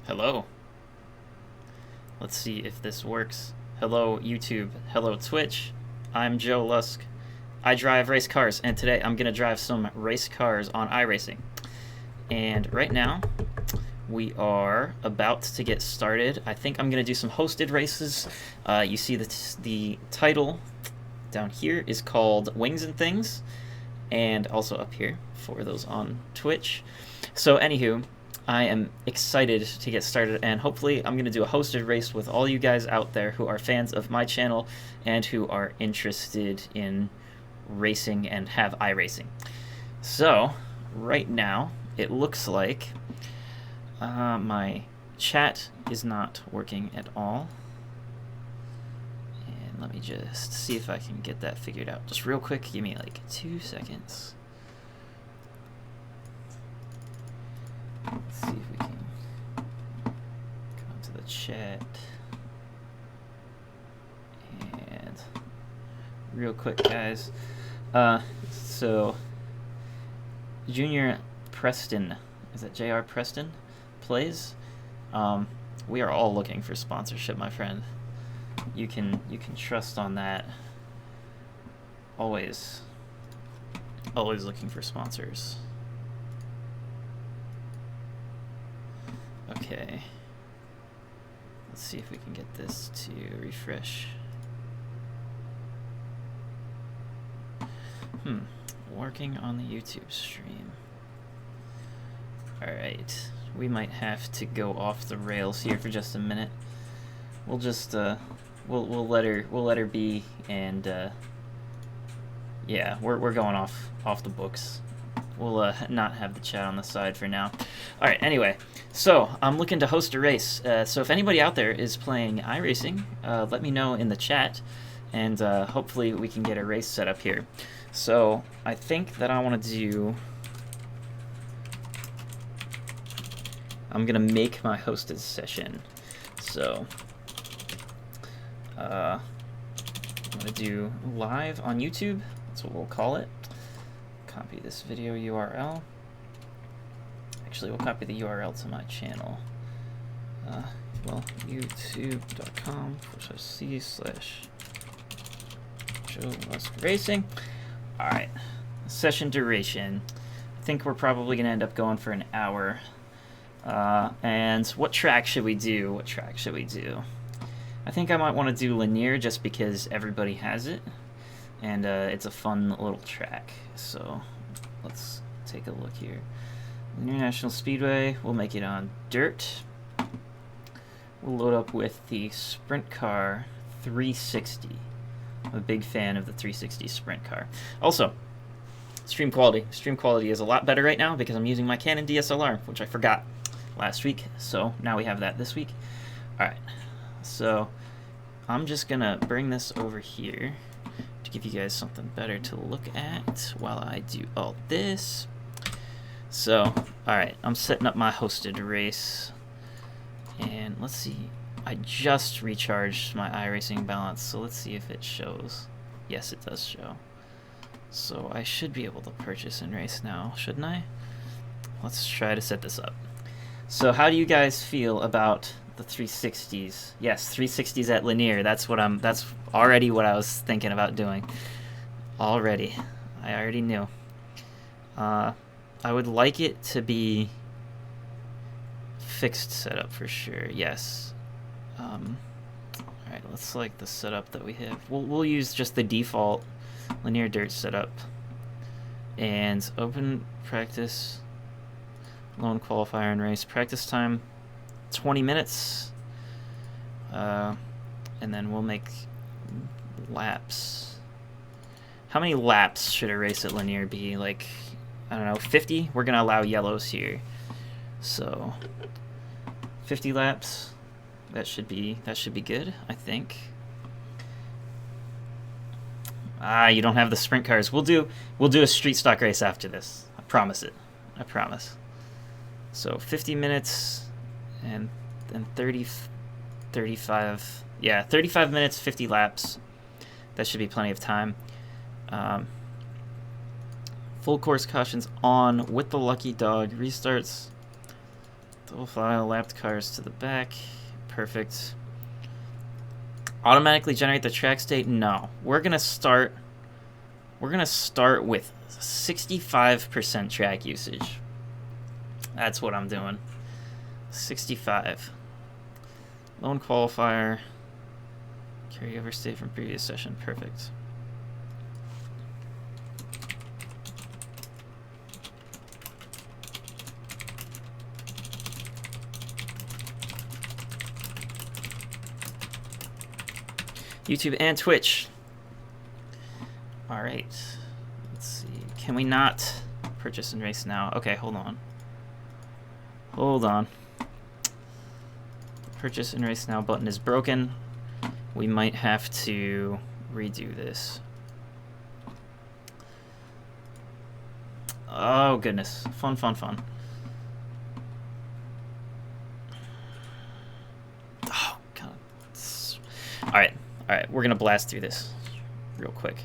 Hello. Let's see if this works. Hello, YouTube. Hello, Twitch. I'm Joe Lusk. I drive race cars, and today I'm going to drive some race cars on iRacing. And right now, we are about to get started. I think I'm going to do some hosted races. You see the title down here is called Wings and Things, and also up here for those on Twitch. So, anywho, I am excited to get started, and hopefully I'm going to do a hosted race with all you guys out there who are fans of my channel and who are interested in racing and have iRacing. So, right now, it looks like my chat is not working at all. And let me just see if I can get that figured out. Just real quick, give me like 2 seconds. Let's see if we can come to the chat. And real quick, guys. So Junior Preston, is that JR Preston plays? We are all looking for sponsorship, my friend. You can trust on that. Always looking for sponsors. Okay. Let's see if we can get this to refresh. Working on the YouTube stream. Alright. We might have to go off the rails here for just a minute. We'll just we'll let her be, and yeah, we're going off the books. We'll not have the chat on the side for now. Alright, anyway, so I'm looking to host a race. So if anybody out there is playing iRacing, let me know in the chat, and hopefully we can get a race set up here. So I think that I want to do... I'm going to make my hosted session. So I'm going to do live on YouTube. That's what we'll call it. Copy this video URL. Actually, we'll copy the URL to my channel. Well, youtube.com/c/Joe Lusk Racing. Alright, session duration. I think we're probably going to end up going for an hour. And what track should we do? I think I might want to do linear just because everybody has it. And it's a fun little track. So let's take a look here. Linear National Speedway, we'll make it on dirt. We'll load up with the Sprint Car 360. I'm a big fan of the 360 Sprint Car. Also, stream quality. Stream quality is a lot better right now because I'm using my Canon DSLR, which I forgot last week. So now we have that this week. Alright, so I'm just going to bring this over here to give you guys something better to look at while I do all this. So, alright, I'm setting up my hosted race. And let's see. I just recharged my iRacing balance, so let's see if it shows. Yes, it does show. So I should be able to purchase and race now, shouldn't I? Let's try to set this up. So how do you guys feel about the 360s? Yes, 360s at linear. That's already what I was thinking about doing. I already knew. I would like it to be fixed setup for sure. Yes. Alright, let's select the setup that we have. We'll use just the default linear dirt setup. And open practice, lone qualifier and race. Practice time 20 minutes. And then we'll make laps. How many laps should a race at linear be? Like, I don't know, 50? We're gonna allow yellows here. So 50 laps. That should be good, I think. You don't have the sprint cars. We'll do a street stock race after this. I promise it. I promise. So 50 minutes and 35. Yeah, 35 minutes, 50 laps. That should be plenty of time. Full course cautions on with the lucky dog. Restarts Double file, lapped cars to the back. Perfect. Automatically generate the track state? No. We're gonna start with 65% track usage. That's what I'm doing. 65. Lone qualifier. Carryover state from previous session. Perfect. YouTube and Twitch. All right. Let's see. Can we not purchase and race now? Okay, hold on. Hold on. Purchase and race now button is broken. We might have to redo this. Oh, goodness. Fun, fun, fun. Oh, God. Alright, we're gonna blast through this real quick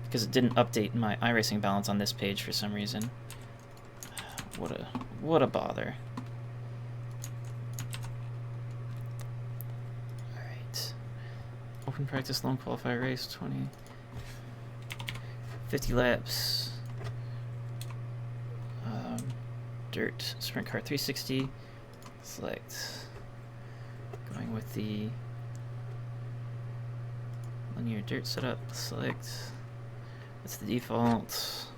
because it didn't update my iRacing balance on this page for some reason. What a bother. Alright. Open practice lone qualifier race 50 laps. Dirt sprint car 360. Select. Going with the linear dirt setup, select. That's the default.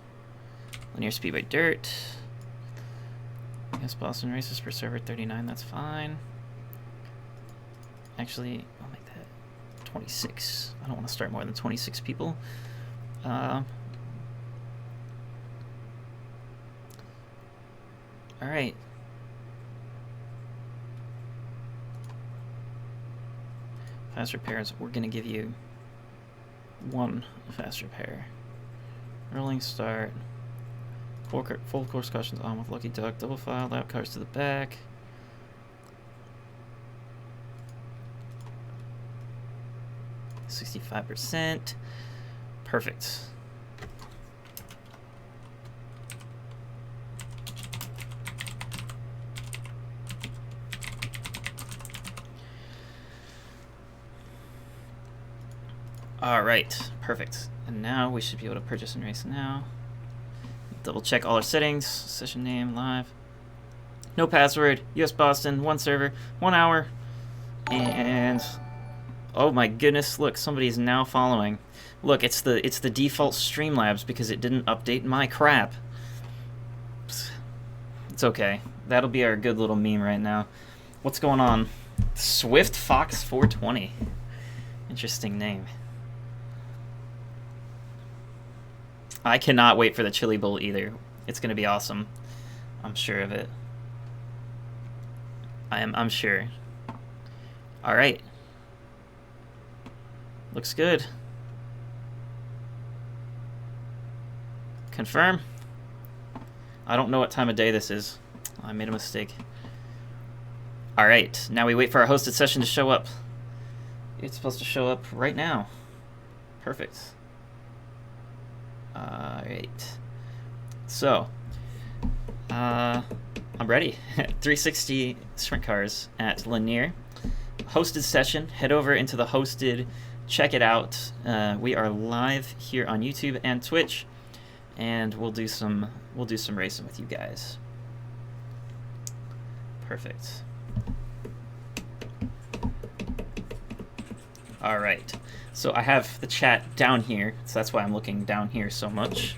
Linear speedway dirt. Yes, Boston races per server 39, that's fine. Actually, I'll make that 26. I don't want to start more than 26 people. Alright. Fast repairs, we're going to give you one fast repair. Rolling start. Full course cautions on with Lucky Duck. Double file, lap cars to the back. %65. Perfect. Alright, perfect. And now we should be able to purchase and race now. Double check all our settings. Session name, live. No password. US Boston, 1 server, 1 hour. And oh my goodness, look, somebody's now following. Look, it's the default Streamlabs because it didn't update my crap. It's okay. That'll be our good little meme right now. What's going on? Swift Fox 420. Interesting name. I cannot wait for the Chili Bowl either. It's going to be awesome. I'm sure of it. I'm sure. All right. Looks good. Confirm. I don't know what time of day this is. I made a mistake. All right. Now we wait for our hosted session to show up. It's supposed to show up right now. Perfect. Alright. So, I'm ready. 360 sprint cars at Lanier. Hosted session. Head over into the hosted. Check it out. We are live here on YouTube and Twitch, and we'll do some racing with you guys. Perfect. All right. So I have the chat down here, so that's why I'm looking down here so much.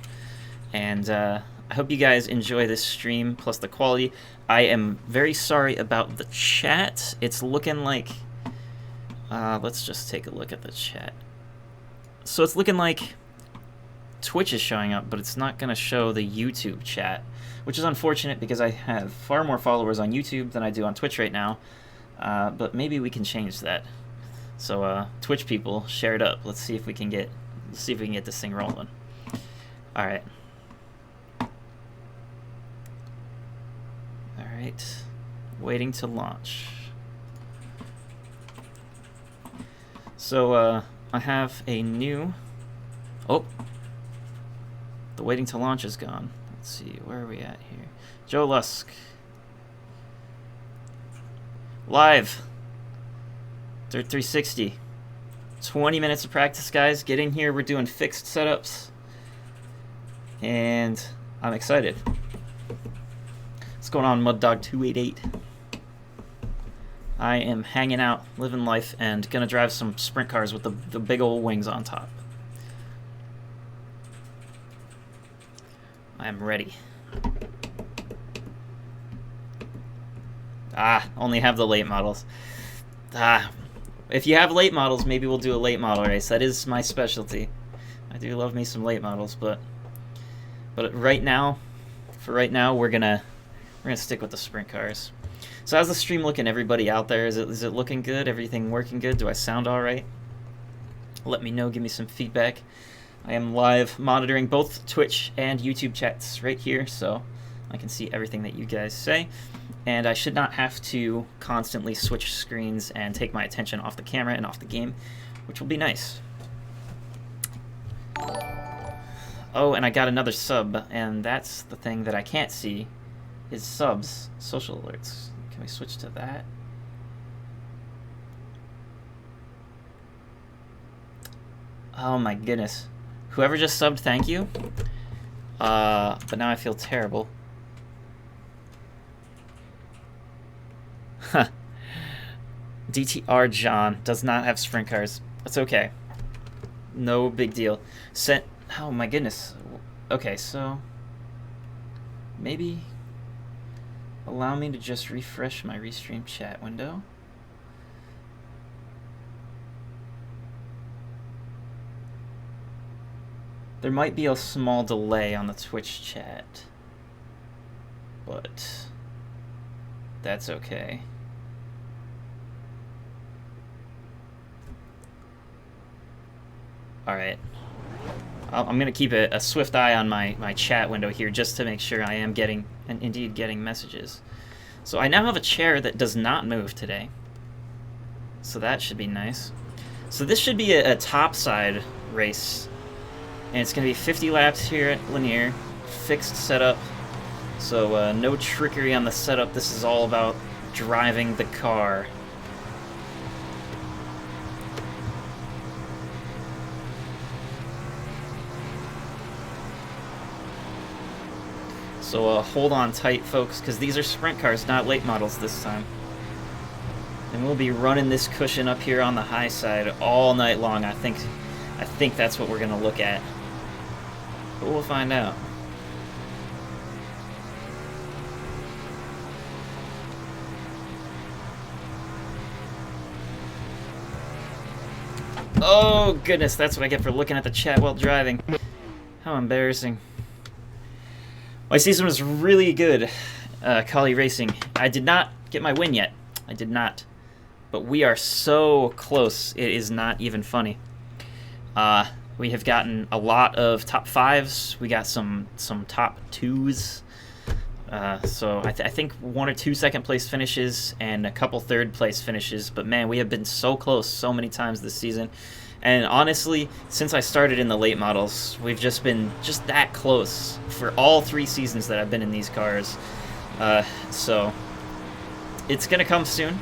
And I hope you guys enjoy this stream, plus the quality. I am very sorry about the chat. It's looking like... let's just take a look at the chat. So it's looking like Twitch is showing up, but it's not going to show the YouTube chat, which is unfortunate because I have far more followers on YouTube than I do on Twitch right now. But maybe we can change that. So Twitch people, share it up. Let's see if we can get this thing rolling. All right. All right. Waiting to launch. So I have a new. Oh. The waiting to launch is gone. Let's see. Where are we at here? Joe Lusk. Live. Dirt 360. 20 minutes of practice, guys. Get in here. We're doing fixed setups. And I'm excited. What's going on, MudDog288? I am hanging out, living life, and gonna drive some sprint cars with the big old wings on top. I am ready. Only have the late models. If you have late models, maybe we'll do a late model race. That is my specialty. I do love me some late models, but right now, we're gonna stick with the sprint cars. So how's the stream looking, everybody out there? Is it looking good? Everything working good? Do I sound all right? Let me know. Give me some feedback. I am live monitoring both Twitch and YouTube chats right here, so I can see everything that you guys say. And I should not have to constantly switch screens and take my attention off the camera and off the game, which will be nice. Oh, and I got another sub, and that's the thing that I can't see, is subs, social alerts. Can we switch to that? Oh my goodness. Whoever just subbed, thank you. But now I feel terrible. Huh. DTR John does not have sprint cars. That's okay. No big deal. Oh my goodness. Okay, so maybe allow me to just refresh my restream chat window. There might be a small delay on the Twitch chat, but that's okay. All right. I'm going to keep a swift eye on my chat window here just to make sure I am getting, and indeed getting messages. So I now have a chair that does not move today. So that should be nice. So this should be a topside race. And it's going to be 50 laps here at Linear. Fixed setup. So no trickery on the setup. This is all about driving the car. So hold on tight, folks, because these are sprint cars, not late models this time. And we'll be running this cushion up here on the high side all night long. I think that's what we're going to look at. But we'll find out. Oh, goodness, that's what I get for looking at the chat while driving. How embarrassing. My season was really good, iRacing. I did not get my win yet. I did not. But we are so close, it is not even funny. We have gotten a lot of top 5s. We got some top 2s. So I think 1 or 2 second place finishes and a couple third place finishes. But man, we have been so close so many times this season. And honestly, since I started in the late models, we've just been just that close for all 3 seasons that I've been in these cars. So it's gonna come soon.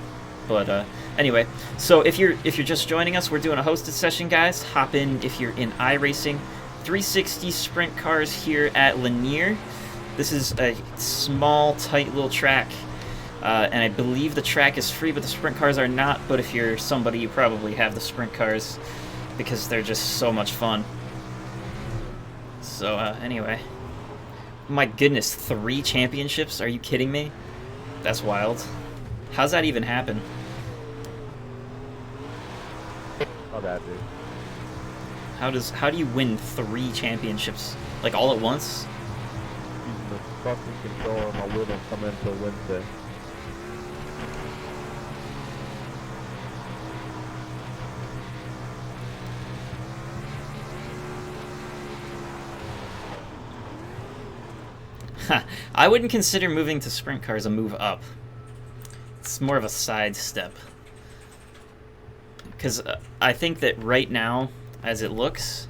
But anyway, so if you're just joining us, we're doing a hosted session, guys. Hop in if you're in iRacing. 360 sprint cars here at Linear. This is a small, tight little track. And I believe the track is free, but the sprint cars are not. But if you're somebody, you probably have the sprint cars because they're just so much fun. So anyway. My goodness, 3 championships? Are you kidding me? That's wild. How's that even happen? Not bad, dude. How do you win 3 championships? Like all at once? Using the fucking controller on my wheel don't come in until Wednesday. I wouldn't consider moving to sprint cars a move up. It's more of a side step. Because I think that right now, as it looks,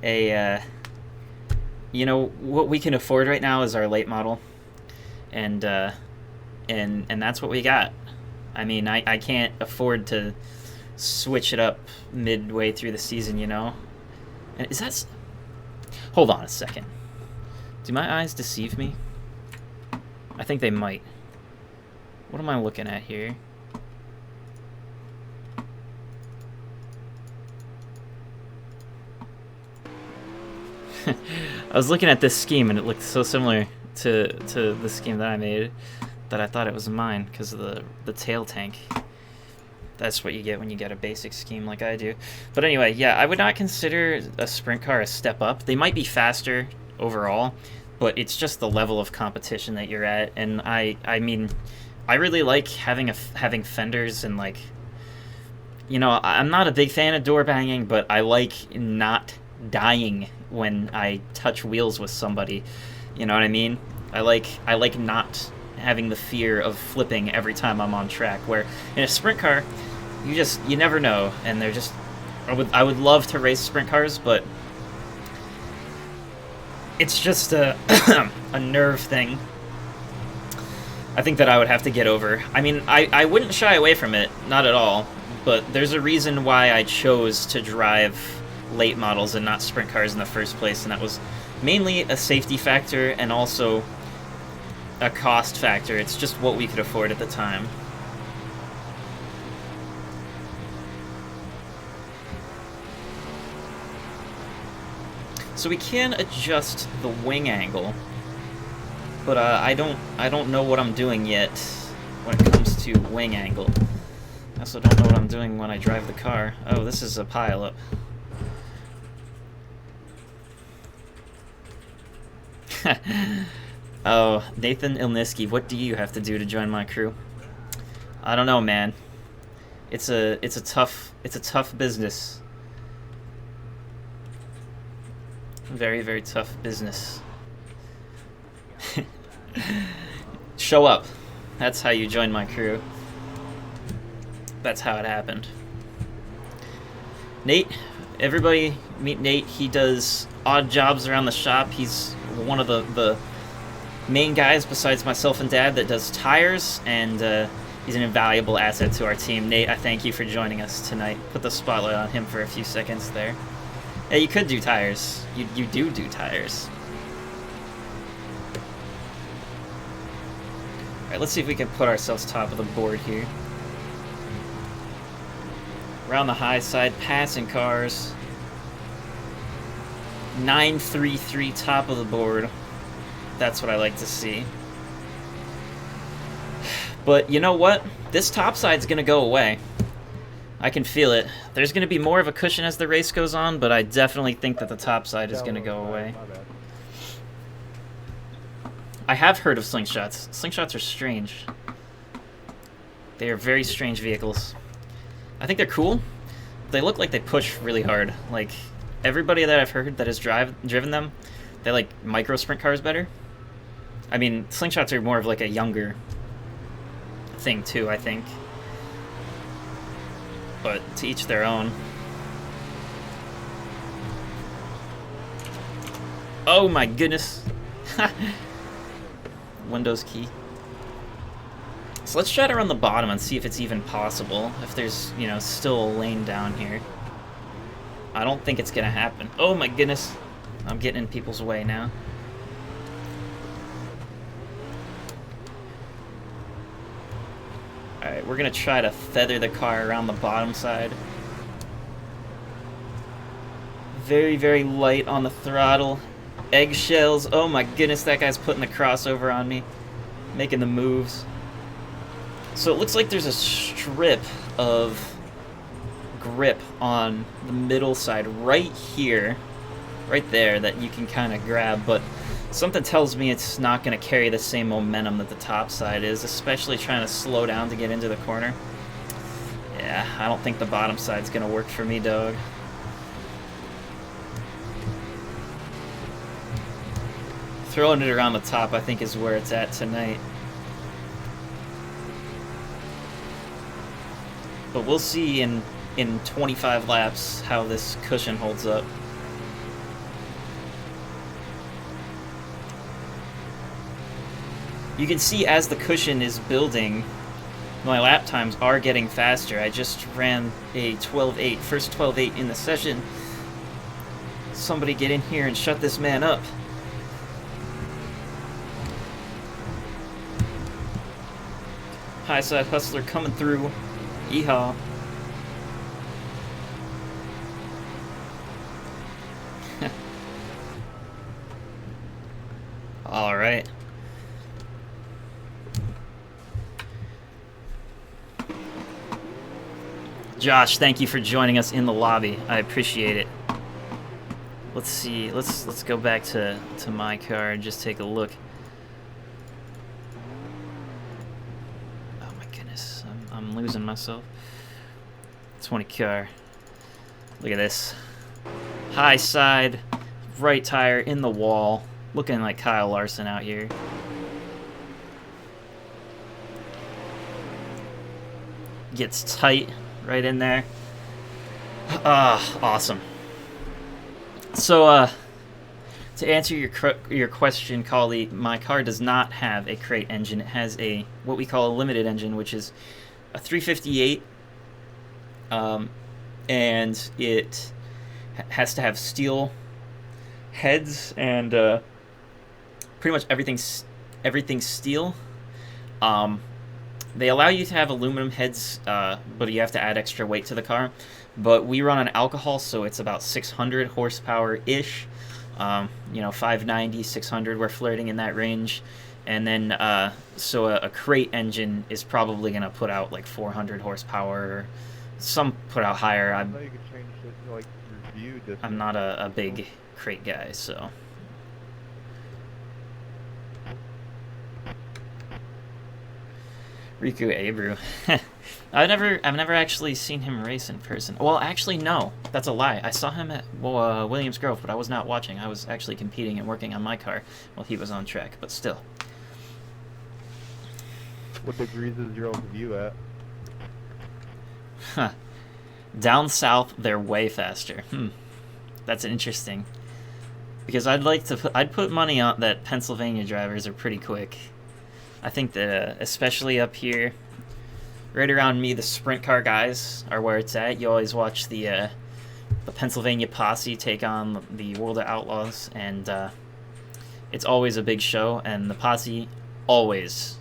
you know, what we can afford right now is our late model. And that's what we got. I mean, I can't afford to switch it up midway through the season, you know? And is that... Hold on a second. Do my eyes deceive me? I think they might. What am I looking at here? I was looking at this scheme and it looked so similar to the scheme that I made that I thought it was mine because of the tail tank. That's what you get when you get a basic scheme like I do. But anyway, yeah, I would not consider a sprint car a step up. They might be faster overall, but it's just the level of competition that you're at. And I mean, I really like having fenders and, like, you know, I'm not a big fan of door banging, but I like not dying when I touch wheels with somebody. You know what I mean? I like not having the fear of flipping every time I'm on track, where in a sprint car you never know, and they're just... I would love to race sprint cars, but it's just a a nerve thing I think that I would have to get over. I mean, I wouldn't shy away from it, not at all, but there's a reason why I chose to drive late models and not sprint cars in the first place, and that was mainly a safety factor and also a cost factor. It's just what we could afford at the time. So we can adjust the wing angle, but I don't know what I'm doing yet when it comes to wing angle. I also don't know what I'm doing when I drive the car. Oh, this is a pileup. Oh, Nathan Ilniski, what do you have to do to join my crew? I don't know, man. It's a tough business. Very, very tough business. Show up. That's how you join my crew. That's how it happened. Nate, everybody meet Nate. He does odd jobs around the shop. He's one of the main guys besides myself and Dad that does tires, and he's an invaluable asset to our team. Nate, I thank you for joining us tonight. Put the spotlight on him for a few seconds there. Yeah, you could do tires. You do tires. Alright, let's see if we can put ourselves top of the board here. Around the high side, passing cars. 933 top of the board. That's what I like to see. But you know what? This top side's gonna go away. I can feel it. There's gonna be more of a cushion as the race goes on, but I definitely think that the top side is gonna go away. I have heard of slingshots. Slingshots are strange. They are very strange vehicles. I think they're cool. They look like they push really hard. Like, everybody that I've heard that has driven them, they like micro sprint cars better. I mean, slingshots are more of like a younger thing too, I think. But to each their own. Oh my goodness. Windows key. So let's try to run the bottom and see if it's even possible. If there's, you know, still a lane down here. I don't think it's gonna happen. Oh my goodness. I'm getting in people's way now. Alright, we're gonna try to feather the car around the bottom side. Very, very light on the throttle. Eggshells. Oh my goodness, that guy's putting the crossover on me. Making the moves. So it looks like there's a strip of grip on the middle side right here. Right there that you can kind of grab, but something tells me it's not going to carry the same momentum that the top side is, especially trying to slow down to get into the corner. Yeah, I don't think the bottom side's going to work for me, dog. Throwing it around the top, I think, is where it's at tonight. But we'll see in 25 laps how this cushion holds up. You can see as the cushion is building, my lap times are getting faster. I just ran a 12.8, first 12.8 in the session. Somebody get in here and shut this man up. High side hustler coming through. Yeehaw. All right. Josh, thank you for joining us in the lobby. I appreciate it. Let's see. Let's go back to my car and just take a look. Oh my goodness, I'm losing myself. 20 car. Look at this. High side, right tire in the wall, looking like Kyle Larson out here. Gets tight right in there. Awesome. So, to answer your question, Collie, my car does not have a crate engine. It has a what we call a limited engine, which is a 358, and it has to have steel heads and pretty much everything's steel. They allow you to have aluminum heads, but you have to add extra weight to the car. But we run on alcohol, so it's about 600 horsepower-ish. 590, 600, we're flirting in that range. And then, so a crate engine is probably going to put out like 400 horsepower, or some put out higher. I know you could change it, like, your view distance. I'm not a big crate guy, so... Riku Abreu. I've never actually seen him race in person. Well, actually, no. That's a lie. I saw him at Williams Grove, but I was not watching. I was actually competing and working on my car while he was on track, but still. What degrees is your own view at? Huh. Down south, they're way faster. That's interesting. Because I'd put money on that Pennsylvania drivers are pretty quick. I think that, especially up here, right around me, the sprint car guys are where it's at. You always watch the Pennsylvania posse take on the World of Outlaws, and it's always a big show, and the posse always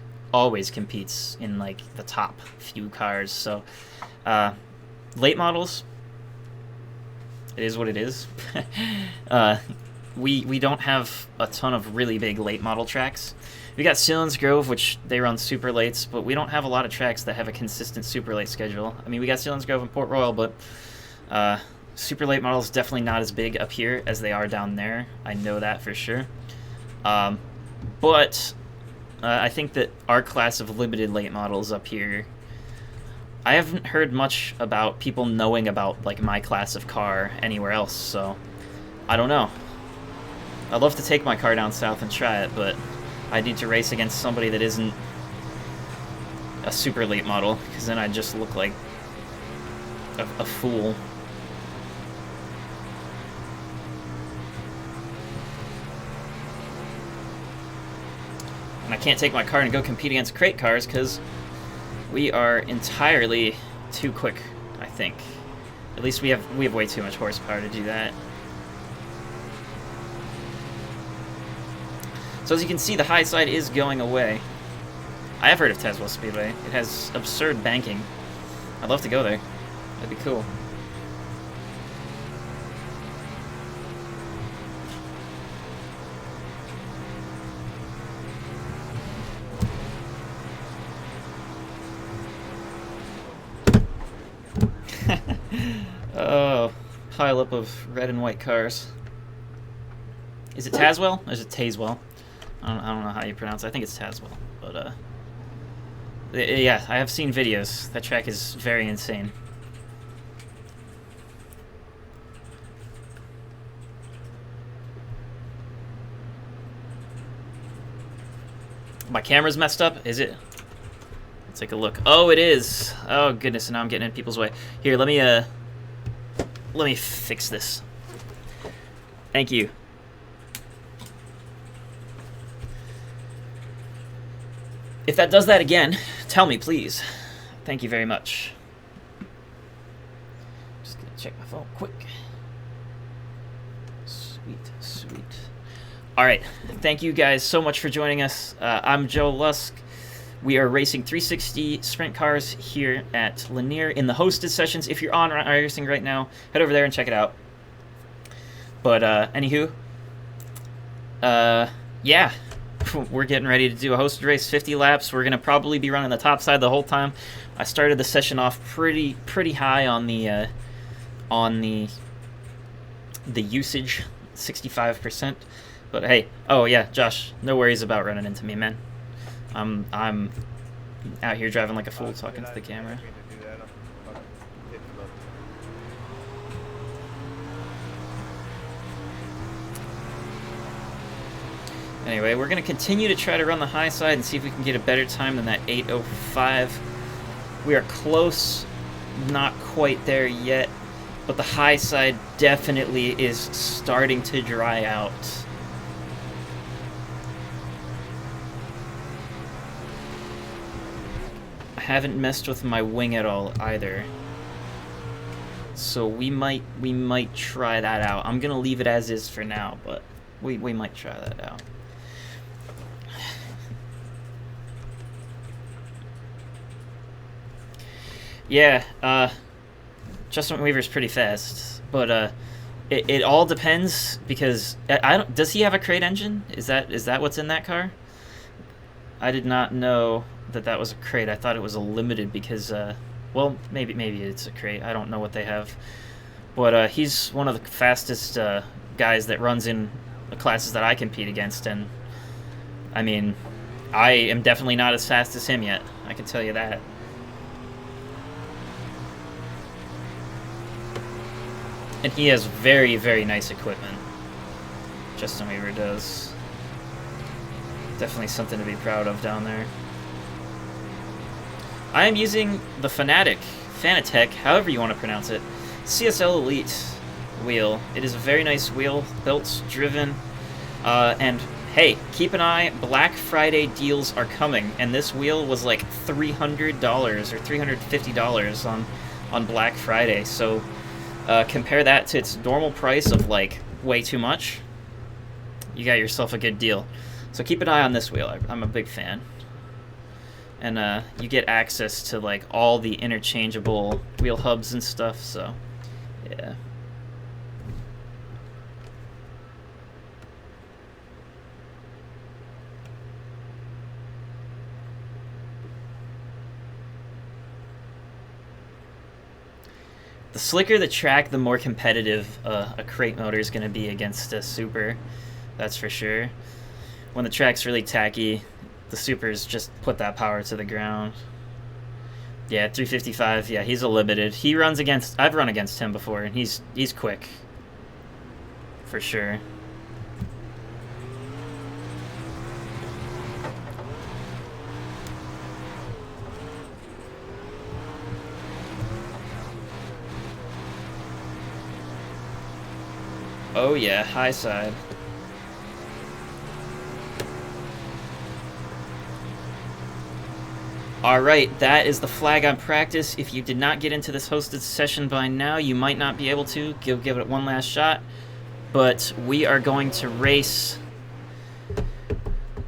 competes in, like, the top few cars. So, late models, it is what it is. We don't have a ton of really big late model tracks. We got Sealands Grove, which they run super lates, but we don't have a lot of tracks that have a consistent super late schedule. I mean, we got Sealands Grove and Port Royal, but super late models definitely not as big up here as they are down there. I know that for sure. But I think that our class of limited late models up here, I haven't heard much about people knowing about, like, my class of car anywhere else, so I don't know. I'd love to take my car down south and try it, but I need to race against somebody that isn't a super late model, because then I'd just look like a fool. And I can't take my car and go compete against crate cars, because we are entirely too quick, I think. At least we have way too much horsepower to do that. So as you can see, the high side is going away. I have heard of Tazewell Speedway. It has absurd banking. I'd love to go there. That'd be cool. Oh, pile up of red and white cars. Is it Tazewell or is it Tazewell? I don't know how you pronounce it. I think it's Tazewell. But, yeah, I have seen videos. That track is very insane. My camera's messed up? Is it? Let's take a look. Oh, it is. Oh, goodness, and now I'm getting in people's way. Here, let me fix this. Thank you. If that does that again, tell me, please. Thank you very much. Just gonna check my phone quick. Sweet, sweet. All right, thank you guys so much for joining us. I'm Joe Lusk. We are racing 360 sprint cars here at Lanier in the hosted sessions. If you're on iRacing right now, head over there and check it out. But anywho, yeah, we're getting ready to do a hosted race, 50 laps. We're gonna probably be running the top side the whole time. I started the session off pretty high on the usage, 65%. But hey, oh yeah, Josh, no worries about running into me, man. I'm out here driving like a fool, talking to the camera. Anyway, we're going to continue to try to run the high side and see if we can get a better time than that 8:05. We are close, not quite there yet, but the high side definitely is starting to dry out. I haven't messed with my wing at all either. So we might try that out. I'm going to leave it as is for now, but we might try that out. Yeah, Justin Weaver's pretty fast, but it all depends because I don't. Does he have a crate engine? Is that what's in that car? I did not know that was a crate. I thought it was a limited because well, maybe it's a crate. I don't know what they have, but he's one of the fastest guys that runs in the classes that I compete against, and I mean, I am definitely not as fast as him yet. I can tell you that. And he has very, very nice equipment. Justin Weaver does. Definitely something to be proud of down there. I am using the Fanatec, however you want to pronounce it, CSL Elite wheel. It is a very nice wheel, built, driven, and hey, keep an eye, Black Friday deals are coming, and this wheel was like $300 or $350 on Black Friday, so compare that to its normal price of like way too much, you got yourself a good deal. So keep an eye on this wheel. I'm a big fan. And you get access to like all the interchangeable wheel hubs and stuff, so yeah. The slicker the track, the more competitive a crate motor is going to be against a super. That's for sure. When the track's really tacky, the supers just put that power to the ground. Yeah, 355. Yeah, he's a limited. He runs against. I've run against him before, and he's quick. For sure. Oh yeah, high side. Alright, that is the flag on practice. If you did not get into this hosted session by now, you might not be able to. Give it one last shot. But we are going to race.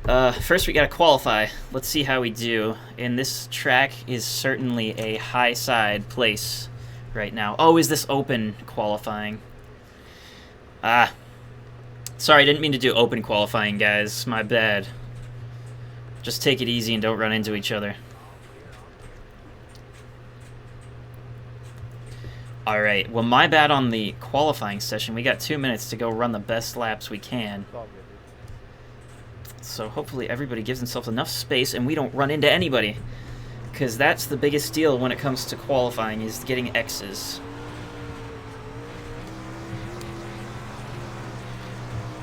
First we gotta qualify. Let's see how we do. And this track is certainly a high side place right now. Oh, is this open qualifying? Ah. Sorry, I didn't mean to do open qualifying, guys. My bad. Just take it easy and don't run into each other. Alright, well, my bad on the qualifying session. We got 2 minutes to go run the best laps we can. So hopefully everybody gives themselves enough space and we don't run into anybody. Because that's the biggest deal when it comes to qualifying, is getting X's.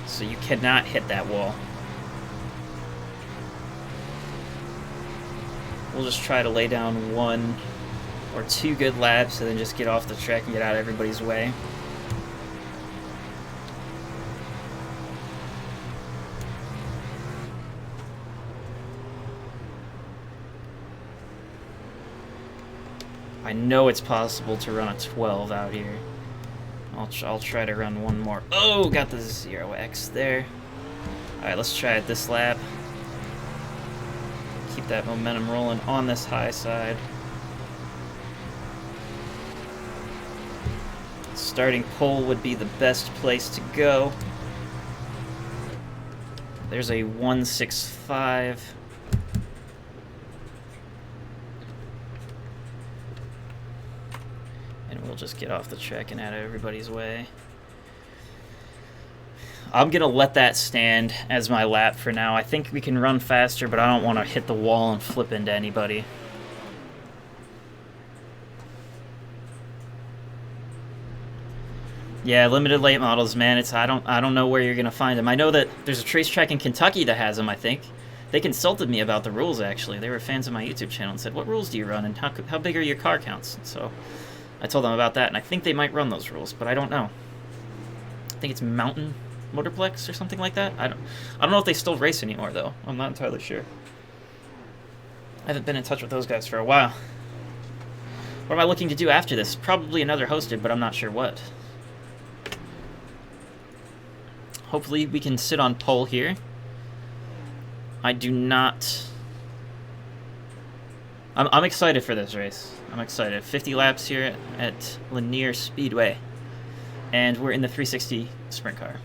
So you cannot hit that wall. We'll just try to lay down 1 or 2 good laps and then just get off the track and get out of everybody's way. I know it's possible to run a 12 out here. I'll try to run one more. Oh, got the 0x there. Alright, let's try it this lap. Keep that momentum rolling on this high side. Starting pole would be the best place to go. There's a 165. And we'll just get off the track and out of everybody's way. I'm going to let that stand as my lap for now. I think we can run faster, but I don't want to hit the wall and flip into anybody. Yeah, limited late models, man. I don't know where you're gonna find them. I know that there's a racetrack in Kentucky that has them. I think they consulted me about the rules. Actually, they were fans of my YouTube channel and said, "What rules do you run, and how big are your car counts?" So I told them about that, and I think they might run those rules, but I don't know. I think it's Mountain Motorplex or something like that. I don't know if they still race anymore though. I'm not entirely sure. I haven't been in touch with those guys for a while. What am I looking to do after this? Probably another hosted, but I'm not sure what. Hopefully we can sit on pole here. I do not... I'm excited for this race. I'm excited. 50 laps here at Lanier Speedway. And we're in the 360 sprint car.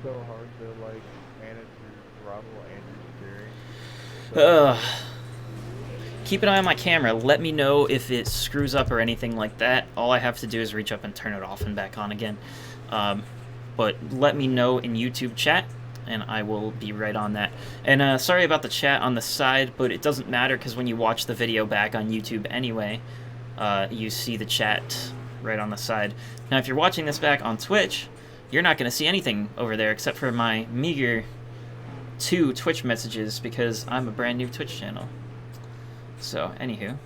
So hard to like manage your throttle and your steering. Keep an eye on my camera. Let me know if it screws up or anything like that. All I have to do is reach up and turn it off and back on again. But let me know in YouTube chat, and I will be right on that. And sorry about the chat on the side, but it doesn't matter because when you watch the video back on YouTube anyway, you see the chat right on the side. Now, if you're watching this back on Twitch, you're not going to see anything over there except for my meager 2 Twitch messages because I'm a brand new Twitch channel. So, anywho,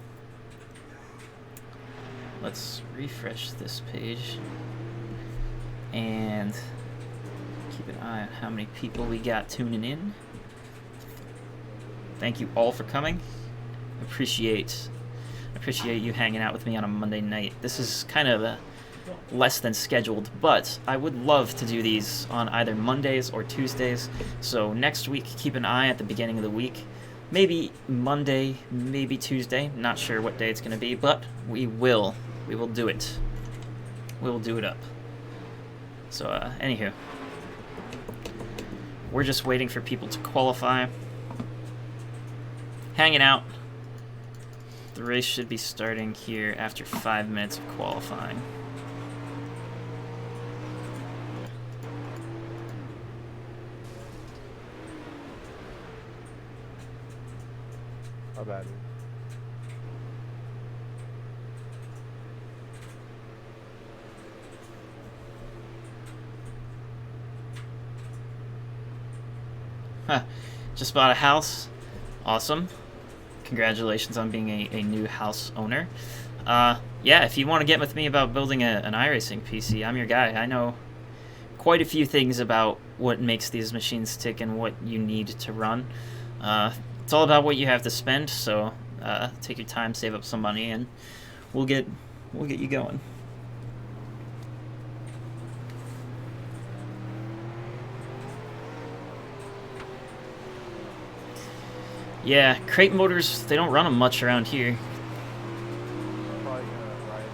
let's refresh this page and keep an eye on how many people we got tuning in. Thank you all for coming. Appreciate you hanging out with me on a Monday night. This is kind of a less than scheduled, but I would love to do these on either Mondays or Tuesdays. So next week, keep an eye at the beginning of the week. Maybe Monday, maybe Tuesday. Not sure what day it's going to be, but we will do it. We will do it up. So, anywho, we're just waiting for people to qualify. Hanging out. The race should be starting here after 5 minutes of qualifying. How bad? Huh. Just bought a house. Awesome. Congratulations on being a new house owner. Yeah, if you want to get with me about building an iRacing PC, I'm your guy. I know quite a few things about what makes these machines tick and what you need to run. It's all about what you have to spend, so take your time, save up some money, and we'll get you going. Yeah, crate motors, they don't run them much around here. I'm probably gonna ride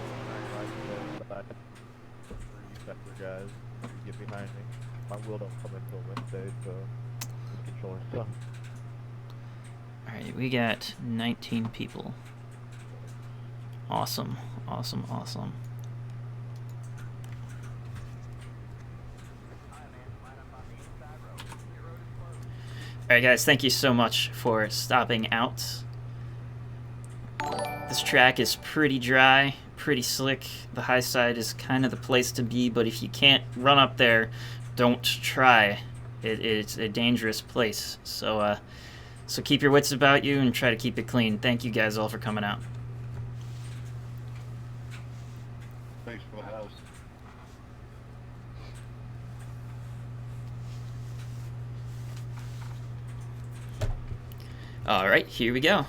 side for you sector guys. You get behind me. My wheel don't come until Wednesday, so I'm controlling stuff. Alright, we got 19 people. Awesome, awesome, awesome. Alright guys, thank you so much for stopping out. This track is pretty dry, pretty slick. The high side is kind of the place to be, but if you can't run up there, don't try. It's a dangerous place. So So keep your wits about you and try to keep it clean. Thank you guys all for coming out. Thanks for the house. All right, here we go.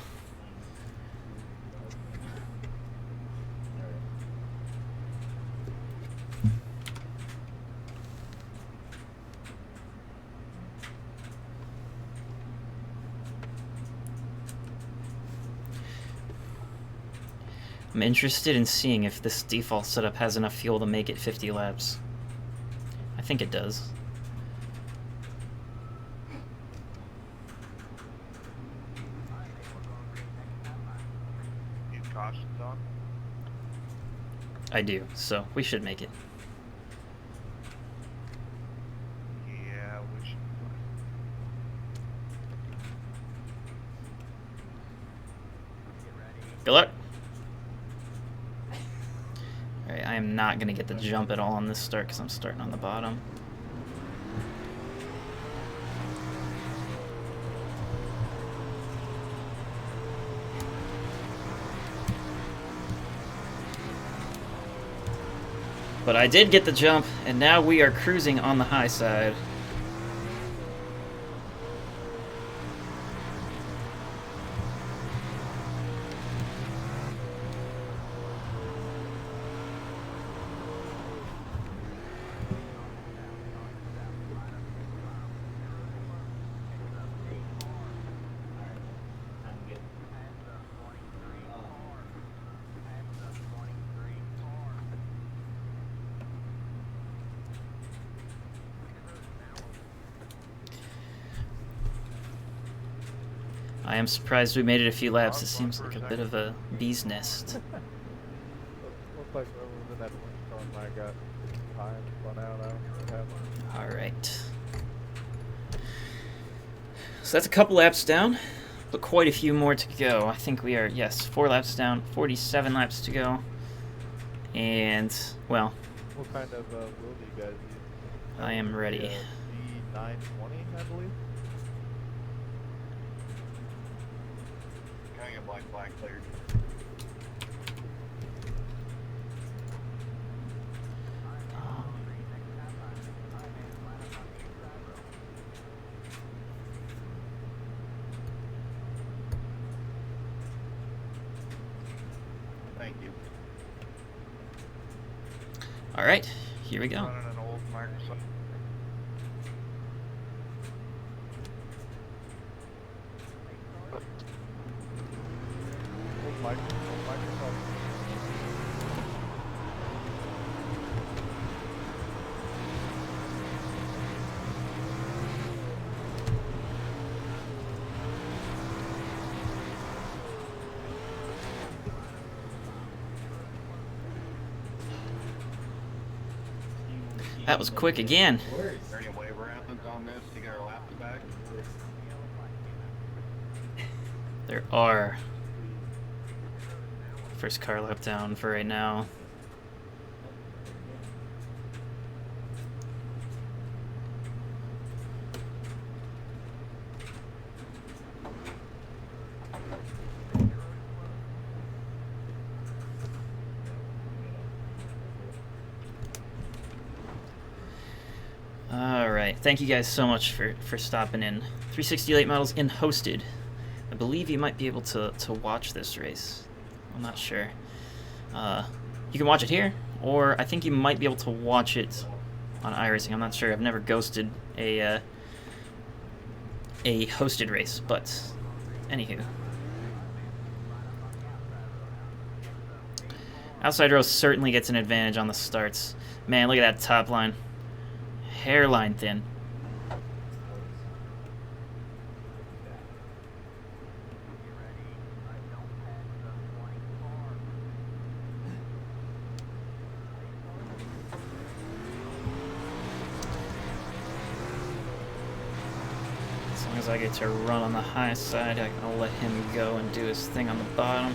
I'm interested in seeing if this default setup has enough fuel to make it 50 laps. I think it does. Need cautions on? I do, so we should make it. Yeah, we should. Good luck. Alright, I am not going to get the jump at all on this start because I'm starting on the bottom. But I did get the jump, and now we are cruising on the high side. I am surprised we made it a few laps. It seems like a bit of a bee's nest. Looks like whoever was in that windstorm might got time spun out. I don't know what happened. Alright. So that's a couple laps down, but quite a few more to go. I think we are, yes, 4 laps down, 47 laps to go. And, well, What kind of wheel do you guys use? I am ready. D920, I believe. Kind of black cleared. Thank you. Alright, here we go. Running an old Microsoft. Old Microsoft. That was quick again. Is there any wave rounds on this to get our laps back? There are. First car lap down for right now. Alright, thank you guys so much for stopping in. 360 late models in hosted. I believe you might be able to watch this race. I'm not sure. You can watch it here, or I think you might be able to watch it on iRacing. I'm not sure. I've never ghosted a hosted race, but anywho. Outside row certainly gets an advantage on the starts. Man, look at that top line. Hairline thin. As long as I get to run on the high side, I'll let him go and do his thing on the bottom.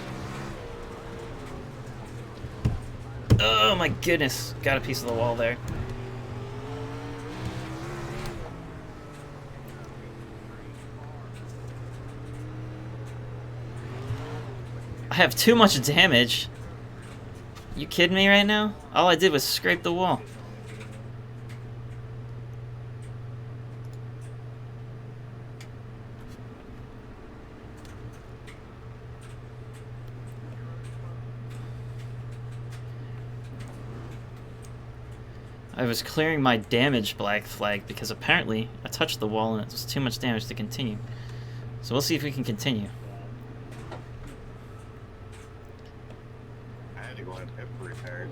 Oh my goodness, got a piece of the wall there. I have too much damage. You kidding me right now? All I did was scrape the wall. I was clearing my damage black flag because apparently I touched the wall and it was too much damage to continue. So we'll see if we can continue. I had to go and pit for repairs.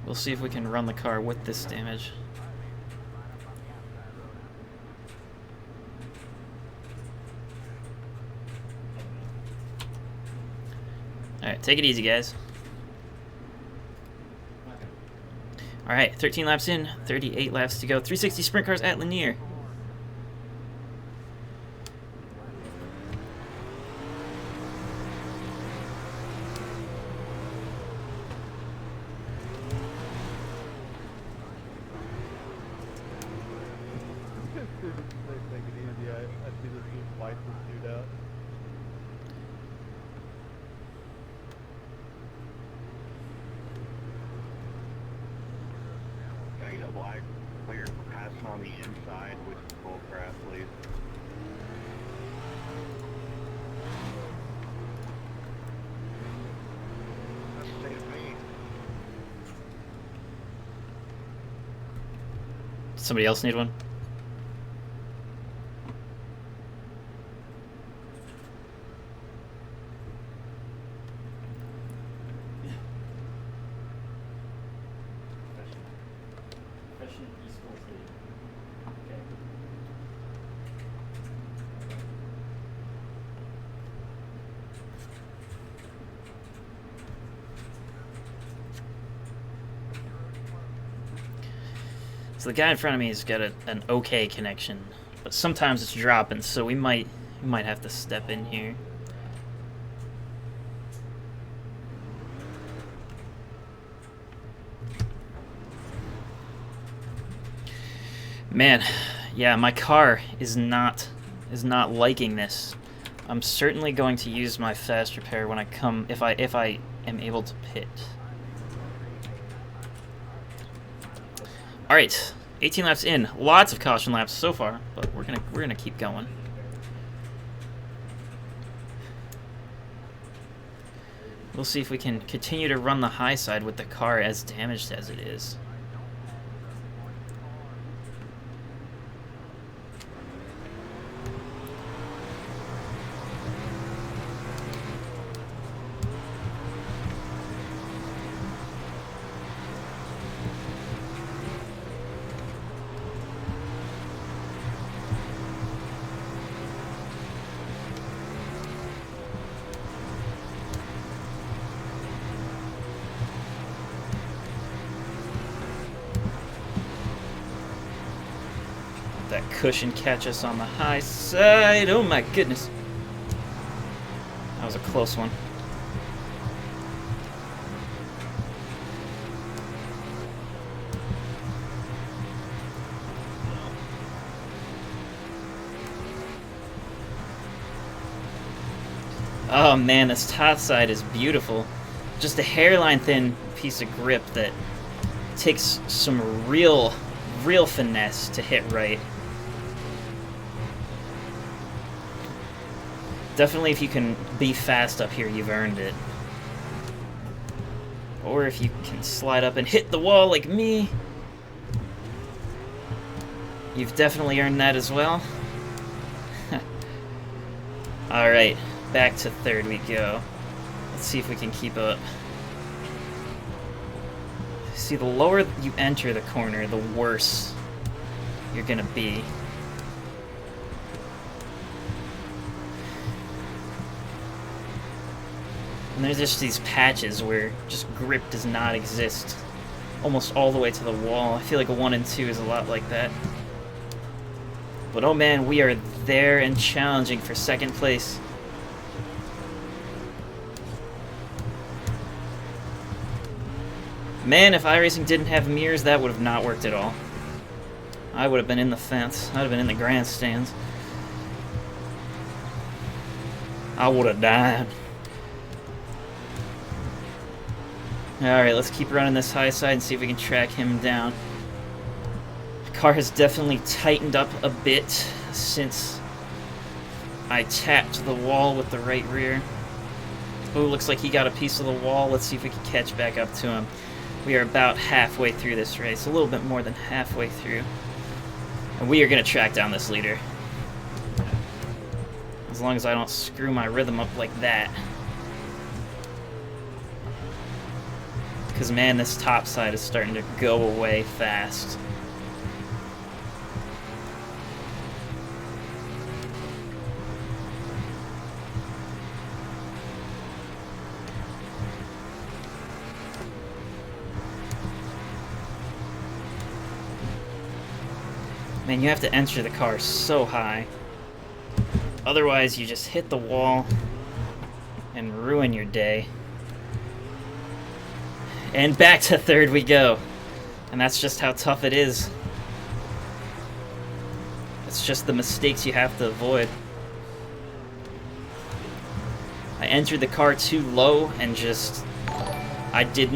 We'll see if we can run the car with this damage. Alright, take it easy, guys. Alright, 13 laps in, 38 laps to go. 360 sprint cars at Lanier. Take it easy. I see the two lights shoot out. Can I get a black clear for passing on the inside, which is full crap, please? Save me. Somebody else need one? So the guy in front of me has got an okay connection, but sometimes it's dropping, so we might have to step in here. Man, yeah, my car is not liking this. I'm certainly going to use my fast repair when I come if I am able to pit. All right, 18 laps in. Lots of caution laps so far, but we're gonna keep going. We'll see if we can continue to run the high side with the car as damaged as it is. That cushion catch us on the high side. Oh my goodness. That was a close one. Oh man, this top side is beautiful. Just a hairline thin piece of grip that takes some real finesse to hit right. Definitely if you can be fast up here, you've earned it. Or if you can slide up and hit the wall like me, you've definitely earned that as well. Alright, back to third we go. Let's see if we can keep up. See, the lower you enter the corner, the worse you're gonna be. And there's just these patches where just grip does not exist. Almost all the way to the wall. I feel like a 1 and 2 is a lot like that. But oh man, we are there and challenging for second place. Man, if iRacing didn't have mirrors, that would have not worked at all. I would have been in the fence. I'd have been in the grandstands. I would have died. Alright, let's keep running this high side and see if we can track him down. The car has definitely tightened up a bit since I tapped the wall with the right rear. Oh, looks like he got a piece of the wall. Let's see if we can catch back up to him. We are about halfway through this race, a little bit more than halfway through. And we are going to track down this leader. As long as I don't screw my rhythm up like that. Because, man, this top side is starting to go away fast. Man, you have to enter the car so high. Otherwise, you just hit the wall and ruin your day. And back to third we go. And that's just how tough it is. It's just the mistakes you have to avoid. I entered the car too low and just... I did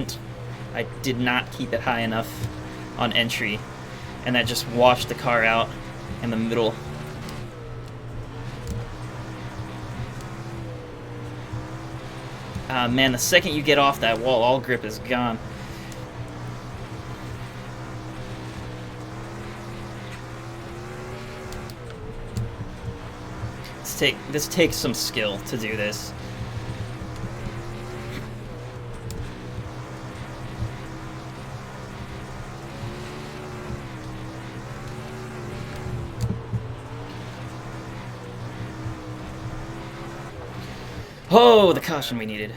not keep it high enough on entry. And that just washed the car out in the middle. Man, the second you get off that wall, all grip is gone. This takes some skill to do this. Oh, the caution we needed.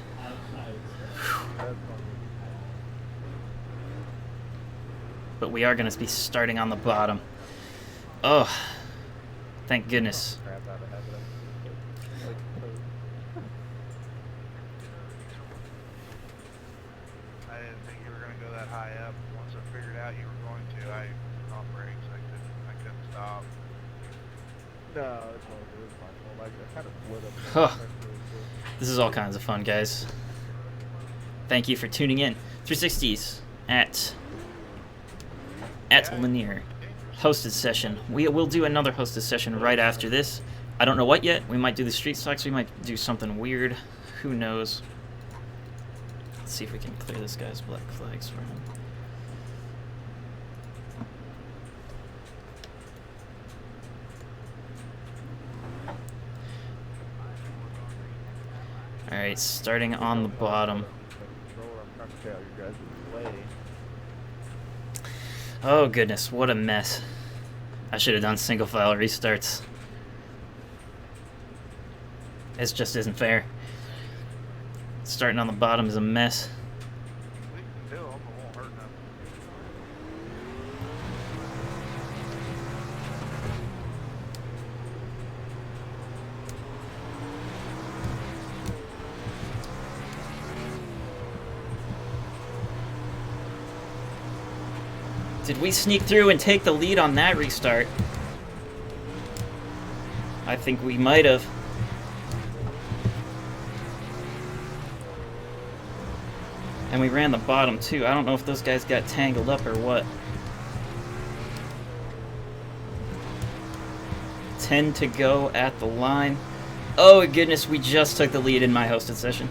But we are going to be starting on the bottom. Oh, thank goodness. I didn't think you were going to go that high up. Once I figured out you were going to, I put on brakes. I couldn't stop. No, it's all good. It's my fault. I kind of split up. Huh. This is all kinds of fun, guys. Thank you for tuning in. 360s at Lanier. Hosted session. We will do another hosted session right after this. I don't know what yet. We might do the street stocks. We might do something weird. Who knows? Let's see if we can clear this guy's black flags for him. Alright, starting on the bottom. Oh goodness, what a mess. I should have done single file restarts. It just isn't fair. Starting on the bottom is a mess. We can do them, it won't hurt nothing. Did we sneak through and take the lead on that restart? I think we might have. And we ran the bottom too. I don't know if those guys got tangled up or what. 10 to go at the line. Oh goodness, we just took the lead in my hosted session.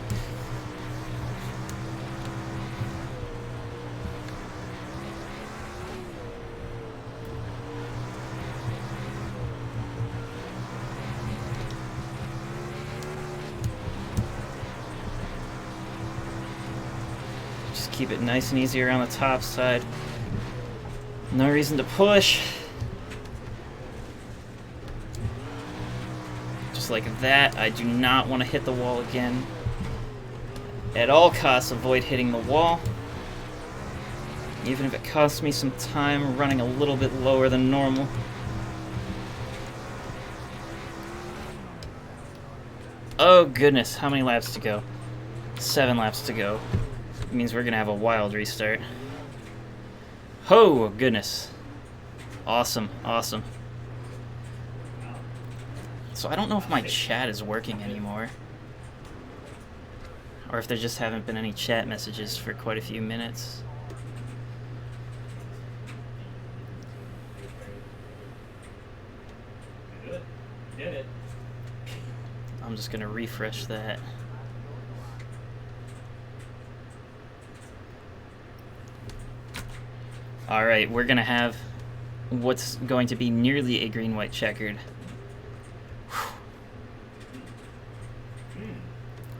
Keep it nice and easy around the top side. No reason to push. Just like that. I do not want to hit the wall again. At all costs, avoid hitting the wall. Even if it costs me some time running a little bit lower than normal. Oh goodness, how many laps to go? 7 laps to go. It means we're gonna have a wild restart. Oh, goodness. Awesome, awesome. So I don't know if my chat is working anymore. Or if there just haven't been any chat messages for quite a few minutes. Did it. I'm just gonna refresh that. Alright, we're gonna have what's going to be nearly a green-white checkered.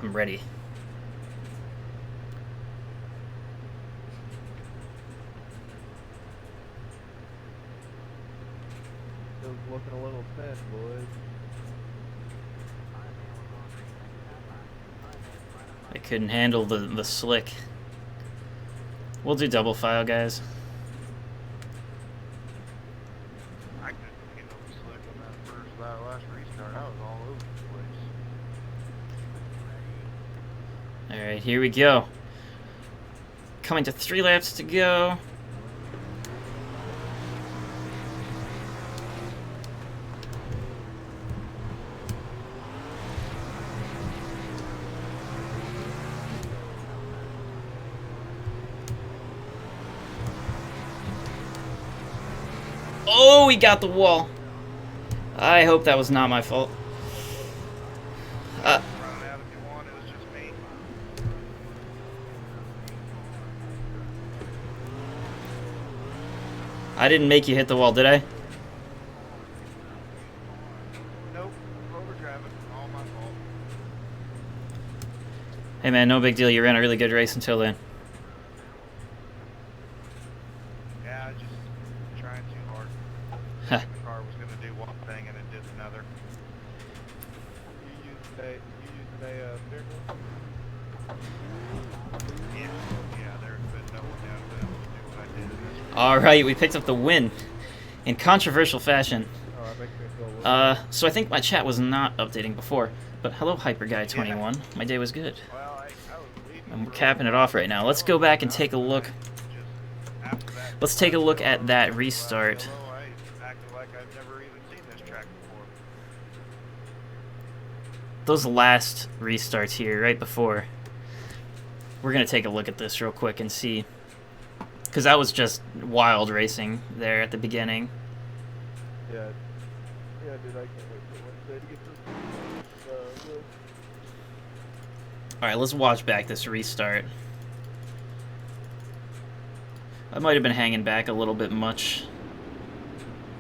I'm ready. Still looking a little thin, boys. I couldn't handle the slick. We'll do double file, guys. I couldn't handle the slick on that last restart. I was all over the place. Alright, here we go. Coming to 3 laps to go. Oh, he got the wall. I hope that was not my fault. Run it out if you want. It was just me. I didn't make you hit the wall, did I? Nope. Overdriving. All my fault. Hey man, no big deal. You ran a really good race until then. Yeah, I just trying too hard. Huh. The car was gonna do one thing and it did another. You using a steering wheel? Yeah, there's been no one else that able to do what I did in this race. Alright, we picked up the win. In controversial fashion. Oh, that makes me feel a little So I think my chat was not updating before. But hello, HyperGuy21. My day was good. Well, I was leaving And we're for capping it off right now. Let's go back and take a look. just after that. Let's take a look at that restart. I acted like I've never even seen this track before. Those last restarts here, right before. We're going to take a look at this real quick and see. Because that was just wild racing there at the beginning. Yeah, dude, I can't wait for Wednesday to get this. Alright, let's watch back this restart. I might have been hanging back a little bit much.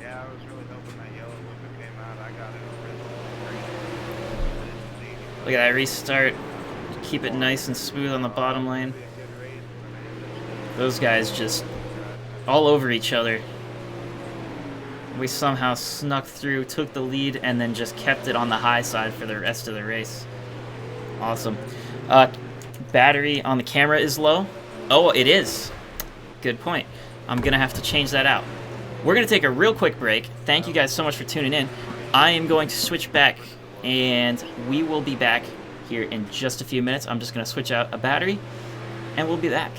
Yeah, I was really hoping that yellow Luca came out. I got it. Look at that restart. Keep it nice and smooth on the bottom lane. Those guys just all over each other. We somehow snuck through, took the lead, and then just kept it on the high side for the rest of the race. Awesome. Battery on the camera is low. Oh, it is. Good point. I'm going to have to change that out. We're going to take a real quick break. Thank you guys so much for tuning in. I am going to switch back, and we will be back here in just a few minutes. I'm just going to switch out a battery, and we'll be back.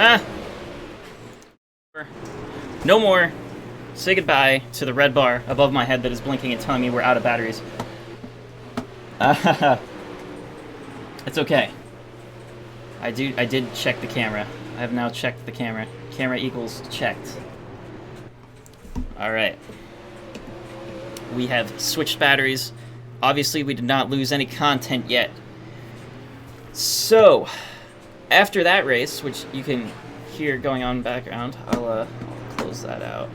Ah! No more. Say goodbye to the red bar above my head that is blinking and telling me we're out of batteries. It's okay. I did check the camera. I have now checked the camera. Camera equals checked. Alright. We have switched batteries. Obviously, we did not lose any content yet. So, after that race, which you can hear going on in the background, I'll close that out.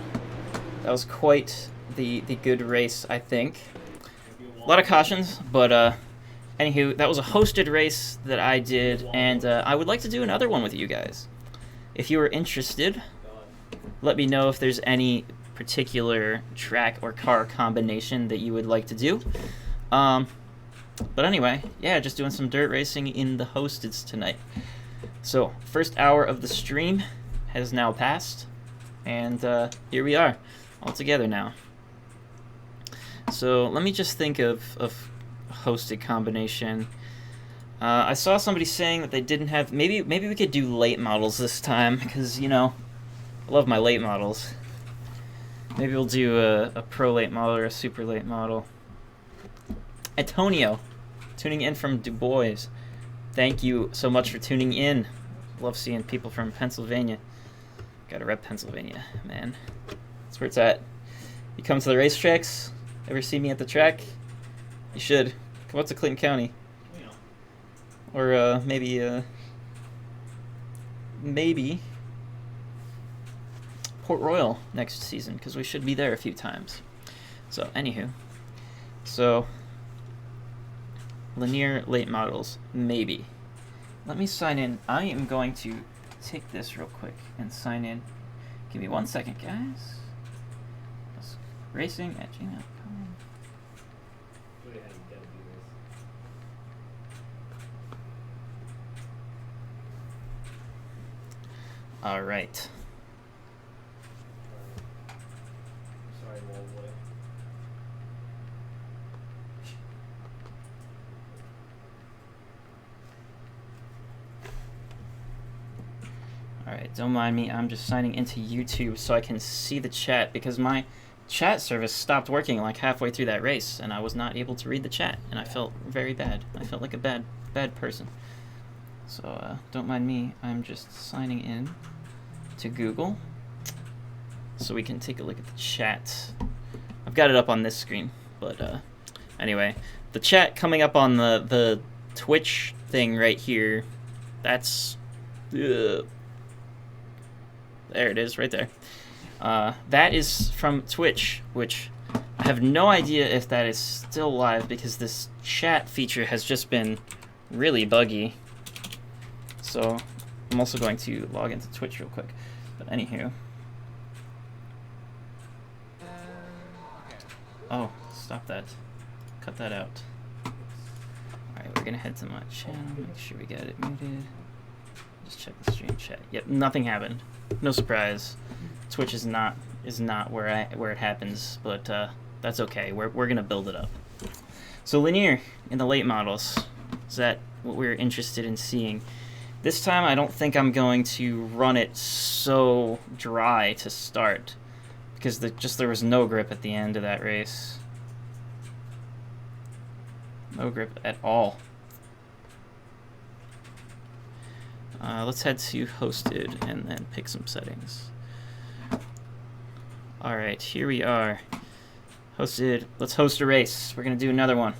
That was quite the good race, I think. A lot of cautions, but anywho, that was a hosted race that I did, and I would like to do another one with you guys. If you are interested, let me know if there's any particular track or car combination that you would like to do. But anyway, yeah, just doing some dirt racing in the hosteds tonight. So, first hour of the stream has now passed, and here we are, all together now. So, let me just think of a hosted combination. I saw somebody saying that they didn't have... Maybe we could do late models this time, because, you know, I love my late models. Maybe we'll do a pro late model or a super late model. Antonio, tuning in from Du Bois. Thank you so much for tuning in. Love seeing people from Pennsylvania. Gotta rep Pennsylvania, man. That's where it's at. You come to the racetracks? Ever see me at the track? You should. Come up to Clinton County. Or maybe Port Royal next season, because we should be there a few times. So, anywho. So, linear late models, maybe. Let me sign in. I am going to take this real quick and sign in. Give me 1 second, guys. Racing@gmail.com. All right. Sorry, Wallboy. Alright, don't mind me, I'm just signing into YouTube so I can see the chat, because my chat service stopped working like halfway through that race, and I was not able to read the chat, and I felt very bad. I felt like a bad person. So, don't mind me, I'm just signing in to Google so we can take a look at the chat. I've got it up on this screen, but anyway, the chat coming up on the Twitch thing right here, that's... There it is, right there. That is from Twitch, which I have no idea if that is still live, because this chat feature has just been really buggy. So I'm also going to log into Twitch real quick. But anywho. Oh, stop that. Cut that out. Alright, we're gonna head to my channel, make sure we got it muted. Just check the stream chat. Yep, nothing happened. No surprise. Twitch is not where it happens, but that's okay. We're gonna build it up. So linear in the late models, is that what we're interested in seeing? This time I don't think I'm going to run it so dry to start, because there was no grip at the end of that race. No grip at all. Let's head to hosted and then pick some settings. Alright, here we are. Hosted. Let's host a race. We're going to do another one.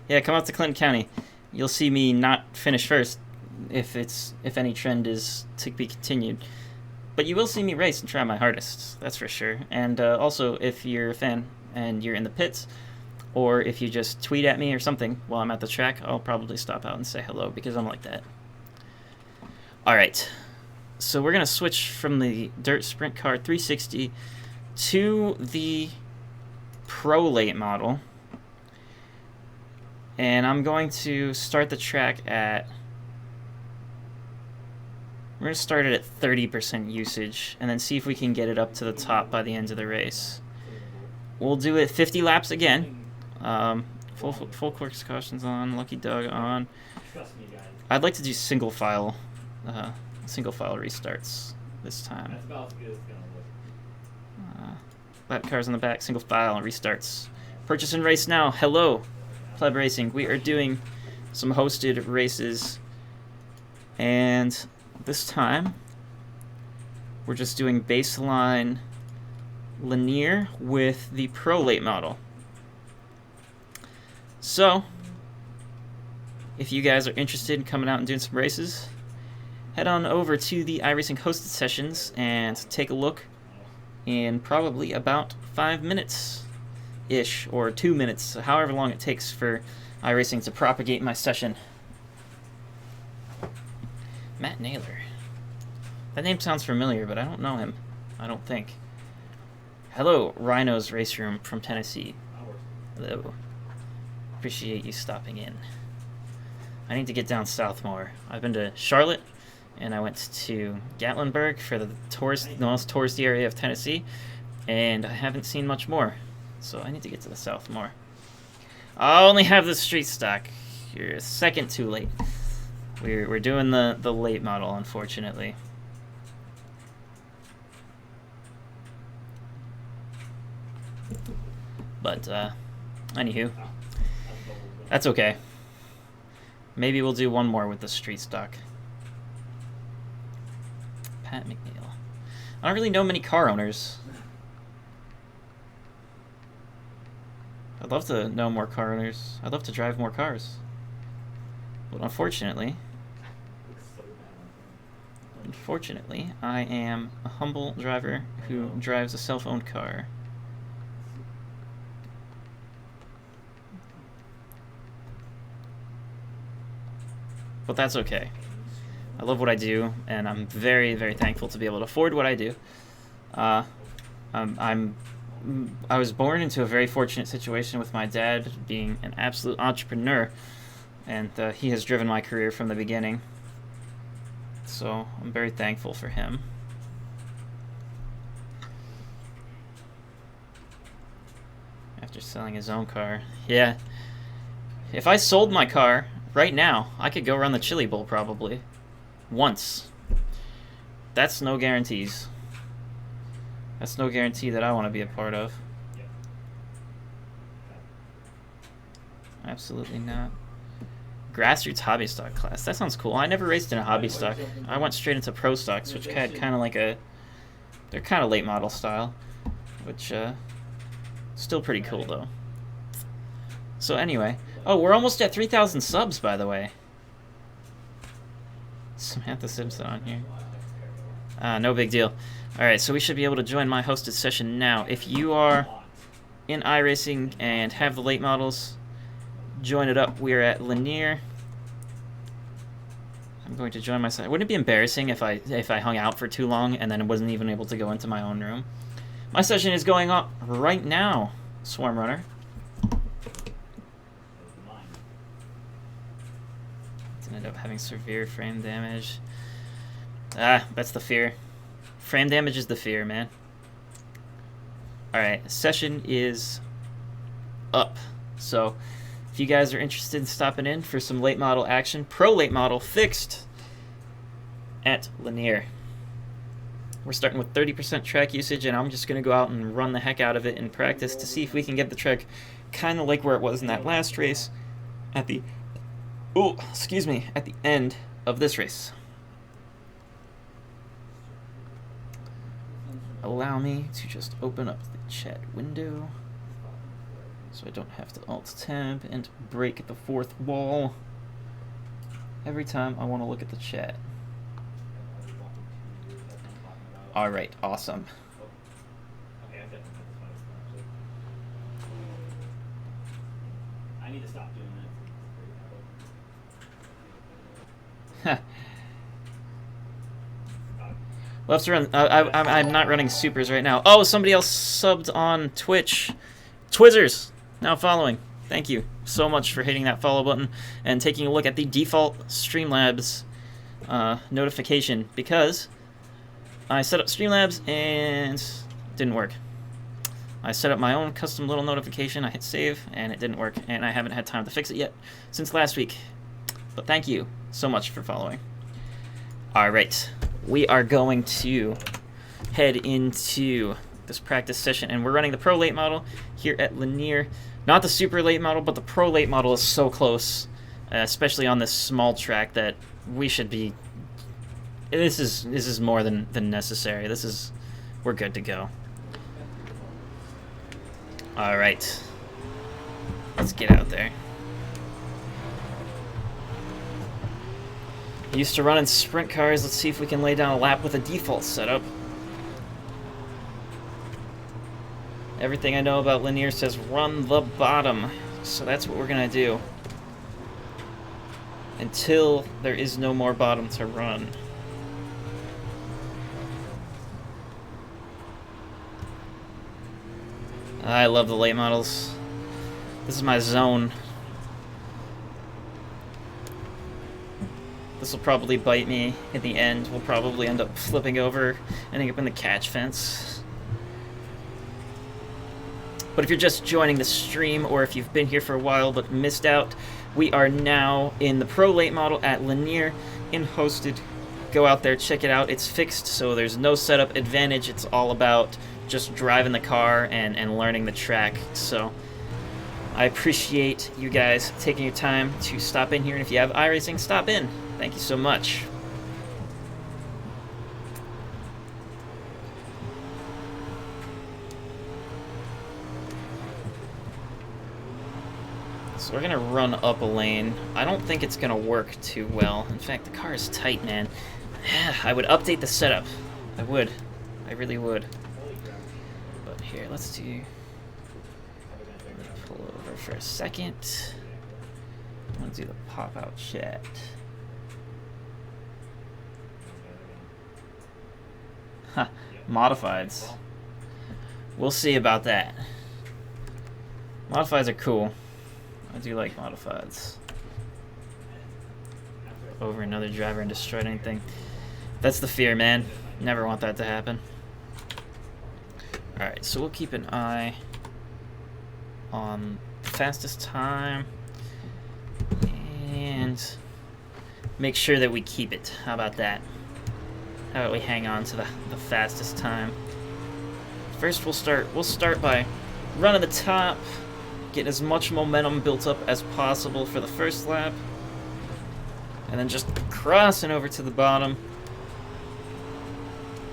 Yeah, come out to Clinton County. You'll see me not finish first if any trend is to be continued. But you will see me race and try my hardest, that's for sure. And also, if you're a fan and you're in the pits, or if you just tweet at me or something while I'm at the track, I'll probably stop out and say hello, because I'm like that. Alright, so we're going to switch from the Dirt Sprint Car 360 to the Pro Late model. And I'm going to start the track at... We're going to start it at 30% usage, and then see if we can get it up to the top by the end of the race. We'll do it 50 laps again. Full course cautions on. Lucky Doug on. Trust me, guys. I'd like to do single file restarts this time. That's about as good as it's gonna look. Lap cars on the back, single file restarts. Purchase and race now. Hello, Pleb Racing. We are doing some hosted races, and this time we're just doing baseline linear with the Pro late model. So, if you guys are interested in coming out and doing some races, head on over to the iRacing hosted sessions and take a look in probably about 5 minutes-ish, or 2 minutes, however long it takes for iRacing to propagate my session. Matt Naylor. That name sounds familiar, but I don't know him. I don't think. Hello, Rhino's Race Room from Tennessee. Hello. Appreciate you stopping in. I need to get down south more. I've been to Charlotte, and I went to Gatlinburg for the most touristy area of Tennessee, and I haven't seen much more. So I need to get to the south more. I only have the street stock. You're a second too late. We're doing the late model, unfortunately. But anywho, that's okay. Maybe we'll do one more with the street stock. Pat McNeil. I don't really know many car owners. I'd love to know more car owners. I'd love to drive more cars. But unfortunately, I am a humble driver who drives a self-owned car. But that's okay. I love what I do, and I'm very, very thankful to be able to afford what I do. I was born into a very fortunate situation with my dad being an absolute entrepreneur, and he has driven my career from the beginning. So I'm very thankful for him. After selling his own car. Yeah. If I sold my car right now, I could go run the Chili Bowl probably. Once. That's no guarantees. That's no guarantee that I want to be a part of. Absolutely not. Grassroots hobby stock class. That sounds cool. I never raced in a hobby stock. I went straight into pro stocks, which had kind of like a... They're kind of late model style. Which, still pretty cool, though. So anyway. Oh, we're almost at 3,000 subs, by the way. Samantha Simpson on here. No big deal. Alright, so we should be able to join my hosted session now. If you are in iRacing and have the late models, join it up. We're at linear. I'm going to join my session. Wouldn't it be embarrassing if I hung out for too long and then wasn't even able to go into my own room? My session is going up right now, Swarm Runner. Ended up having severe frame damage. That's the fear. Frame damage is the fear, man. Alright, session is up. So, if you guys are interested in stopping in for some late model action, pro late model fixed at linear. We're starting with 30% track usage, and I'm just going to go out and run the heck out of it in practice to see if we can get the track kind of like where it was in that last race at the... Oh, excuse me, at the end of this race. Allow me to just open up the chat window so I don't have to alt-tab and break the fourth wall every time I want to look at the chat. Alright, awesome. I need to stop doing that. We'll have to run. I'm not running supers right now. Oh, somebody else subbed on Twitch. Twizzers, now following. Thank you so much for hitting that follow button and taking a look at the default Streamlabs notification, because I set up Streamlabs and it didn't work. I set up my own custom little notification. I hit save, and it didn't work, and I haven't had time to fix it yet since last week. But thank you so much for following. All right, we are going to head into this practice session, and we're running the Pro Late model here at Lanier. Not the Super Late model, but the Pro Late model is so close, especially on this small track, that we should be... This is more than necessary. We're good to go. All right, let's get out there. Used to run in sprint cars. Let's see if we can lay down a lap with a default setup. Everything I know about Lanier says run the bottom, so that's what we're gonna do until there is no more bottom to run. I love the late models. This is my zone. This will probably bite me in the end. We'll probably end up flipping over, ending up in the catch fence. But if you're just joining the stream, or if you've been here for a while but missed out, we are now in the Pro Late model at Lanier in Hosted. Go out there, check it out. It's fixed, so there's no setup advantage. It's all about just driving the car and learning the track. So I appreciate you guys taking your time to stop in here, and if you have iRacing, stop in. Thank you so much. So we're gonna run up a lane. I don't think it's gonna work too well. In fact, the car is tight, man. I would update the setup. I would. I really would. But here, let's do... Pull over for a second. I want to do the pop-out chat. Huh. Modifieds. We'll see about that. Modifieds are cool. I do like modifieds. Over another driver and destroyed anything. That's the fear, man. Never want that to happen. Alright, so we'll keep an eye on the fastest time and make sure that we keep it. How about that? How about we hang on to the fastest time? First we'll start by running the top, get as much momentum built up as possible for the first lap, and then just crossing over to the bottom.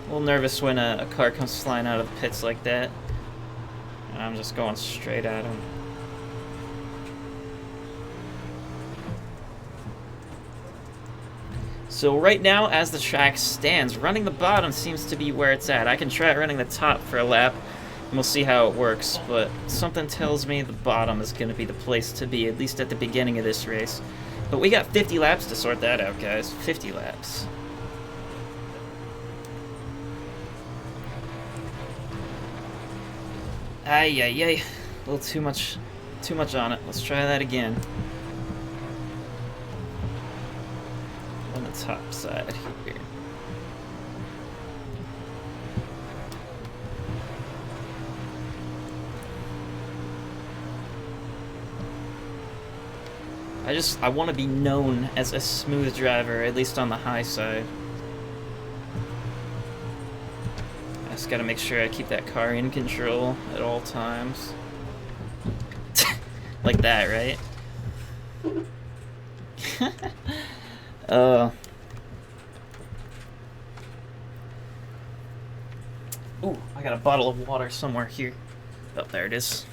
A little nervous when a car comes flying out of the pits like that, and I'm just going straight at him. So right now, as the track stands, running the bottom seems to be where it's at. I can try running the top for a lap, and we'll see how it works, but something tells me the bottom is going to be the place to be, at least at the beginning of this race. But we got 50 laps to sort that out, guys. 50 laps. Ay, ay, ay. A little too much on it. Let's try that again. On the top side here. I want to be known as a smooth driver, at least on the high side. I just gotta make sure I keep that car in control at all times. Like that, right? Ooh, I got a bottle of water somewhere here. Oh, there it is.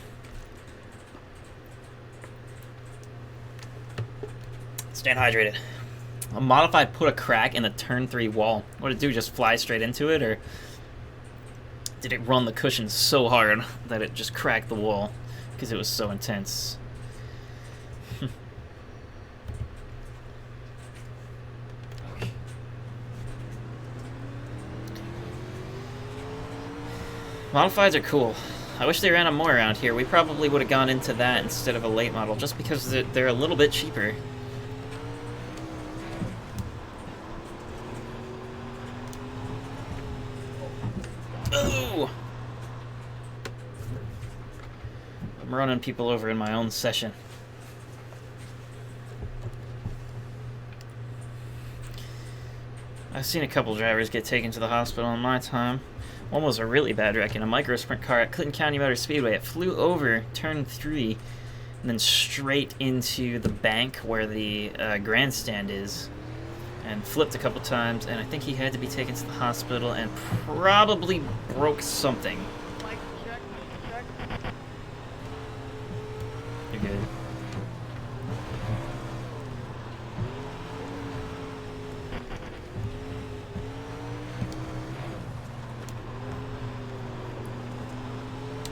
Staying hydrated. A modified put a crack in the turn 3 wall. What did it do, just fly straight into it, or did it run the cushion so hard that it just cracked the wall because it was so intense? Modifieds are cool. I wish they ran them more around here. We probably would have gone into that instead of a late model, just because they're a little bit cheaper. Ooh! I'm running people over in my own session. I've seen a couple drivers get taken to the hospital in my time. One was a really bad wreck in a micro sprint car at Clinton County Motor Speedway. It flew over turn 3 and then straight into the bank where the grandstand is, and flipped a couple times, and I think he had to be taken to the hospital and probably broke something. Mike, check. You're good.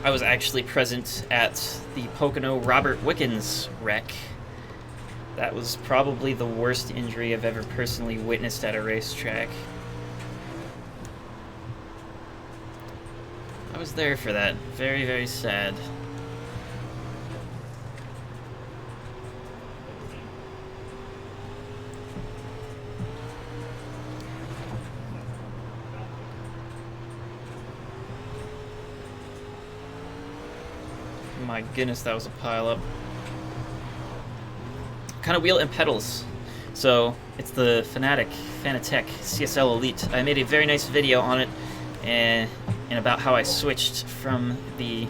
I was actually present at the Pocono Robert Wickens wreck. That was probably the worst injury I've ever personally witnessed at a racetrack. I was there for that. Very, very sad. My goodness, that was a pileup. What kind of wheel and pedals? So, it's the Fanatec CSL Elite. I made a very nice video on it and about how I switched from the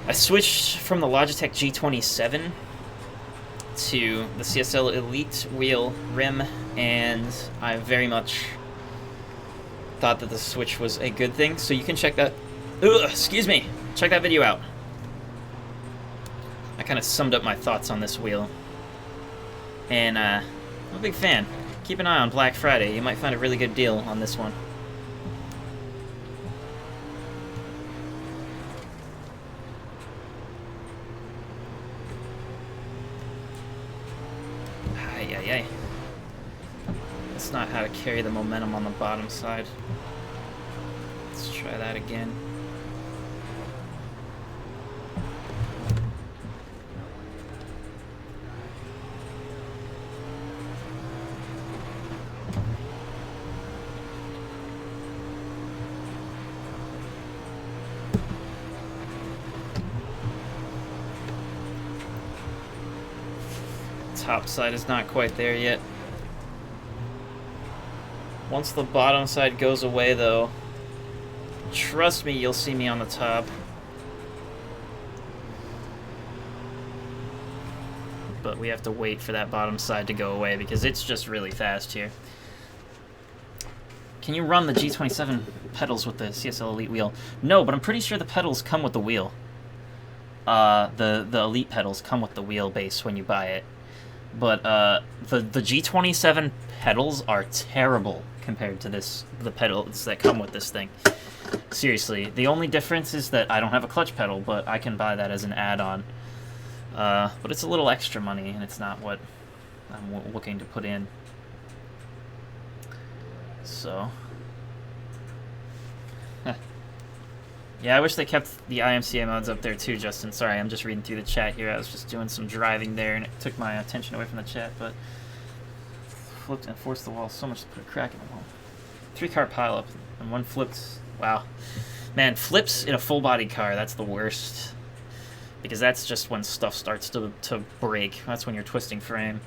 Logitech G27 to the CSL Elite wheel rim, and I very much thought that the switch was a good thing. So you can check that. Excuse me. Check that video out. I kind of summed up my thoughts on this wheel. And I'm a big fan. Keep an eye on Black Friday. You might find a really good deal on this one. Ay. That's not how to carry the momentum on the bottom side. Let's try that again. Top side is not quite there yet. Once the bottom side goes away, though, trust me, you'll see me on the top. But we have to wait for that bottom side to go away because it's just really fast here. Can you run the G27 pedals with the CSL Elite wheel? No, but I'm pretty sure the pedals come with the wheel. The Elite pedals come with the wheelbase when you buy it. But the G27 pedals are terrible compared to the pedals that come with this thing. Seriously, the only difference is that I don't have a clutch pedal, but I can buy that as an add-on. But it's a little extra money, and it's not what I'm looking to put in. So, yeah, I wish they kept the IMCA mods up there too, Justin. Sorry, I'm just reading through the chat here. I was just doing some driving there, and it took my attention away from the chat, but flipped and forced the wall so much to put a crack in the wall. 3-car pileup, and one flipped. Wow. Man, flips in a full-body car, that's the worst. Because that's just when stuff starts to break. That's when you're twisting frame.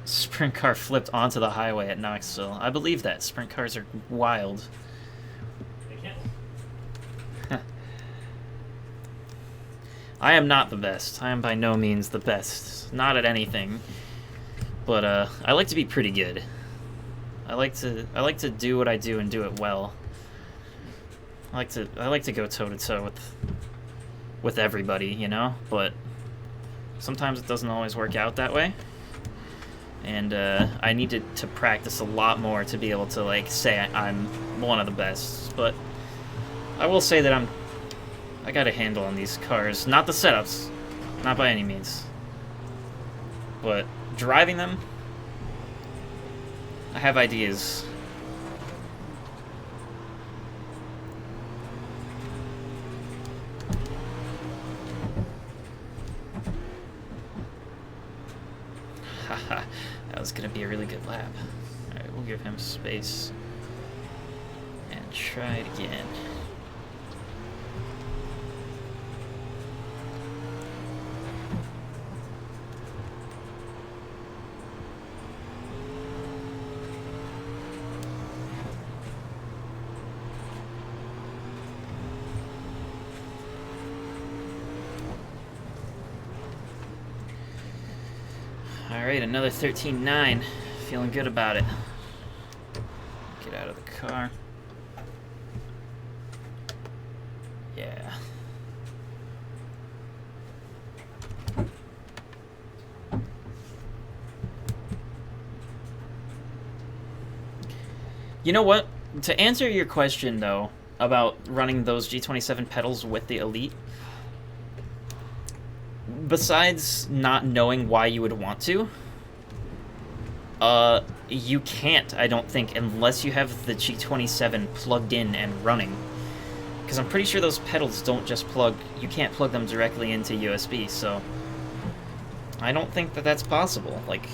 Sprint car flipped onto the highway at Knoxville. I believe that. Sprint cars are wild. They can't. I am not the best. I am by no means the best. Not at anything. But I like to be pretty good. I like to do what I do and do it well. I like to go toe to toe with everybody, you know? But sometimes it doesn't always work out that way. And I need to practice a lot more to be able to like say I'm one of the best. But I will say that I got a handle on these cars. Not the setups, not by any means. But driving them, I have ideas. Haha, that was gonna be a really good lap. Alright, we'll give him space. And try it again. Alright, another 13-9. Feeling good about it. Get out of the car. Yeah. You know what? To answer your question, though, about running those G27 pedals with the Elite, besides not knowing why you would want to, you can't, I don't think, unless you have the G27 plugged in and running. Because I'm pretty sure those pedals don't just plug, you can't plug them directly into USB, so I don't think that that's possible. Like,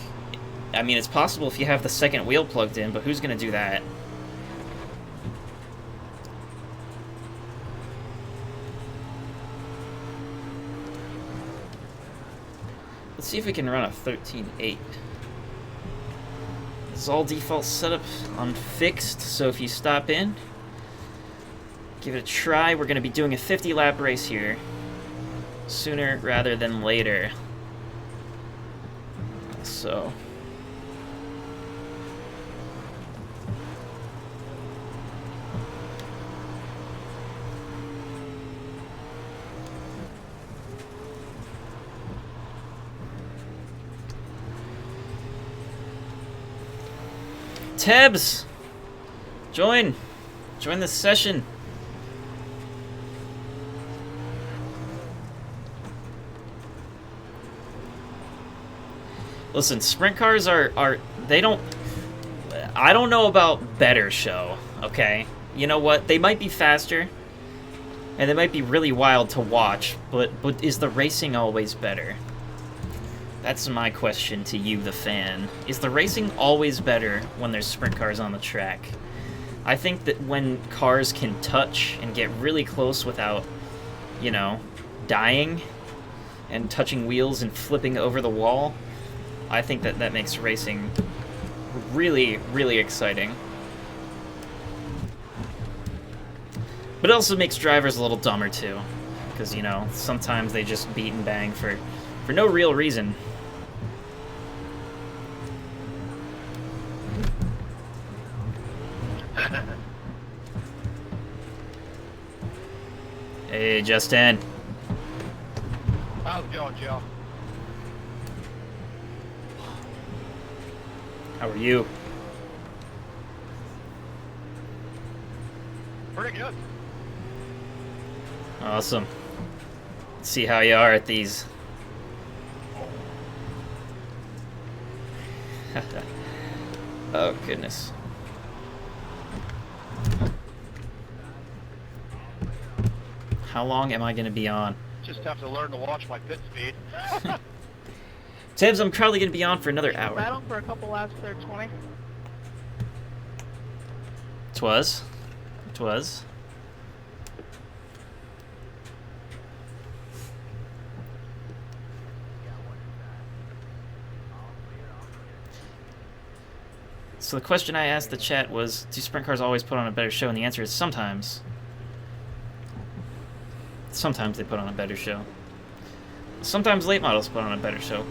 I mean, it's possible if you have the second wheel plugged in, but who's going to do that? Let's see if we can run a 13.8. This is all default setup on fixed, so if you stop in, give it a try. We're going to be doing a 50-lap race here, sooner rather than later. So... Tebs! Join this session. Listen, sprint cars are they don't... I don't know about better show, okay? You know what? They might be faster, and they might be really wild to watch, but is the racing always better? That's my question to you, the fan. Is the racing always better when there's sprint cars on the track? I think that when cars can touch and get really close without, you know, dying and touching wheels and flipping over the wall, I think that that makes racing really, really exciting. But it also makes drivers a little dumber, too. Because, you know, sometimes they just beat and bang for no real reason. Hey, Justin. How's it going, Joe? How are you? Pretty good. Awesome. Let's see how you are at these. Oh, goodness. How long am I going to be on? Just have to learn to watch my pit speed. Tibbs, I'm probably going to be on for another hour. Battle for a couple laps there, 20. Twas. So the question I asked the chat was, do sprint cars always put on a better show? And the answer is sometimes. Sometimes they put on a better show. Sometimes late models put on a better show.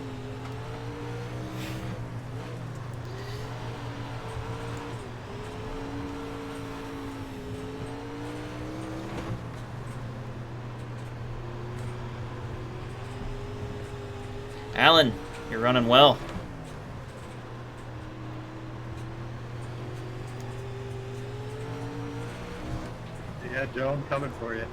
Alan, you're running well. Yeah, Joe, I'm coming for you.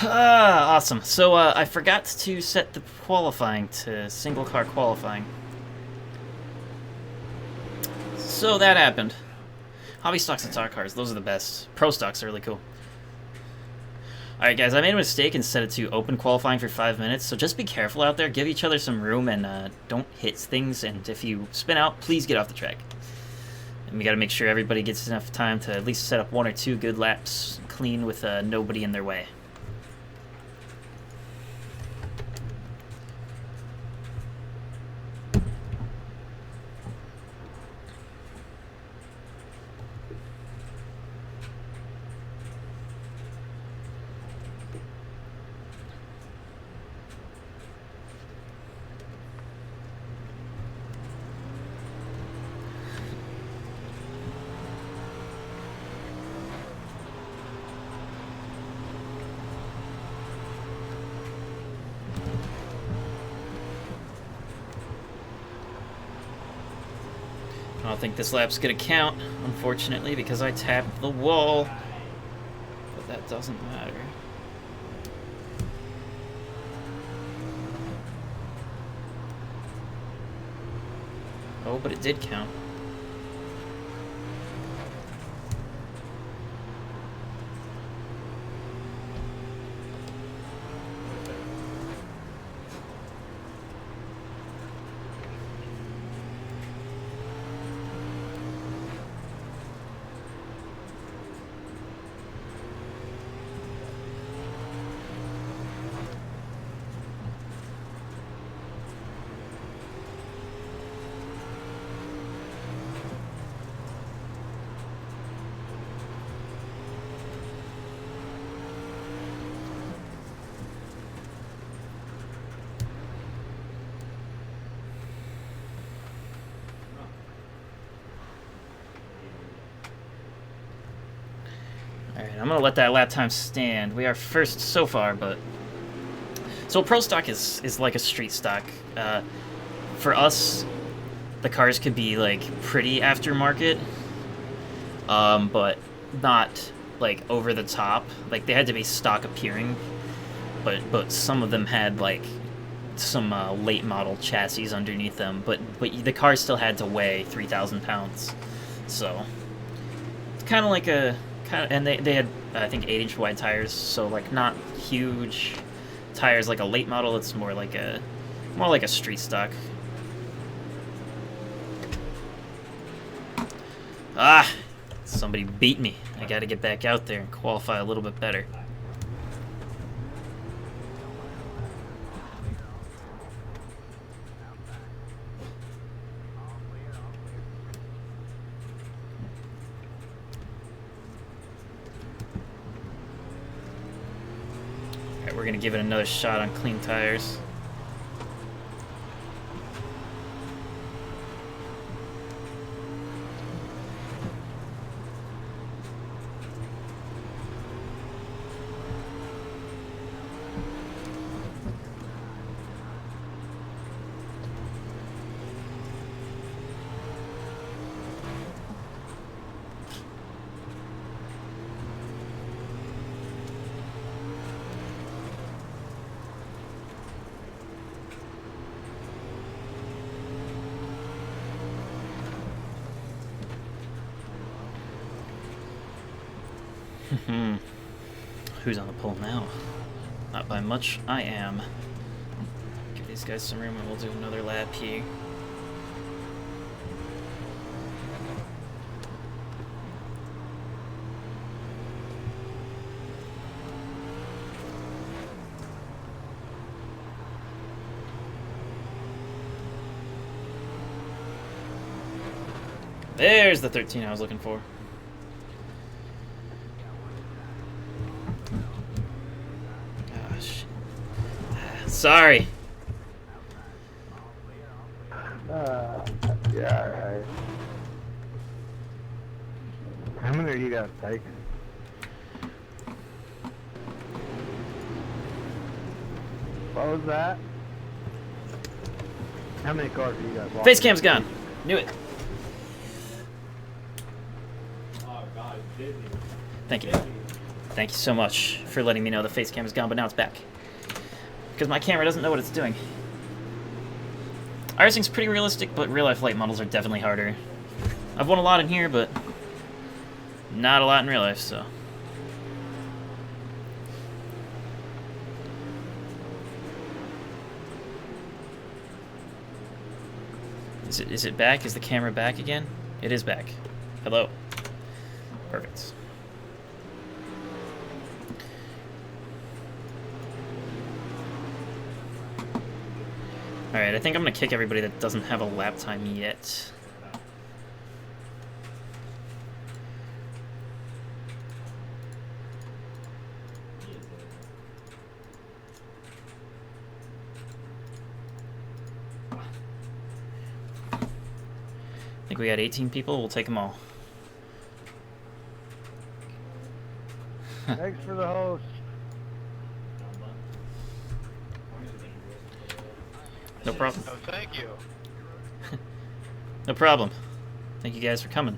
Awesome. So I forgot to set the qualifying to single car qualifying. So that happened. Hobby stocks and stock cars, those are the best. Pro stocks are really cool. Alright guys, I made a mistake and set it to open qualifying for 5 minutes, so just be careful out there, give each other some room, and don't hit things, and if you spin out, please get off the track. And we gotta make sure everybody gets enough time to at least set up 1 or 2 good laps clean with nobody in their way. I don't think this lap's gonna count, unfortunately, because I tapped the wall. But that doesn't matter. Oh, but it did count. Alright, I'm gonna let that lap time stand. We are first so far, but... So pro stock is like a street stock. For us, the cars could be, like, pretty aftermarket, but not, like, over the top. Like, they had to be stock appearing, but some of them had, like, some late model chassis underneath them, but the car still had to weigh 3,000 pounds. So, it's kind of like a... And they had, I think, 8-inch wide tires, so, like, not huge tires like a late model. It's more like a street stock. Ah! Somebody beat me. I gotta get back out there and qualify a little bit better. Alright, we're gonna give it another shot on clean tires. Who's on the pole now? Not by much, I am. Give these guys some room and we'll do another lap here. There's the 13 I was looking for. Sorry. Yeah, alright. How many are you guys taking? What was that? How many cars are you guys walking? Face cam's gone. Knew it. Oh god, it's busy. Thank you. Busy. Thank you so much for letting me know the face cam is gone, but now it's back. Because my camera doesn't know what it's doing. iRacing's pretty realistic, but real-life light models are definitely harder. I've won a lot in here, but not a lot in real life, so... Is it back? Is the camera back again? It is back. Hello. Perfect. Alright, I think I'm gonna kick everybody that doesn't have a lap time yet. I think we got 18 people, we'll take them all. Thanks for the host. No problem. Oh, thank you. No problem. Thank you guys for coming.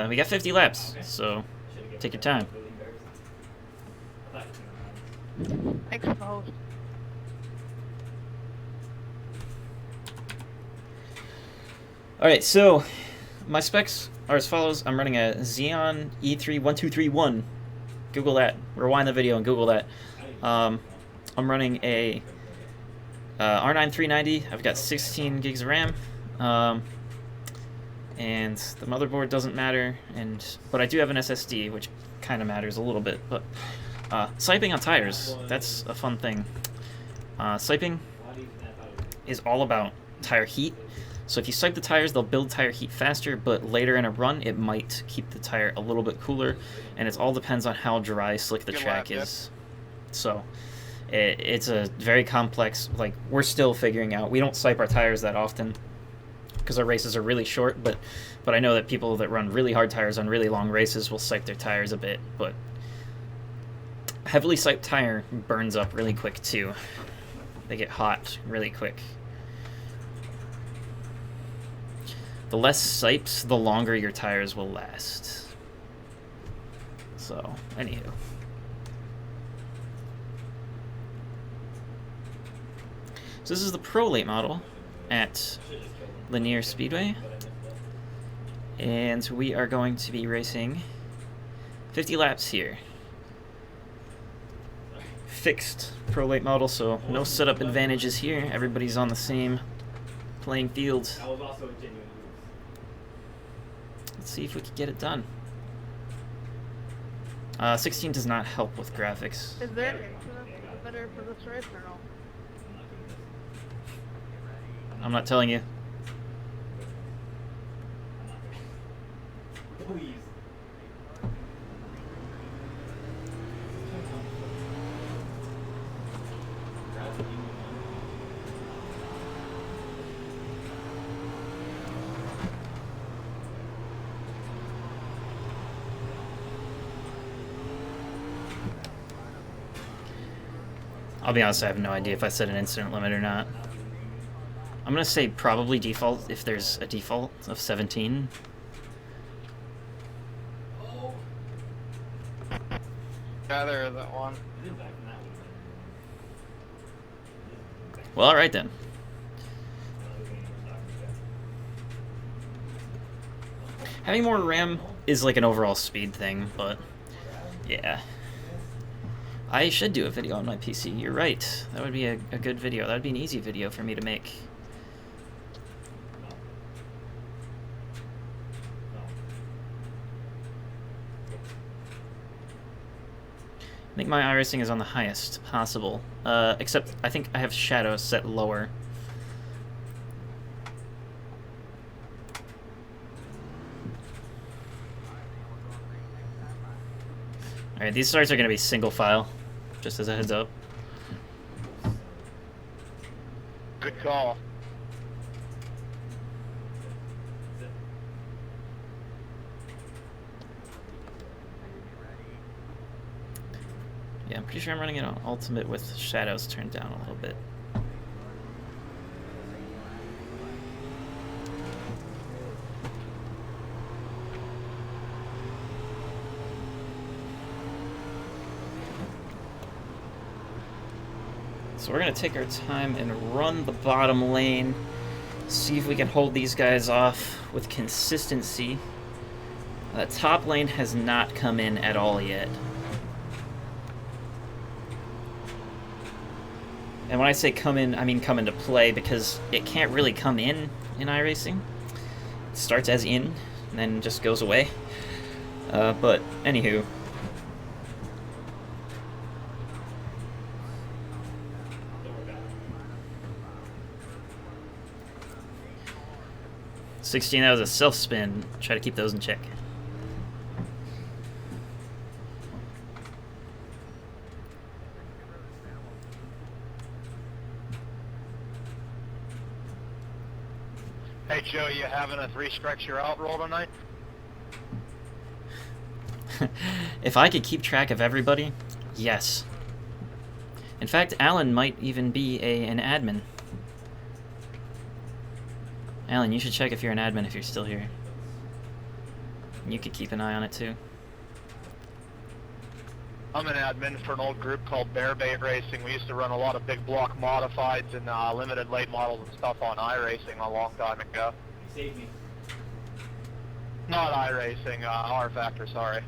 We got 50 laps, so take your time. Thanks for the host. Alright, so my specs are as follows. I'm running a Xeon E3-1231. Google that. Rewind the video and Google that. I'm running a R9 390. I've got 16 gigs of RAM. And the motherboard doesn't matter, but I do have an SSD, which kind of matters a little bit. But siping on tires, that's a fun thing. Siping is all about tire heat. So if you sipe the tires, they'll build tire heat faster, but later in a run, it might keep the tire a little bit cooler, and it all depends on how dry, slick the track is. So it's a very complex, like, we're still figuring out. We don't sipe our tires that often because our races are really short, but I know that people that run really hard tires on really long races will sipe their tires a bit, but heavily siped tire burns up really quick too. They get hot really quick. The less sipes, the longer your tires will last. So, anywho. So this is the Pro Late model at Linear Speedway. And we are going to be racing 50 laps here. Fixed Pro Late model, so no setup advantages here. Everybody's on the same playing field. Let's see if we can get it done. 16 does not help with graphics. Is there an limiter for this race or no? I'm not telling you. I'll be honest, I have no idea if I set an incident limit or not. I'm gonna say probably default if there's a default of 17. Yeah, there that one. Well, alright then. Having more RAM is like an overall speed thing, but yeah. I should do a video on my PC, you're right. That would be a good video. That would be an easy video for me to make. I think my iRacing is on the highest possible, except I think I have shadows set lower. Alright, these starts are going to be single file, just as a heads up. Good call. Yeah, I'm pretty sure I'm running it on ultimate with shadows turned down a little bit. So we're going to take our time and run the bottom lane. See if we can hold these guys off with consistency. Top lane has not come in at all yet. And when I say come in, I mean come into play, because it can't really come in iRacing. It starts as in, and then just goes away. But, anywho. $16, that was a self-spin. Try to keep those in check. Hey Joe, you having a 3-stretch your out roll tonight? If I could keep track of everybody, yes. In fact, Alan might even be an admin. Alan, you should check if you're an admin if you're still here. You could keep an eye on it too. I'm an admin for an old group called Bearbait Racing. We used to run a lot of big block modifieds and limited late models and stuff on iRacing a long time ago. You saved me. Not iRacing, R Factor, sorry.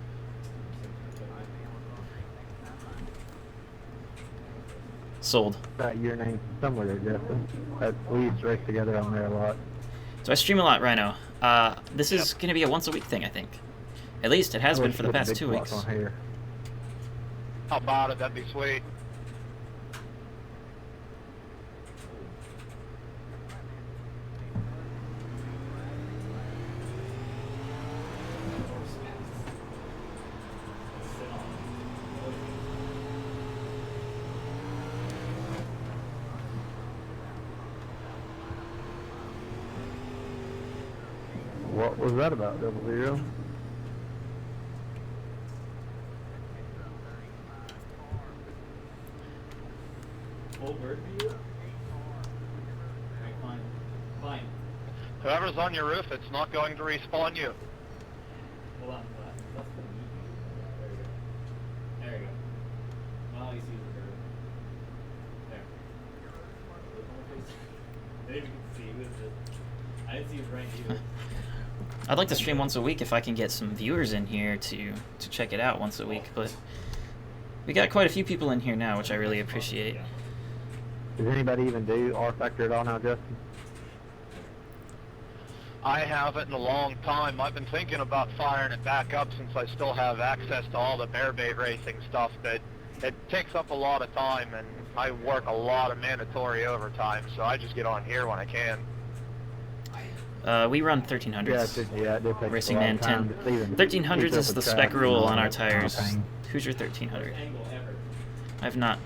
Sold. Your name somewhere there, Justin. We used to race together on there a lot. So I stream a lot, Rhino. This is going to be a once-a-week thing, I think. At least it has been for the past 2 weeks. On here. How about it? That'd be sweet. What was that about, 00? Old bird for you? Alright, fine. Fine. Whoever's on your roof, it's not going to respawn you. Hold on. That's the meat. There you go. There you go. Now you see the bird. There. I didn't even see who is it. I didn't see his rank either. I'd like to stream once a week if I can get some viewers in here to check it out once a week, but we got quite a few people in here now, which I really appreciate. Does anybody even do R Factor at all now, Justin? I haven't in a long time. I've been thinking about firing it back up since I still have access to all the Bearbait Racing stuff, but it takes up a lot of time and I work a lot of mandatory overtime, so I just get on here when I can. We run 1300s. Yeah, it did take Racing a long Man time 10. to even 1300s keep is up the with spec track rule and all on our that kind of tires. thing. Who's your 1300? Worst angle ever. I've not.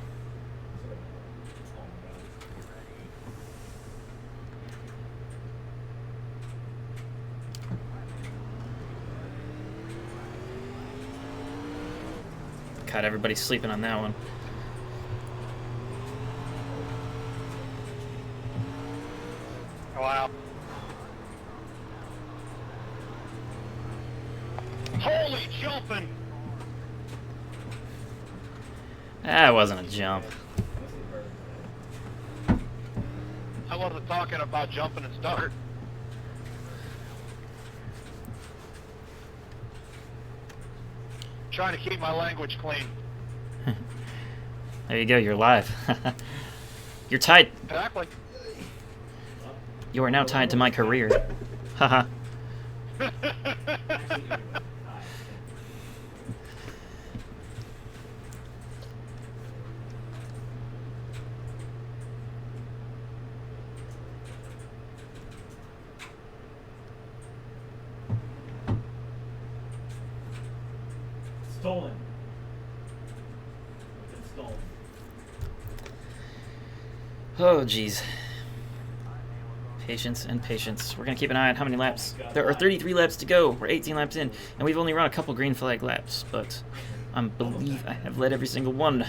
God, everybody's sleeping on that one. Wow. Holy jumping! That wasn't a jump. I wasn't talking about jumping and start. Trying to keep my language clean. There you go, you're live. You're tied. Exactly. You are now tied to my career. Haha. Stolen. It's stolen. Oh, jeez. Patience and patience. We're going to keep an eye on how many laps. There are 33 laps to go. We're 18 laps in, and we've only run a couple green flag laps, but I believe I have led every single one.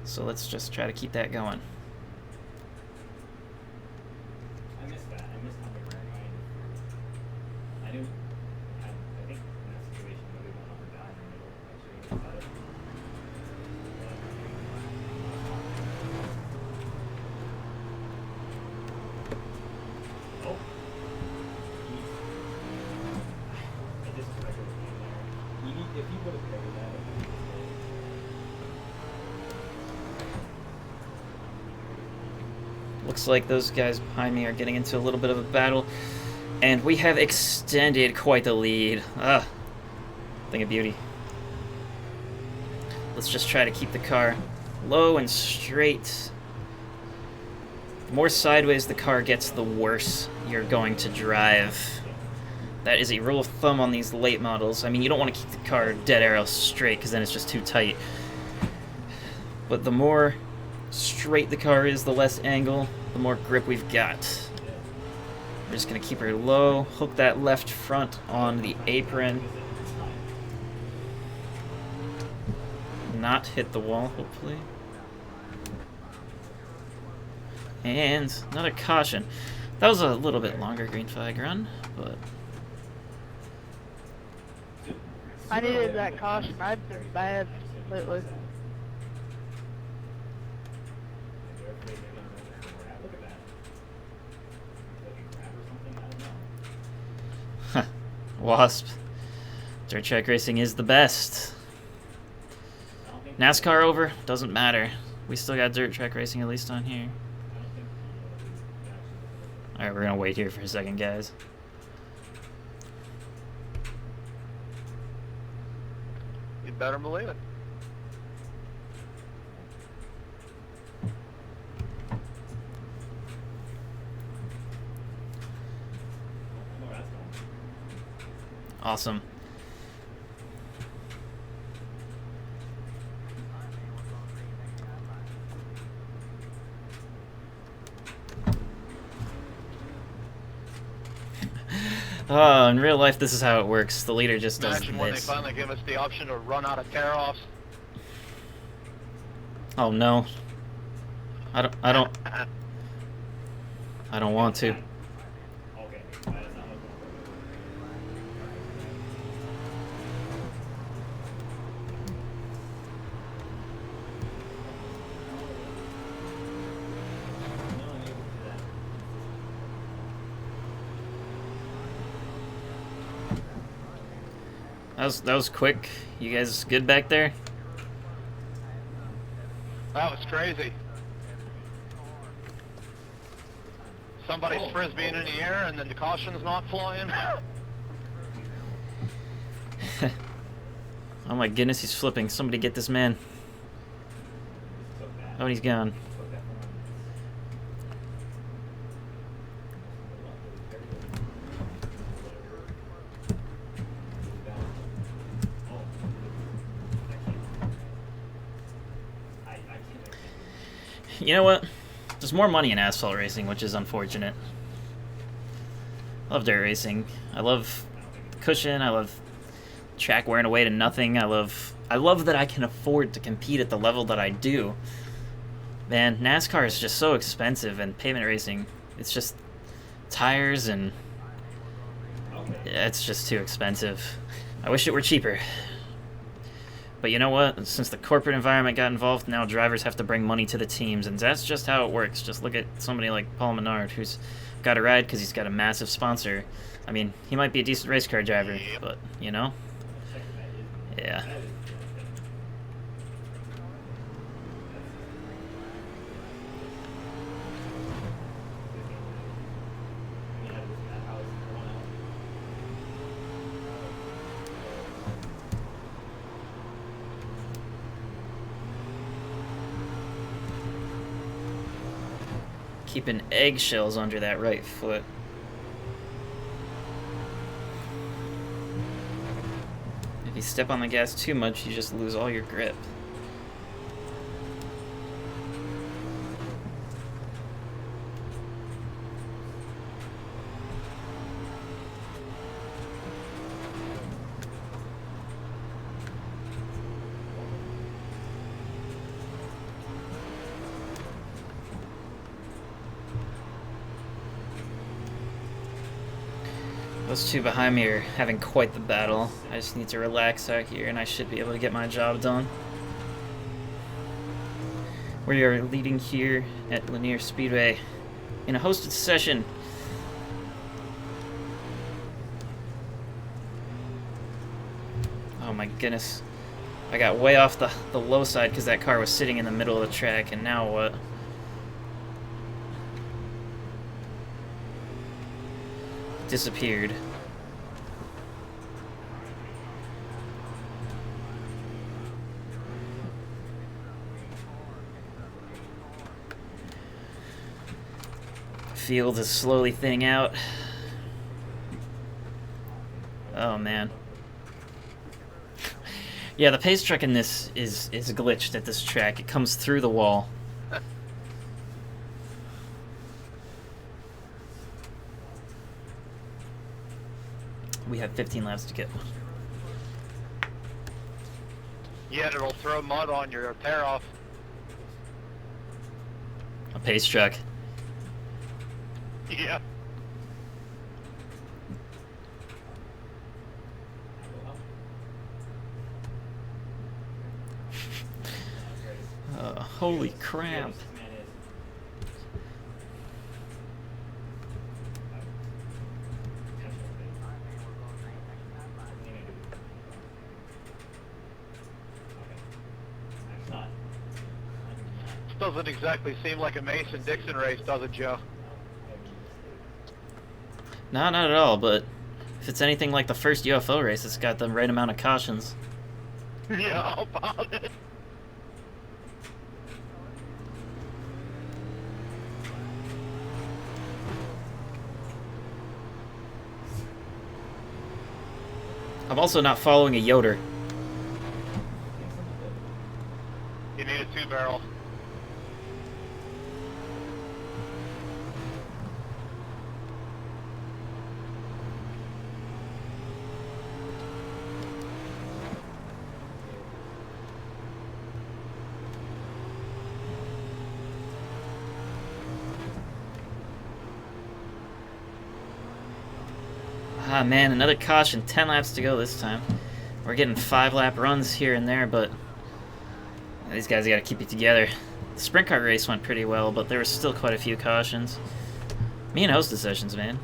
So let's just try to keep that going. I missed that. I missed number 9. I knew. I think in that situation we went up or down in the middle. Actually, if he would have carried that, I think he was Looks like those guys behind me are getting into a little bit of a battle, and we have extended quite the lead. Thing of beauty. Let's just try to keep the car low and straight. The more sideways the car gets, the worse you're going to drive. That is a rule of thumb on these late models. I mean, you don't want to keep the car dead arrow straight because then it's just too tight. But the more straight the car is, the less angle, the more grip we've got. We're just going to keep her low, hook that left front on the apron. Not hit the wall, hopefully. And another caution. That was a little bit longer green flag run, but... I needed that caution. I've been bad lately. Huh. Wasp. Dirt track racing is the best. NASCAR over? Doesn't matter. We still got dirt track racing at least on here. Alright, we're gonna wait here for a second, guys. You better believe it. Awesome. Oh, in real life, this is how it works. The leader just does Imagine when they this. finally give us the option to run out of tear-offs. Oh no. I don't want to. Okay, that's not what That was quick. You guys good back there? That was crazy. Somebody's frisbeeing in the air and then the caution's not flying. Oh my goodness, he's flipping. Somebody get this man. Oh, he's gone. You know what? There's more money in asphalt racing, which is unfortunate. I love dirt racing. I love the cushion. I love track wearing away to nothing. I love that I can afford to compete at the level that I do. Man, NASCAR is just so expensive, and pavement racing, it's just tires and yeah, it's just too expensive. I wish it were cheaper. But you know what? Since the corporate environment got involved, now drivers have to bring money to the teams, and that's just how it works. Just look at somebody like Paul Menard, who's got a ride because he's got a massive sponsor. I mean, he might be a decent race car driver, but, you know? Yeah. Keeping eggshells under that right foot. If you step on the gas too much, you just lose all your grip. Those two behind me are having quite the battle. I just need to relax out here and I should be able to get my job done. We are leading here at Lanier Speedway in a hosted session. Oh my goodness. I got way off the low side because that car was sitting in the middle of the track, and now what? Disappeared. Field is slowly thinning out. Oh man. Yeah, the pace truck in this is glitched at this track. It comes through the wall. We have 15 laps to go. Yeah, it'll throw mud on your tear off. A pace truck. Yeah. Holy crap. Doesn't exactly seem like a Mason-Dixon race, does it, Joe? No, not at all, but if it's anything like the first UFO race, it's got the right amount of cautions. Yeah, how about it? I'm also not following a Yoder. You need a 2-barrel. Ah man, another caution. 10 laps to go this time. We're getting 5-lap runs here and there, but these guys got to keep it together. The sprint car race went pretty well, but there were still quite a few cautions. Me and host decisions, man.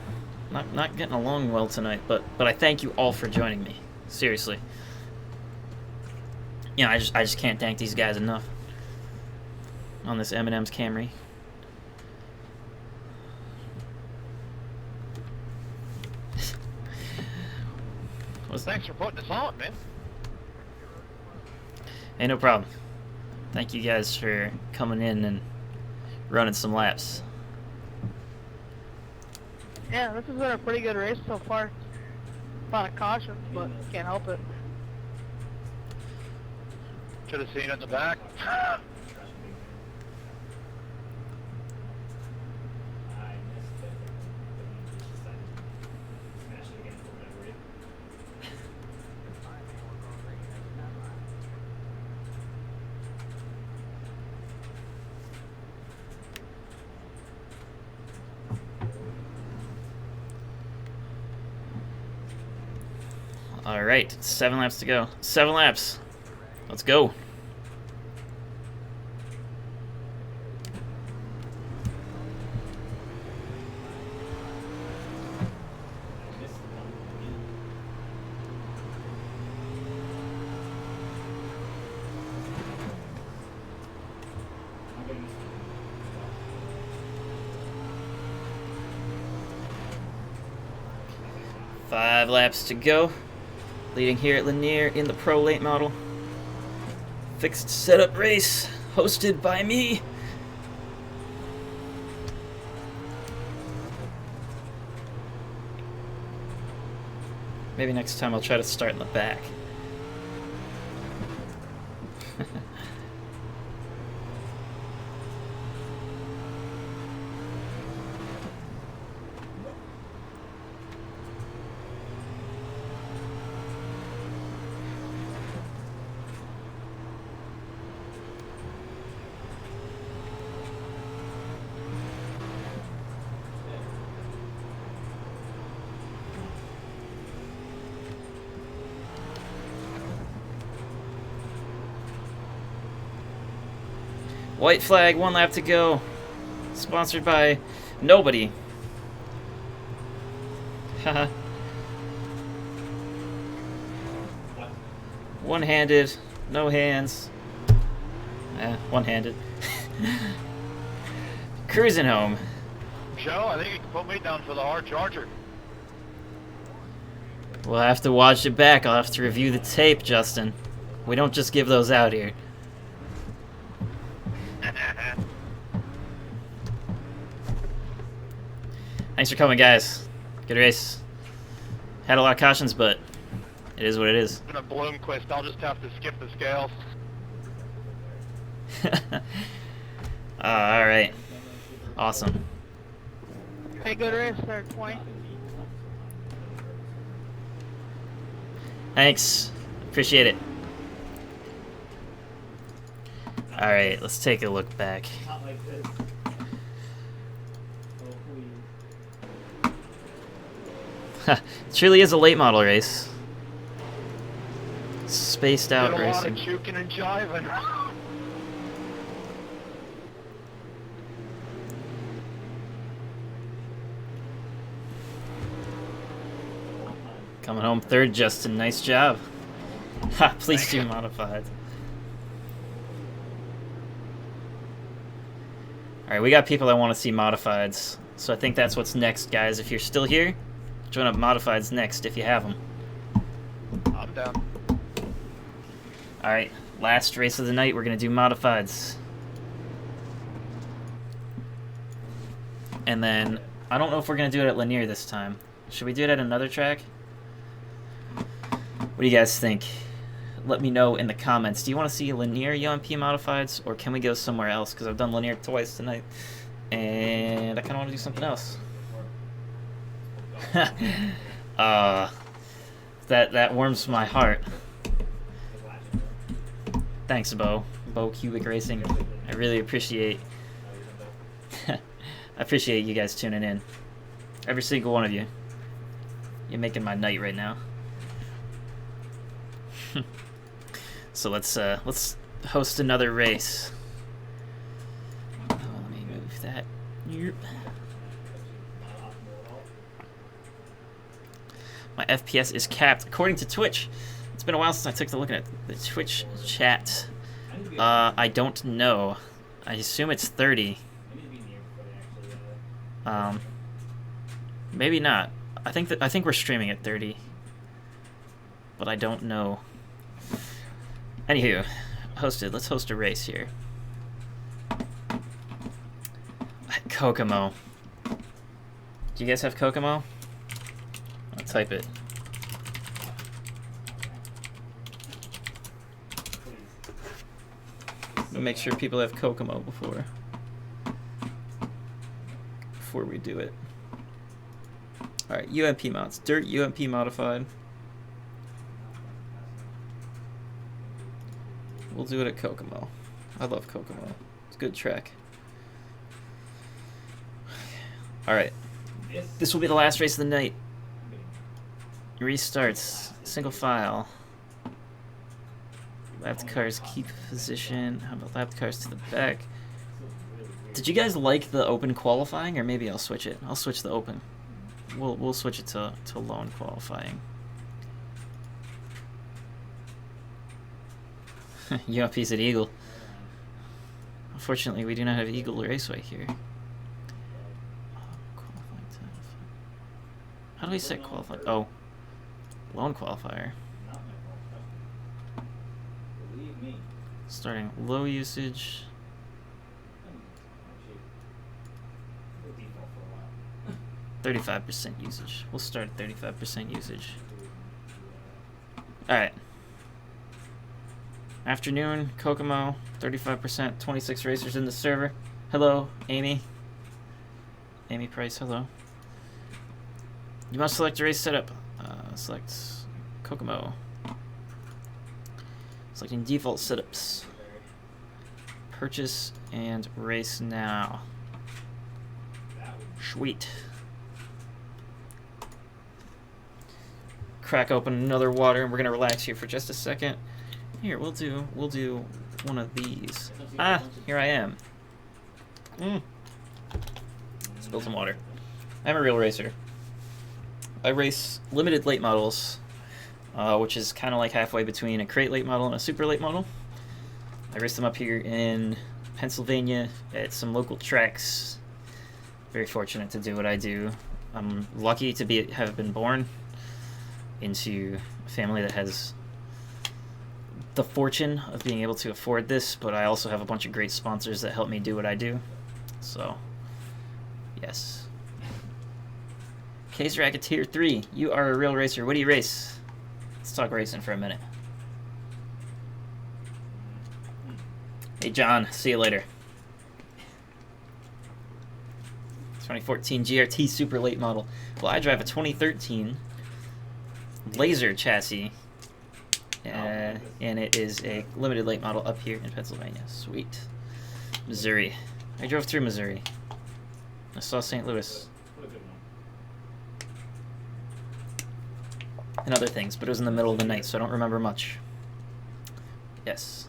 Not getting along well tonight, but I thank you all for joining me. Seriously. You know, I just can't thank these guys enough on this M&M's Camry. Thanks for putting us on, man. Hey, no problem. Thank you guys for coming in and running some laps. Yeah, this has been a pretty good race so far. A lot of cautions, but can't help it. Should have seen it in the back. Alright, 7 laps to go. 7 laps. Let's go. Five laps to go. Leading here at Lanier in the Pro Late Model. Fixed setup race, hosted by me. Maybe next time I'll try to start in the back. White flag, 1 lap to go. Sponsored by nobody. Haha. One-handed, no hands. One-handed. Cruising home. Joe, I think you can put me down for the hard charger. We'll have to watch it back. I'll have to review the tape, Justin. We don't just give those out here. Thanks for coming, guys. Good race. Had a lot of cautions, but it is what it is. In a Bloomquist, I'll just have to skip the scales. Alright. Awesome. Hey, good race there, 20. Thanks. Appreciate it. Alright, let's take a look back. Not like this. It truly is a late model race. Spaced out Did a lot of racing. juking and jiving. Coming home third, Justin. Nice job. Ha, please do modified. Alright, we got people that want to see modifieds. So I think that's what's next, guys. If you're still here, join up modifieds next if you have them. I'm down. Alright, last race of the night, we're going to do modifieds. And then, I don't know if we're going to do it at Lanier this time. Should we do it at another track? What do you guys think? Let me know in the comments. Do you want to see Lanier UMP modifieds, or can we go somewhere else? Because I've done Lanier twice tonight, and I kind of want to do something else. That warms my heart. Thanks, Bo Cubic Racing. I really appreciate I appreciate you guys tuning in. Every single one of you. You're making my night right now. So let's host another race. Oh, let me move that. Yep. My FPS is capped according to Twitch. It's been a while since I took a look at the Twitch chat. I don't know. I assume it's 30. Maybe not. I think we're streaming at 30, but I don't know. Anywho, let's host a race here. Kokomo. Do you guys have Kokomo? I'll type it. We'll make sure people have Kokomo before we do it. Alright, UMP mods. Dirt UMP modified. We'll do it at Kokomo. I love Kokomo. It's a good track. Alright. This will be the last race of the night. Restarts. Single file. Lapped cars keep position. How about lapped cars to the back? Did you guys like the open qualifying, or maybe I'll switch it? I'll switch the open. We'll switch it to lone qualifying. UMP's at Eagle. Unfortunately, we do not have Eagle Raceway here. How do we set qualify? Oh, lone qualifier. Starting low usage. 35% usage. We'll start at 35% usage. Alright. Afternoon, Kokomo, 35%, 26 racers in the server. Hello, Amy. Amy Price, hello. You must select a race setup. Select Kokomo. Selecting default setups. Purchase and race now. Sweet. Crack open another water, and we're gonna relax here for just a second. Here, we'll do one of these. Ah, here I am. Spill some water. I'm a real racer. I race limited late models which is kind of like halfway between a crate late model and a super late model. I raced them up here in Pennsylvania at some local tracks. Very fortunate to do what I do. I'm lucky to have been born into a family that has the fortune of being able to afford this, but I also have a bunch of great sponsors that help me do what I do. So, yes. Case Racketeer 3, you are a real racer. What do you race? Let's talk racing for a minute. Hey, John, see you later. 2014 GRT Super Late Model. Well, I drive a 2013 Laser chassis, and it is a limited late model up here in Pennsylvania. Sweet. Missouri. I drove through Missouri. I saw St. Louis. What a good one. And other things, but it was in the middle of the night, so I don't remember much. Yes.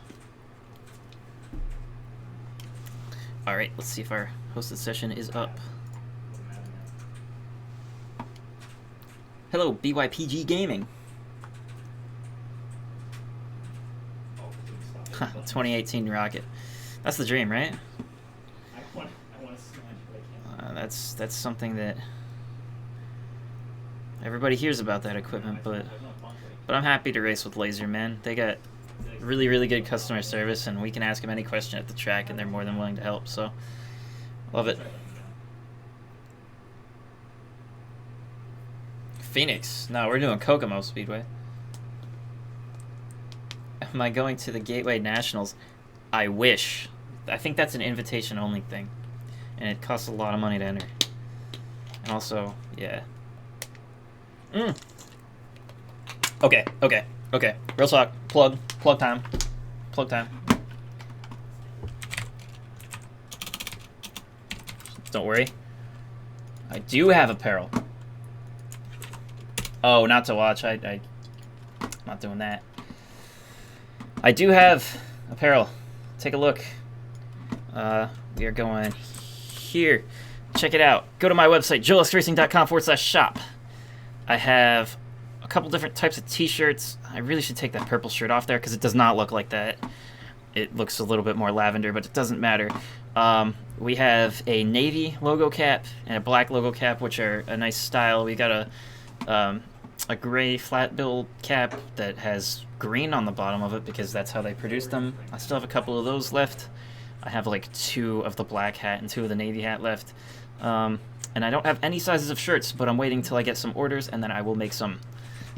Alright, let's see if our hosted session is up. Hello, BYPG Gaming. 2018 Rocket. That's the dream, right? I want to smash, but I can't. That's something that everybody hears about, that equipment, but I'm happy to race with Laser, man. They got really, really good customer service, and we can ask them any question at the track, and they're more than willing to help. So, love it. Phoenix. No, we're doing Kokomo Speedway. Am I going to the Gateway Nationals? I wish. I think that's an invitation-only thing, and it costs a lot of money to enter. And also, yeah. Okay. Real talk. Plug time. Plug time. Don't worry. I do have apparel. Oh, not to watch. I'm not doing that. I do have apparel. Take a look. We are going here. Check it out. Go to my website, joelxracing.com/shop. I have a couple different types of t-shirts. I really should take that purple shirt off there because it does not look like that. It looks a little bit more lavender, but it doesn't matter. We have a navy logo cap and a black logo cap, which are a nice style. We got a gray flat bill cap that has green on the bottom of it because that's how they produce them. I still have a couple of those left. I have like 2 of the black hat and 2 of the navy hat left. And I don't have any sizes of shirts, but I'm waiting till I get some orders, and then I will make some.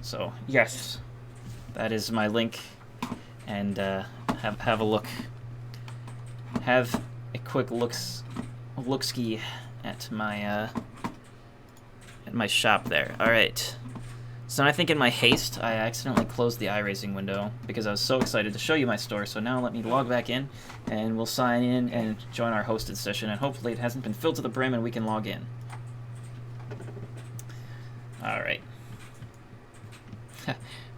So, yes, that is my link. And have a look. Have a quick look-ski at my shop there. All right. So I think in my haste, I accidentally closed the iRacing window because I was so excited to show you my store. So now let me log back in, and we'll sign in and join our hosted session. And hopefully it hasn't been filled to the brim and we can log in. All right.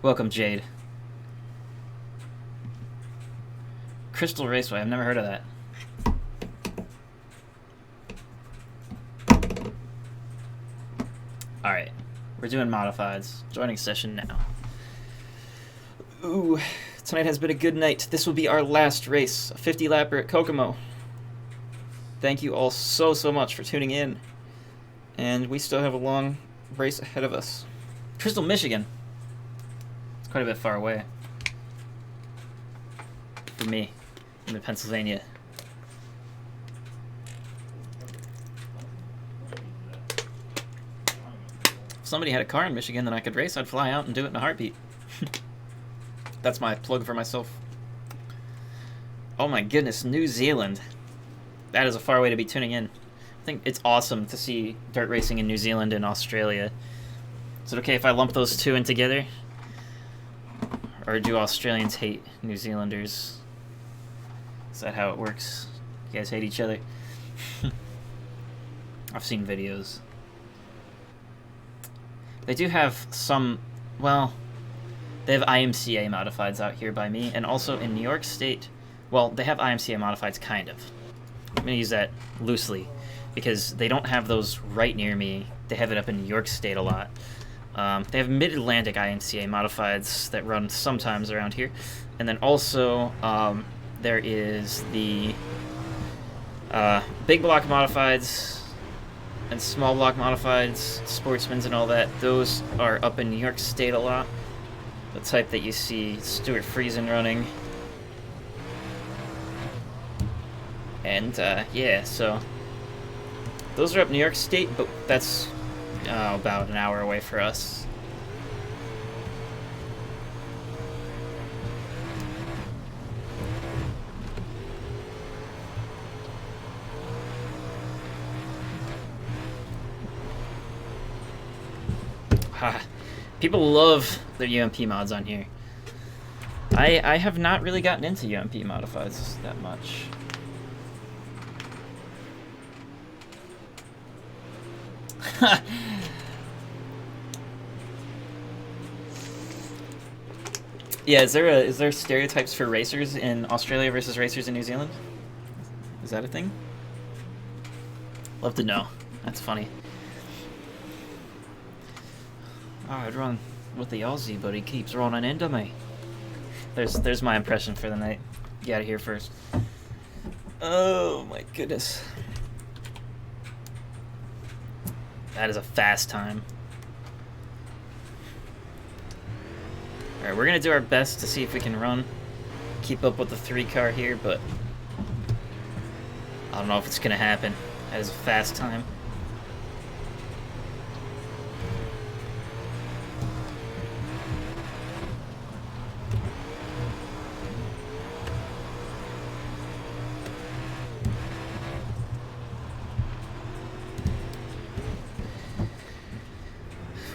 Welcome, Jade. Crystal Raceway. I've never heard of that. All right. We're doing modifieds. Joining session now. Ooh, tonight has been a good night. This will be our last race, a 50-lapper at Kokomo. Thank you all so much for tuning in. And we still have a long race ahead of us. Crystal, Michigan. It's quite a bit far away. For me, I'm in Pennsylvania. If somebody had a car in Michigan that I could race, I'd fly out and do it in a heartbeat. That's my plug for myself. Oh my goodness, New Zealand. That is a far way to be tuning in. I think it's awesome to see dirt racing in New Zealand and Australia. Is it okay if I lump those two in together? Or do Australians hate New Zealanders? Is that how it works? You guys hate each other? I've seen videos. They do have some, well, they have IMCA modifieds out here by me, and also in New York State, well, they have IMCA modifieds, kind of. I'm going to use that loosely, because they don't have those right near me. They have it up in New York State a lot. They have Mid-Atlantic IMCA modifieds that run sometimes around here. And then also, there is the big block modifieds and small block modifieds, sportsmen's and all that. Those are up in New York State a lot. The type that you see Stuart Friesen running. And, yeah, so those are up New York State, but that's about an hour away for us. People love their UMP mods on here. I have not really gotten into UMP modifieds that much. Yeah, is there stereotypes for racers in Australia versus racers in New Zealand? Is that a thing? Love to know. That's funny. Oh, I'd run with the Aussie, but he keeps running into me. There's my impression for the night. Get out of here first. Oh my goodness. That is a fast time. Alright, we're gonna do our best to see if we can keep up with the 3-car here, but I don't know if it's gonna happen. That is a fast time.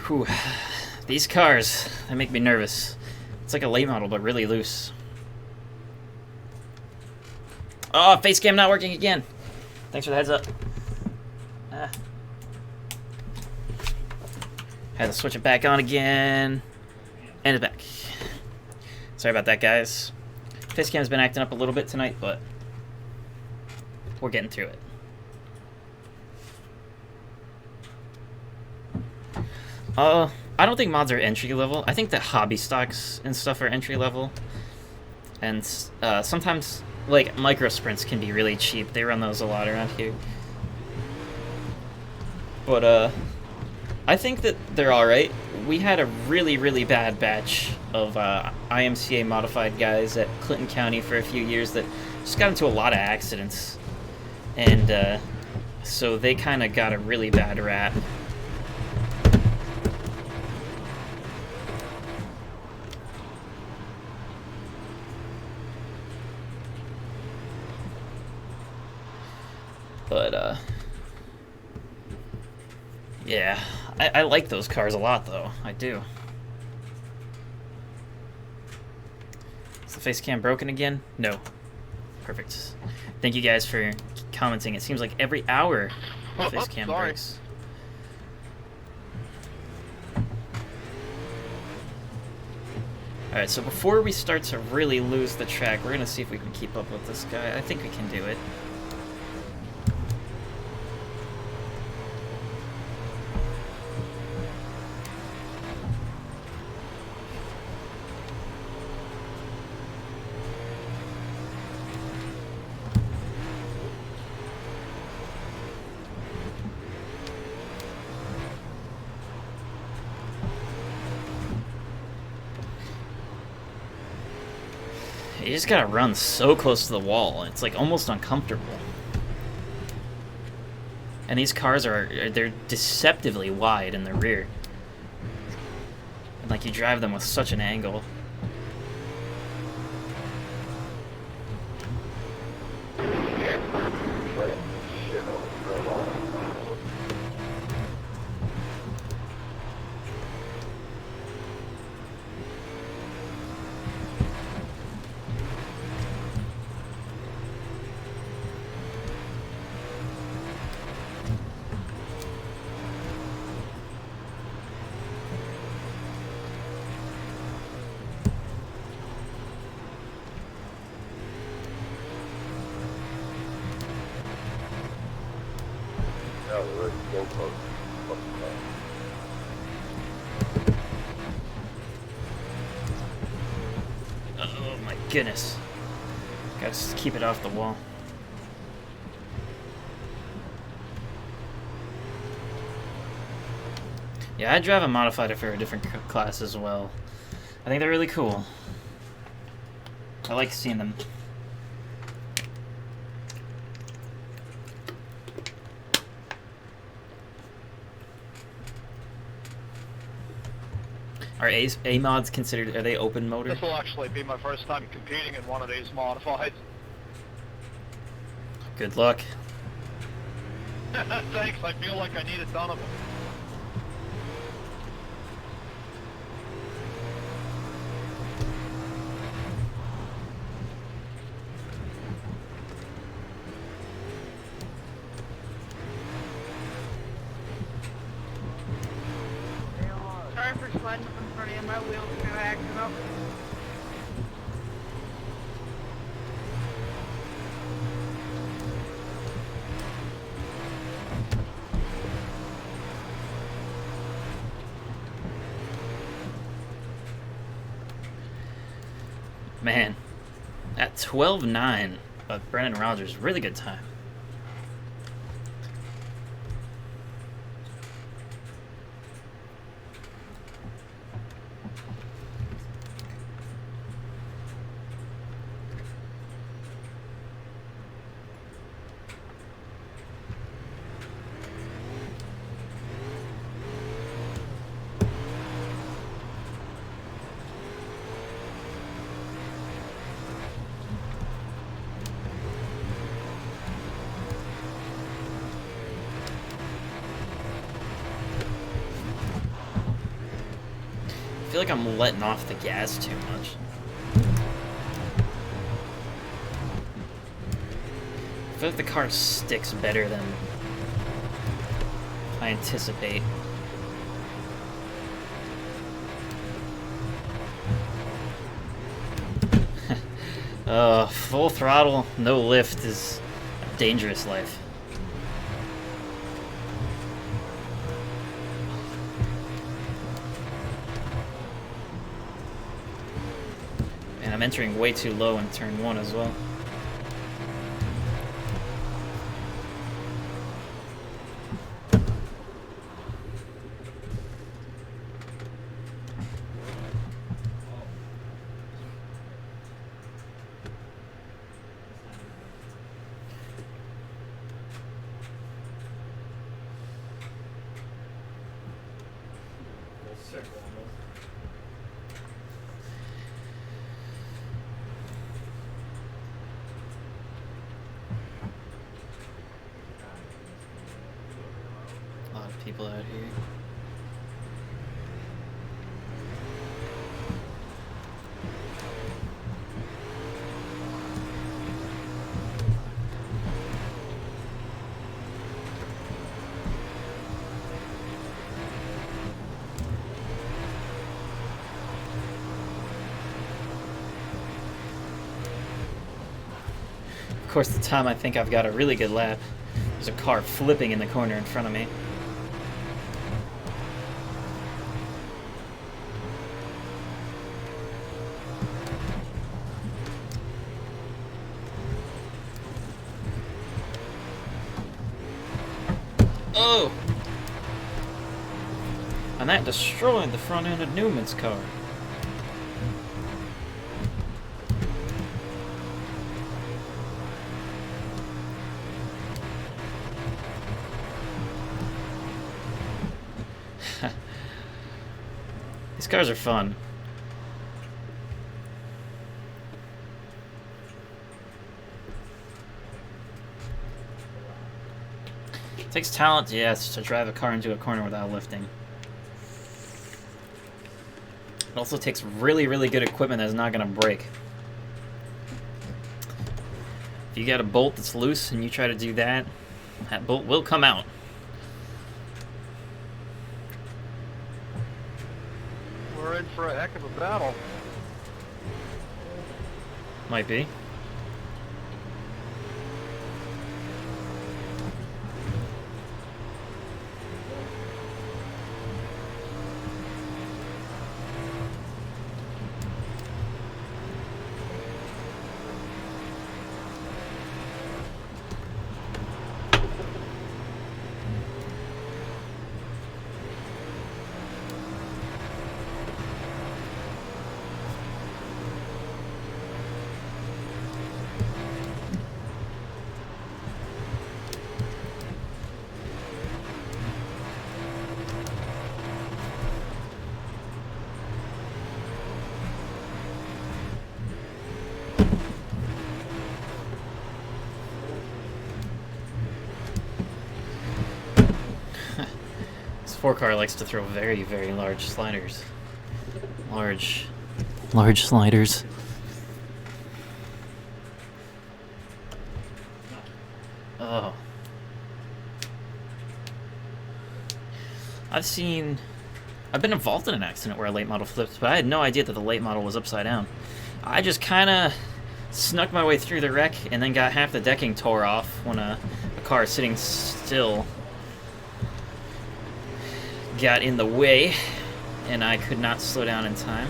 Whew. These cars, they make me nervous. It's like a late model, but really loose. Oh, face cam not working again. Thanks for the heads up. Had to switch it back on again. And it's back. Sorry about that, guys. Face cam's been acting up a little bit tonight, but we're getting through it. I don't think mods are entry level. I think that hobby stocks and stuff are entry level. And sometimes, like, micro sprints can be really cheap. They run those a lot around here. But, I think that they're alright. We had a really, really bad batch of IMCA modified guys at Clinton County for a few years that just got into a lot of accidents. And, so they kind of got a really bad rap. But, yeah, I like those cars a lot, though. I do. Is the face cam broken again? No. Perfect. Thank you guys for commenting. It seems like every hour the face cam breaks. Alright, so before we start to really lose the track, we're going to see if we can keep up with this guy. I think we can do it. You just gotta run so close to the wall, it's like almost uncomfortable. And these cars they're deceptively wide in the rear. And like you drive them with such an angle. goodness. Gotta just keep it off the wall. Yeah, I drive a modified for a different class as well. I think they're really cool. I like seeing them. Are A mods considered? Are they open motor? This will actually be my first time competing in one of these modifieds. Good luck. Thanks, I feel like I need a ton of them. Sorry for sliding up in front of you. My wheels kind of acting up. Man, at 12:09, Brennan Rogers, really good time. I feel like I'm letting off the gas too much. I feel like the car sticks better than I anticipate. Full throttle, no lift is a dangerous life. And I'm entering way too low in turn 1 as well. Full circle almost. A lot of people out here. Of course, the time I think I've got a really good lap, there's a car flipping in the corner in front of me. Oh! And that destroyed the front end of Newman's car. These cars are fun. It takes talent, yes, to drive a car into a corner without lifting. It also takes really, really good equipment that's not going to break. If you got a bolt that's loose and you try to do that, that bolt will come out. We're in for a heck of a battle. Might be. poor car likes to throw very, very large sliders. Large sliders. Oh. I've been involved in an accident where a late model flipped, but I had no idea that the late model was upside down. I just kind of snuck my way through the wreck and then got half the decking tore off when a car sitting still got in the way, and I could not slow down in time.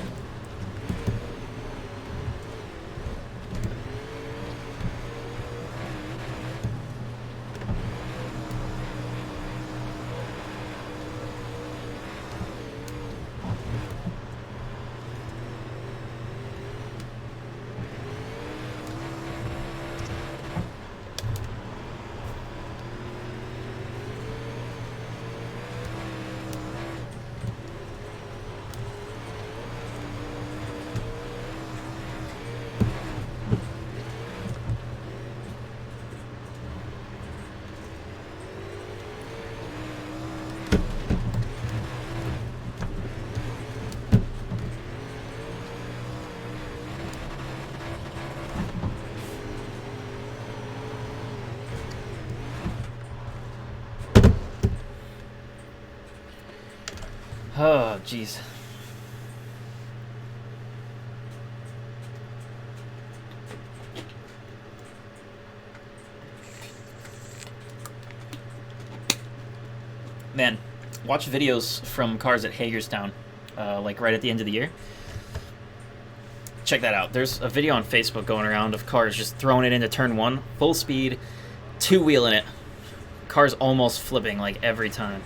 Oh, jeez. Man, watch videos from cars at Hagerstown, like right at the end of the year. Check that out. There's a video on Facebook going around of cars just throwing it into turn one, full speed, two-wheeling it. Cars almost flipping like every time.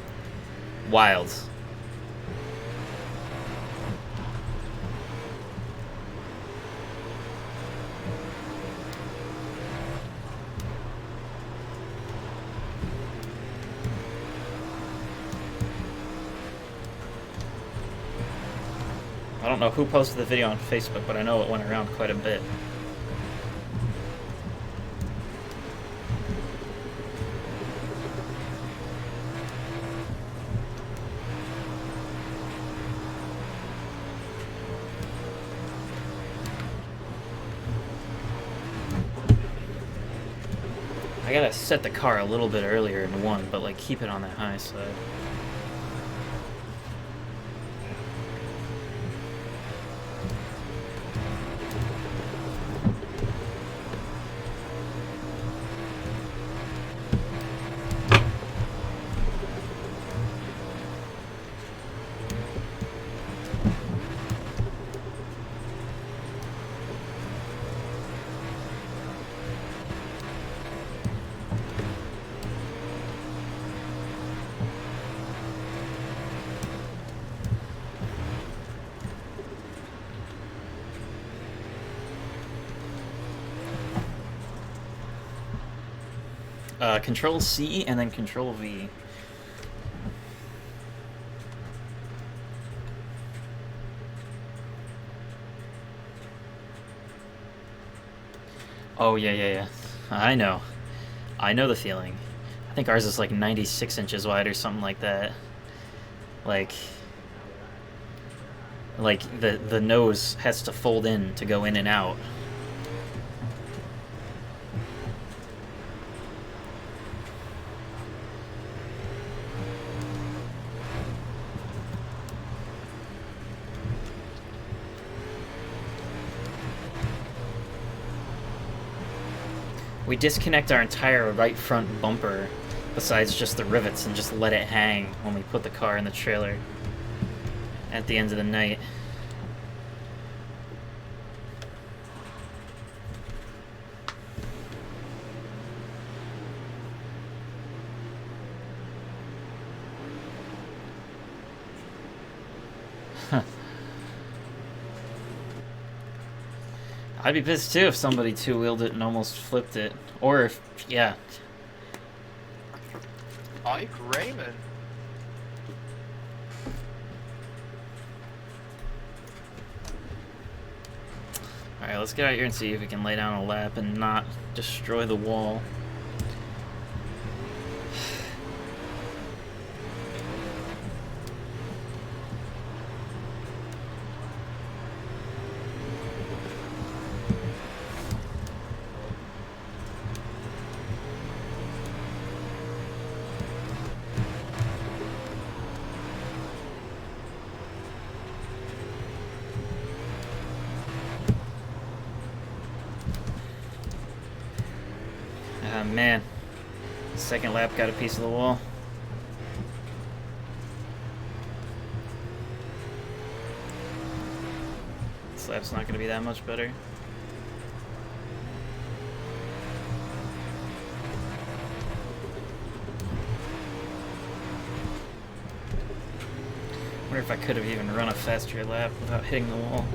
Wild. I don't know who posted the video on Facebook, but I know it went around quite a bit. I gotta set the car a little bit earlier in one, but like keep it on the high side. Control C and then Control V. Oh, yeah. I know the feeling. I think ours is like 96 inches wide or something like that. Like the nose has to fold in to go in and out. We disconnect our entire right front bumper besides just the rivets and just let it hang when we put the car in the trailer at the end of the night. I'd be pissed too if somebody two-wheeled it and almost flipped it. Or if, yeah. Ike Raymond. Alright, let's get out here and see if we can lay down a lap and not destroy the wall. Ah, man. Second lap got a piece of the wall. This lap's not going to be that much better. I wonder if I could have even run a faster lap without hitting the wall.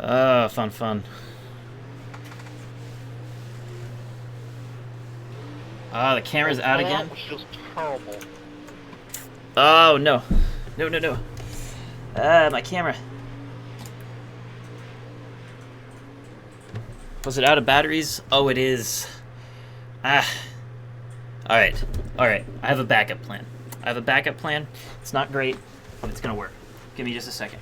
Oh, fun. Ah, the camera's out again. That was just terrible. Oh, no. No. Ah, my camera. Was it out of batteries? Oh, it is. Ah. Alright. I have a backup plan. It's not great, but it's gonna work. Give me just a second.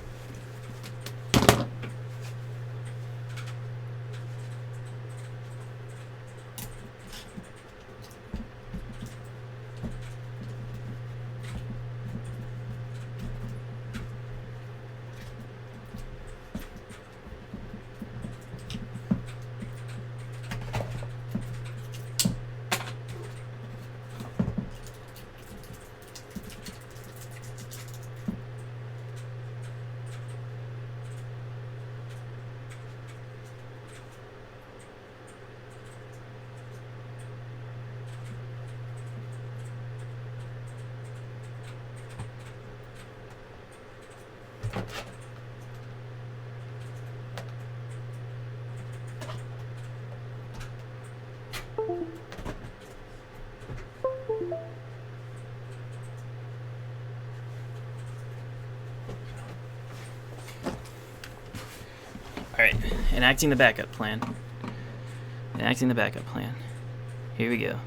Alright, enacting the backup plan. Here we go.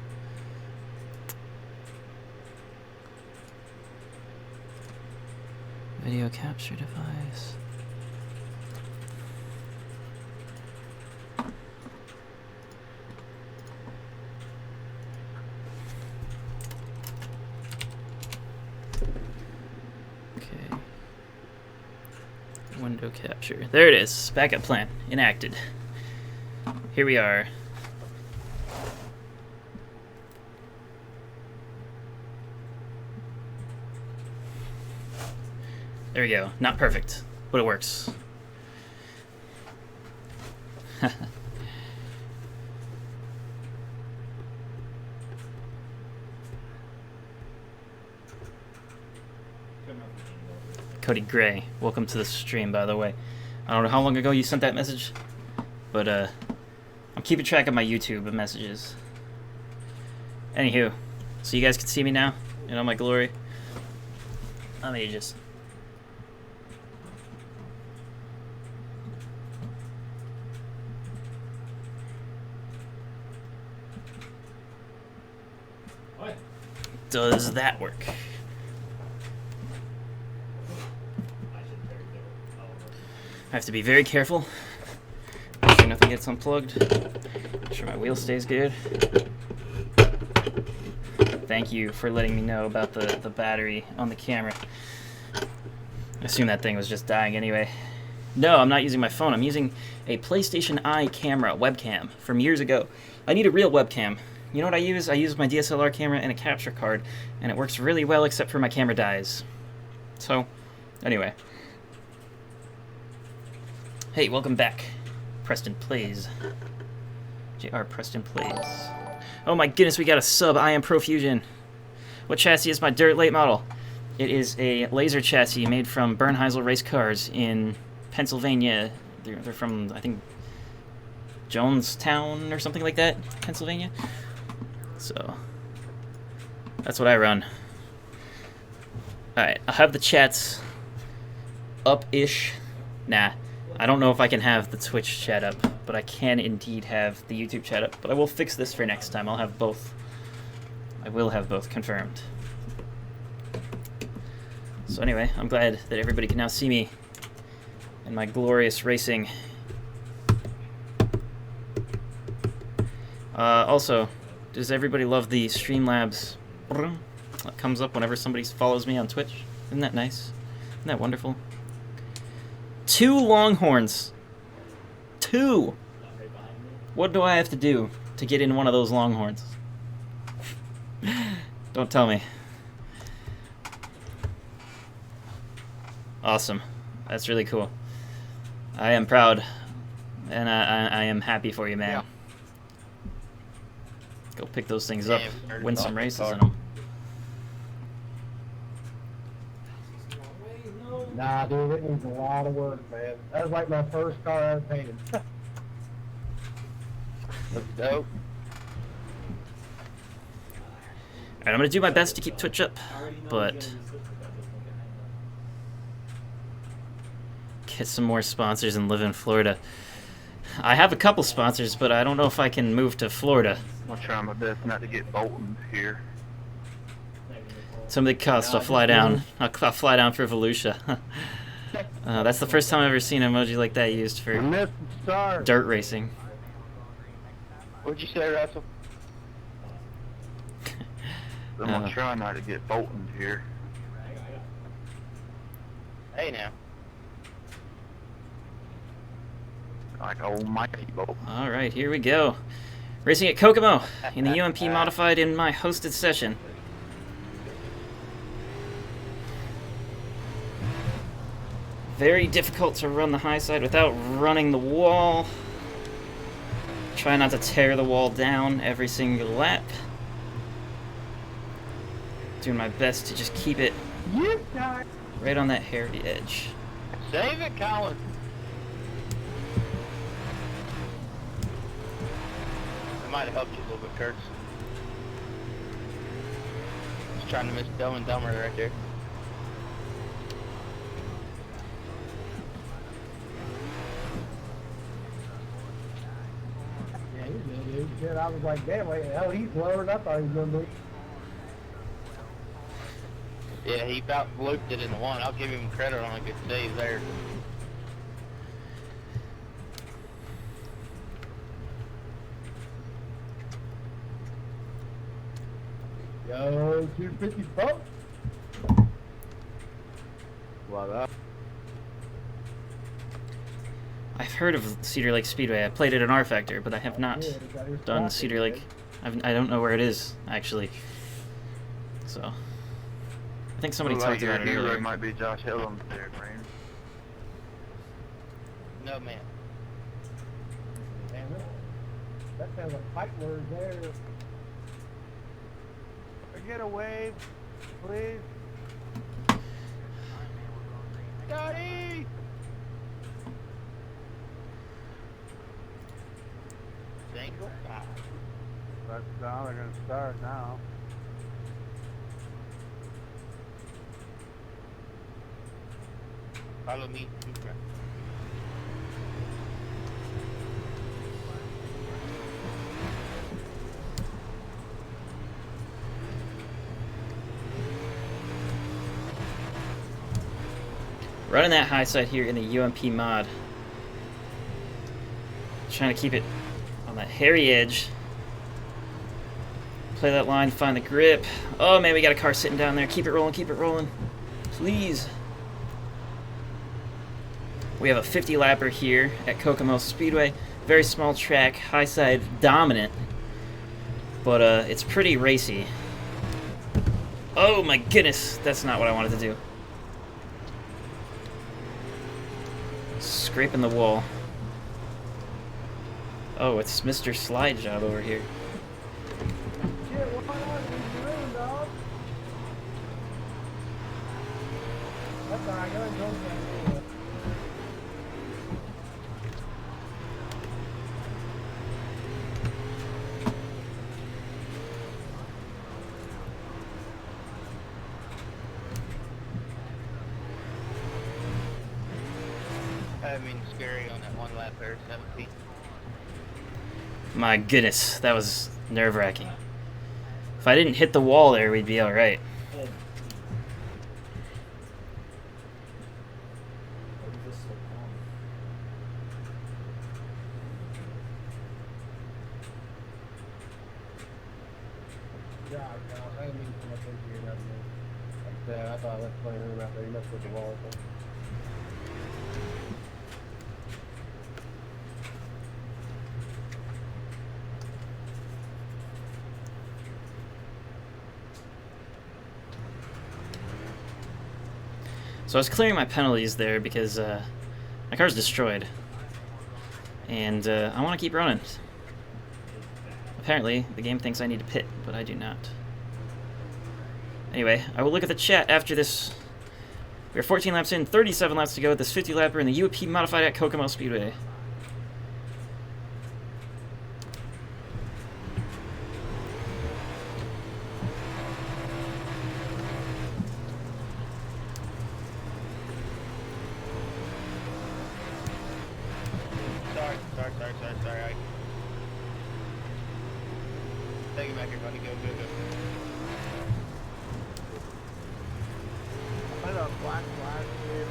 Video capture device. Okay. Window capture. There it is. Backup plan enacted. Here we are. There we go. Not perfect, but it works. Cody Gray, welcome to the stream, by the way. I don't know how long ago you sent that message, but I'm keeping track of my YouTube messages. Anywho, so you guys can see me now in all my glory. Let me just... What? Does that work? I have to be very careful. Make sure nothing gets unplugged. Make sure my wheel stays good. Thank you for letting me know about the battery on the camera. I assume that thing was just dying anyway. No, I'm not using my phone. I'm using a PlayStation Eye camera webcam from years ago. I need a real webcam. You know what I use? I use my DSLR camera and a capture card, and it works really well except for my camera dies. So, anyway. Hey, welcome back. Preston Plays. JR Preston Plays. Oh my goodness, we got a sub. I am Profusion. What chassis is my dirt late model? It is a laser chassis made from Bernheisel race cars in Pennsylvania. They're from, I think, Jonestown or something like that, Pennsylvania. So, that's what I run. Alright, I'll have the chats up-ish. Nah. I don't know if I can have the Twitch chat up, but I can indeed have the YouTube chat up. But I will fix this for next time. I'll have both. I will have both confirmed. So anyway, I'm glad that everybody can now see me in my glorious racing. Also, does everybody love the Streamlabs that comes up whenever somebody follows me on Twitch? Isn't that nice? Isn't that wonderful? 2 Longhorns. 2! What do I have to do to get in one of those Longhorns? Don't tell me. Awesome. That's really cool. I am proud. And I am happy for you, man. Yeah. Go pick those things up. Yeah, Win some awesome races car. in them. Nah, dude, it needs a lot of work, man. That was like my first car I ever painted. Looks dope. Alright, I'm gonna do my best to keep Twitch up, but get some more sponsors and live in Florida. I have a couple sponsors, but I don't know if I can move to Florida. I'll try my best not to get Bolton here. Some of the costs, I'll fly down. I'll fly down for Volusia. That's the first time I've ever seen an emoji like that used for Missed the start. dirt racing. What'd you say, Russell? I'm gonna try not to get Bolton here. Hey now. Like old Mikey Bolton. Alright, here we go. Racing at Kokomo in the UMP modified in my hosted session. Very difficult to run the high side without running the wall. Try not to tear the wall down every single lap. Doing my best to just keep it right on that hairy edge. Save it, Colin. That might have helped you a little bit, Curtis. Just trying to miss Dumb and Dumber right there. Yeah, he's good, dude. Shit, I was like, damn, wait, hell, he's lower than I thought he was gonna be. Yeah, he about looped it in the one. I'll give him credit on a good save there. Yo, 250 bump. Voila. I've heard of Cedar Lake Speedway. I played it in R Factor, but I have not Yeah, they got his done pocket, Cedar man. Lake. I don't know where it is, actually. So, I think somebody Looks like talked about your it hero earlier. might be Josh Hillum there, Green. No, man. Damn it. That sounds like fight words there. Get a wave, please. Scotty! Single five. That's down. They're gonna start now. Follow me. Okay. Running that high side here in the UMP mod. Trying to keep it on that hairy edge. Play that line, find the grip. Oh man, we got a car sitting down there. Keep it rolling, please. We have a 50 lapper here at Kokomo Speedway. Very small track, high side dominant. But it's pretty racy. Oh my goodness, that's not what I wanted to do. Scraping the wall. Oh, it's Mr. Slide Job over here. Shit, why not? He's ruined, dog. That's alright, go ahead and go down. I mean, scary on that one lap there, 17. My goodness, that was nerve-wracking. If I didn't hit the wall there, we'd be alright. job, Josh. I didn't mean to come up into you nothing. Like that, I thought I left playing room out there. You messed with the wall. So. So I was clearing my penalties there because my car's destroyed. And I want to keep running. Apparently, the game thinks I need to pit, but I do not. Anyway, I will look at the chat after this. We are 14 laps in, 37 laps to go with this 50-lapper in the UAP modified at Kokomo Speedway. Sorry. Take it back here, buddy. Go. I know, black flag, dude.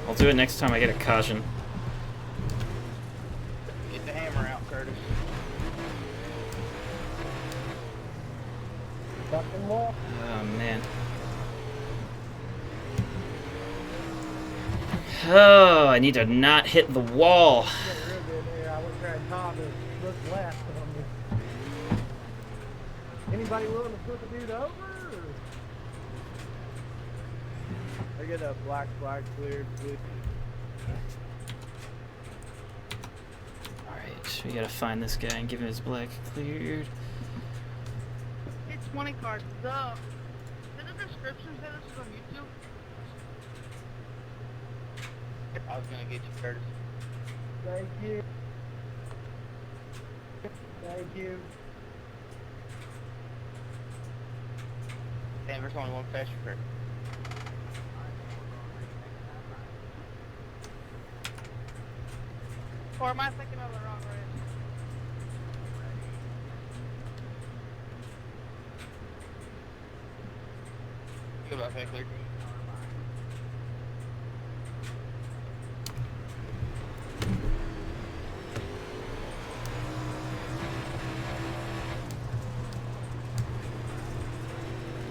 I'll do it next time I get a caution. Get the hammer out, Curtis. Fucking wall. Oh, man. Oh, I need to not hit the wall. Getting real good there. I went there and Tom to look left on me. Anybody willing to flip a dude over? Or? I get a black flag cleared, please. Alright, we gotta find this guy and give him his black cleared. It's 20 cards. In the description, say this is on YouTube. I was gonna get you, Curtis. Thank you. Thank you. Damn, there's only one faster, Curtis. Or am I thinking of the wrong race? Good about that, clear.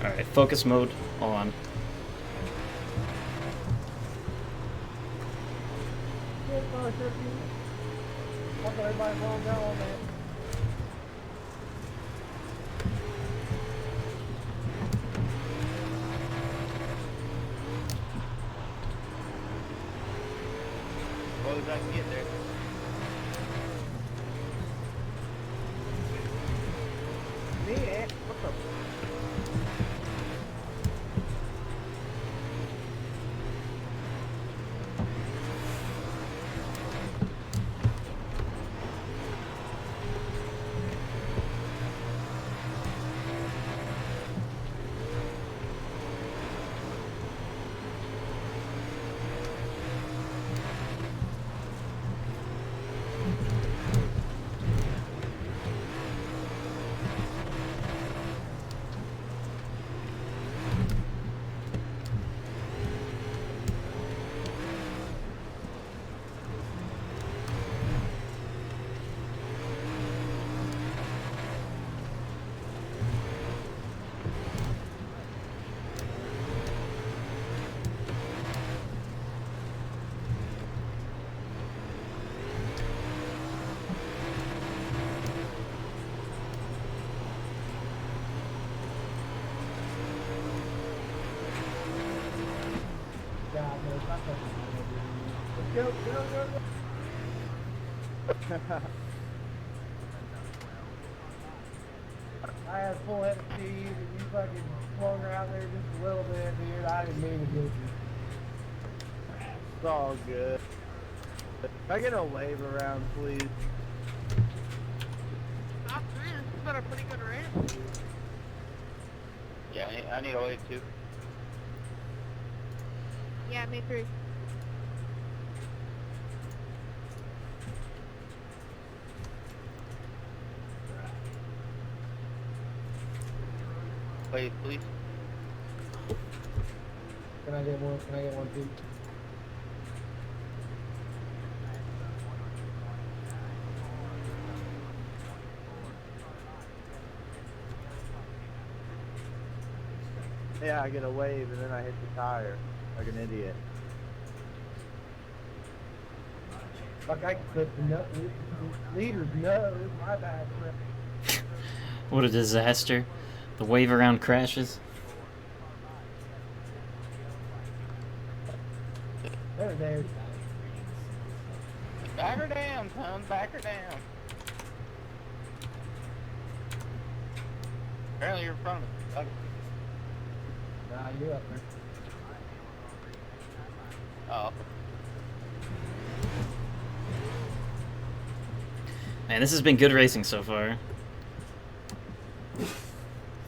Alright, focus mode on. Yeah, probably should be. I thought everybody rolled down on that. Well, if I can get there. Me, eh? What the? God, no, it's not fucking good. Let's go. I had full head of speed and you fucking swung her out there just a little bit, dude. I didn't mean to get you. It's all good. Can I get a wave around, please? Top 3, this has been a pretty good race. Yeah, I need a wave too. Yeah, me too. Wave, please. Can I get one? Can I get one too? Yeah, I get a wave and then I hit the tire like an idiot. Like I clipped the leader's nose. My bad. What a disaster. The wave around crashes. There. Back her down, son. Back her down. Apparently you're in front of me. Okay. Nah, you up there. Oh. Man, this has been good racing so far.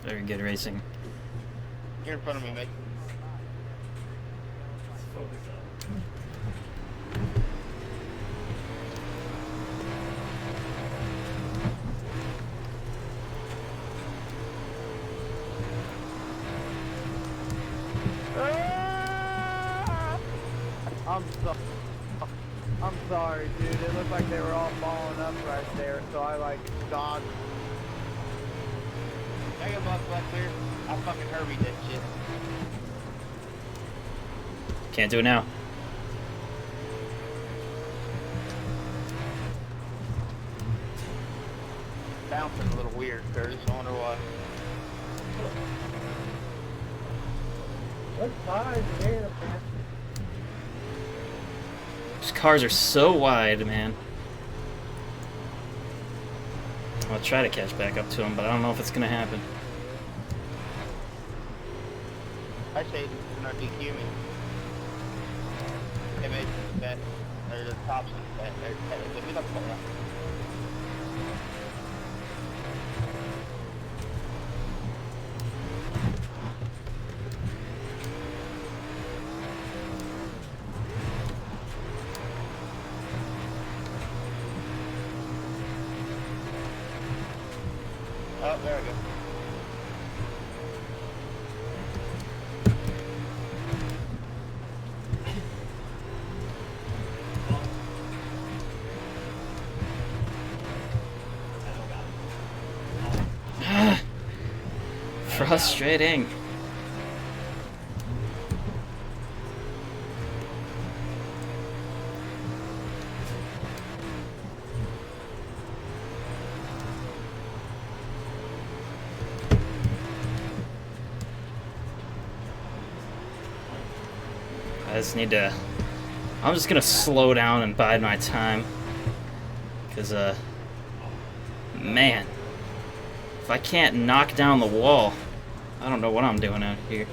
Very good racing. You're in front of me, mate. I'm sorry, dude. It looked like they were all falling up right there, so I like dodged. I got my butt clear. I fucking Herbie that shit. Can't do it now. Bouncing a little weird, Curtis. I wonder why. Let's find there, man. These cars are so wide, man. I'll try to catch back up to him, but I don't know if it's gonna happen. I say it's gonna be human. Hey, mate, that, there's the tops of that. We don't pull that. Oh, there we go. Frustrating. I just need to... I'm just gonna slow down and bide my time. Because, man. If I can't knock down the wall, I don't know what I'm doing out here.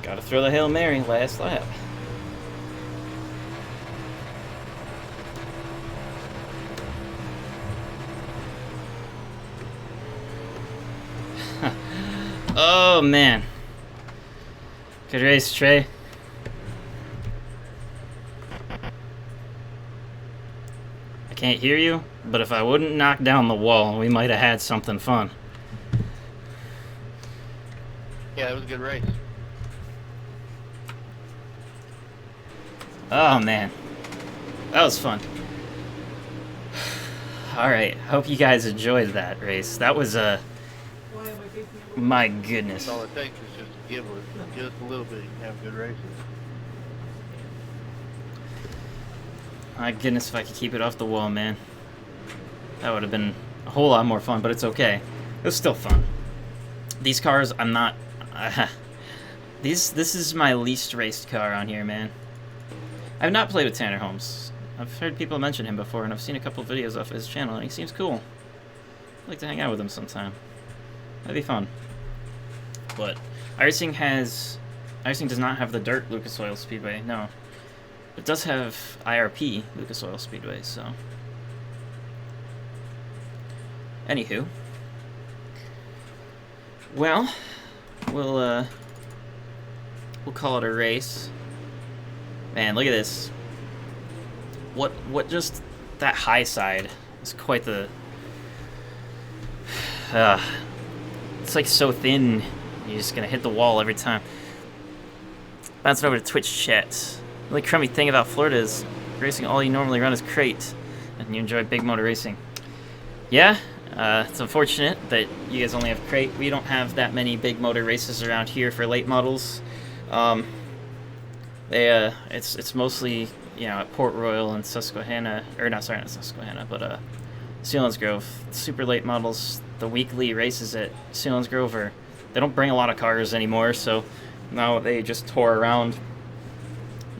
Gotta throw the Hail Mary last lap. Oh, man. Good race, Trey. I can't hear you, but if I wouldn't knock down the wall, we might have had something fun. Yeah, it was a good race. Oh, man. That was fun. Alright, hope you guys enjoyed that race. That was, my goodness. That's all it takes is just to give it just a little bit. You can have good races. My goodness, if I could keep it off the wall, man. That would have been a whole lot more fun, but it's okay. It was still fun. These cars, I'm not... this is my least raced car on here, man. I've not played with Tanner Holmes. I've heard people mention him before, and I've seen a couple videos off his channel, and he seems cool. I'd like to hang out with him sometime. That'd be fun. But iRacing does not have the dirt Lucas Oil Speedway, no. It does have IRP Lucas Oil Speedway, so... Anywho. Well, we'll call it a race. Man, look at this. What just that high side is quite the it's like so thin. You're just gonna hit the wall every time. Bouncing over to Twitch chat. The only crummy thing about Florida is racing all you normally run is crate, and you enjoy big motor racing. Yeah, it's unfortunate that you guys only have crate. We don't have that many big motor races around here for late models. It's mostly, you know, at Port Royal and Susquehanna, or not Susquehanna, but Selinsgrove. Super late models, the weekly races at Selinsgrove they don't bring a lot of cars anymore, so now they just tour around.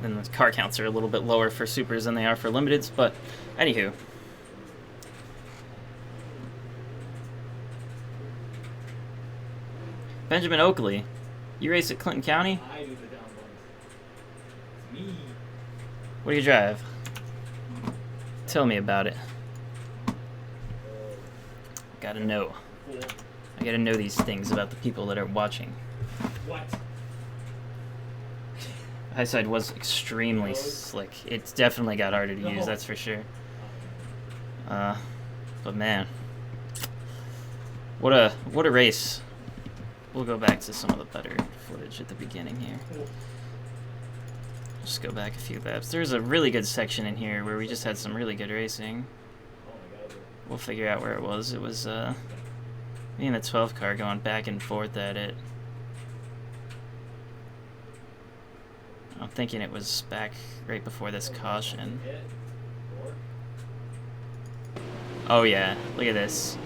And the car counts are a little bit lower for supers than they are for limiteds, but anywho. Benjamin Oakley, you race at Clinton County? I do the down ones. It's me. What do you drive? Tell me about it. Gotta know. Cool. I gotta know these things about the people that are watching. What? Highside was extremely slick. It's definitely got harder to use, that's for sure. But man, what a race. We'll go back to some of the better footage at the beginning here. Just go back a few laps. There's a really good section in here where we just had some really good racing. We'll figure out where it was. It was me and the 12 car going back and forth at it. I'm thinking it was back right before this caution. Oh yeah, look at this.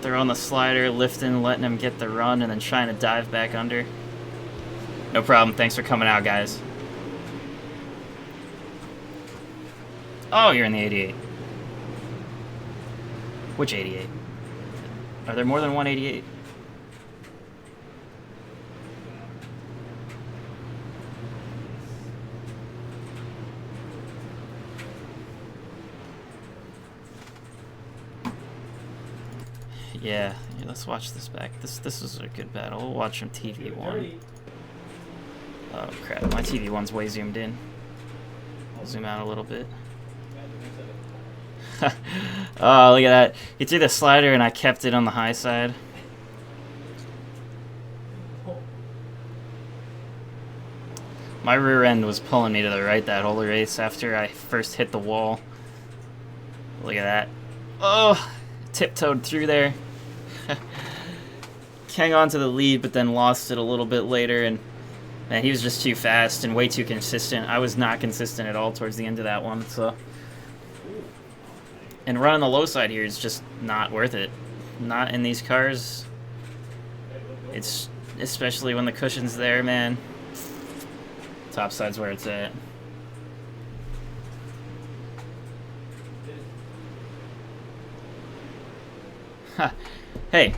They're on the slider, lifting, letting him get the run, and then trying to dive back under. No problem, thanks for coming out, guys. Oh, you're in the 88. Which 88? Are there more than one 88? Yeah, let's watch this back. This is a good battle. We'll watch from TV1. Oh crap, my TV1's way zoomed in. I'll zoom out a little bit. Oh, look at that. He threw the slider and I kept it on the high side. My rear end was pulling me to the right that whole race after I first hit the wall. Look at that. Oh, tiptoed through there. Hang on to the lead, but then lost it a little bit later, and man, he was just too fast and way too consistent. I was not consistent at all towards the end of that one, so. And running the low side here is just not worth it. Not in these cars. It's especially when the cushion's there, man. Top side's where it's at. Ha. Hey,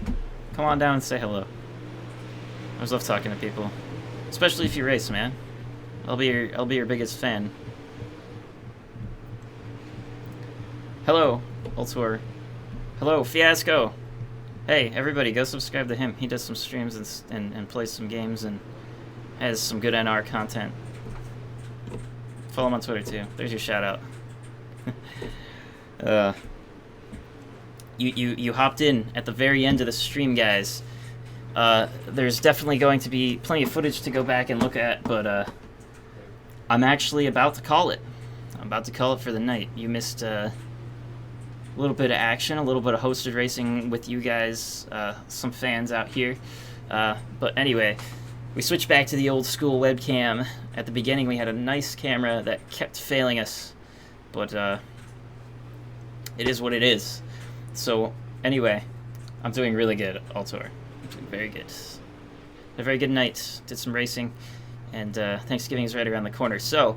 come on down and say hello. I always love talking to people, especially if you race, man. I'll be your biggest fan. Hello, Ultor. Hello, Fiasco. Hey, everybody, go subscribe to him. He does some streams and plays some games and has some good NR content. Follow him on Twitter too. There's your shout out. You hopped in at the very end of the stream, guys. There's definitely going to be plenty of footage to go back and look at, but I'm actually about to call it. I'm about to call it for the night. You missed a little bit of action, a little bit of hosted racing with you guys, some fans out here. But anyway, we switched back to the old school webcam. At the beginning, we had a nice camera that kept failing us, but it is what it is. So anyway, I'm doing really good, Altor. I'm doing very good. Had a very good night. Did some racing, and Thanksgiving is right around the corner. So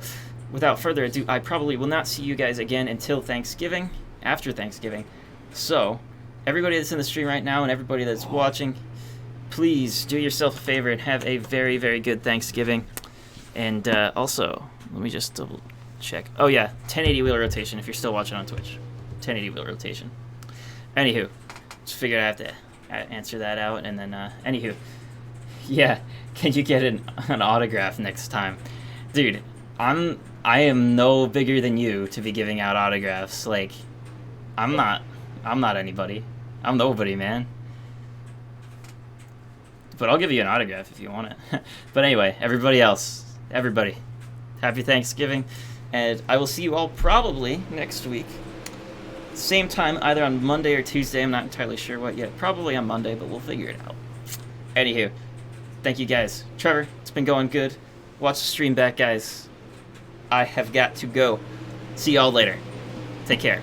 without further ado, I probably will not see you guys again until Thanksgiving, after Thanksgiving. So everybody that's in the stream right now and everybody that's watching, please do yourself a favor and have a very, very good Thanksgiving. And also, let me just double check. Oh yeah, 1080 wheel rotation if you're still watching on Twitch. 1080 wheel rotation. Anywho, just figured I have to answer that out, and then anywho, yeah, can you get an autograph next time, dude? I am no bigger than you to be giving out autographs. Like, I'm not anybody. I'm nobody, man. But I'll give you an autograph if you want it. But anyway, everybody else, everybody, happy Thanksgiving, and I will see you all probably next week. Same time, either on Monday or Tuesday. I'm not entirely sure what yet. Probably on Monday, but we'll figure it out. Anywho, thank you guys. Trevor, it's been going good. Watch the stream back, guys. I have got to go. See y'all later. Take care.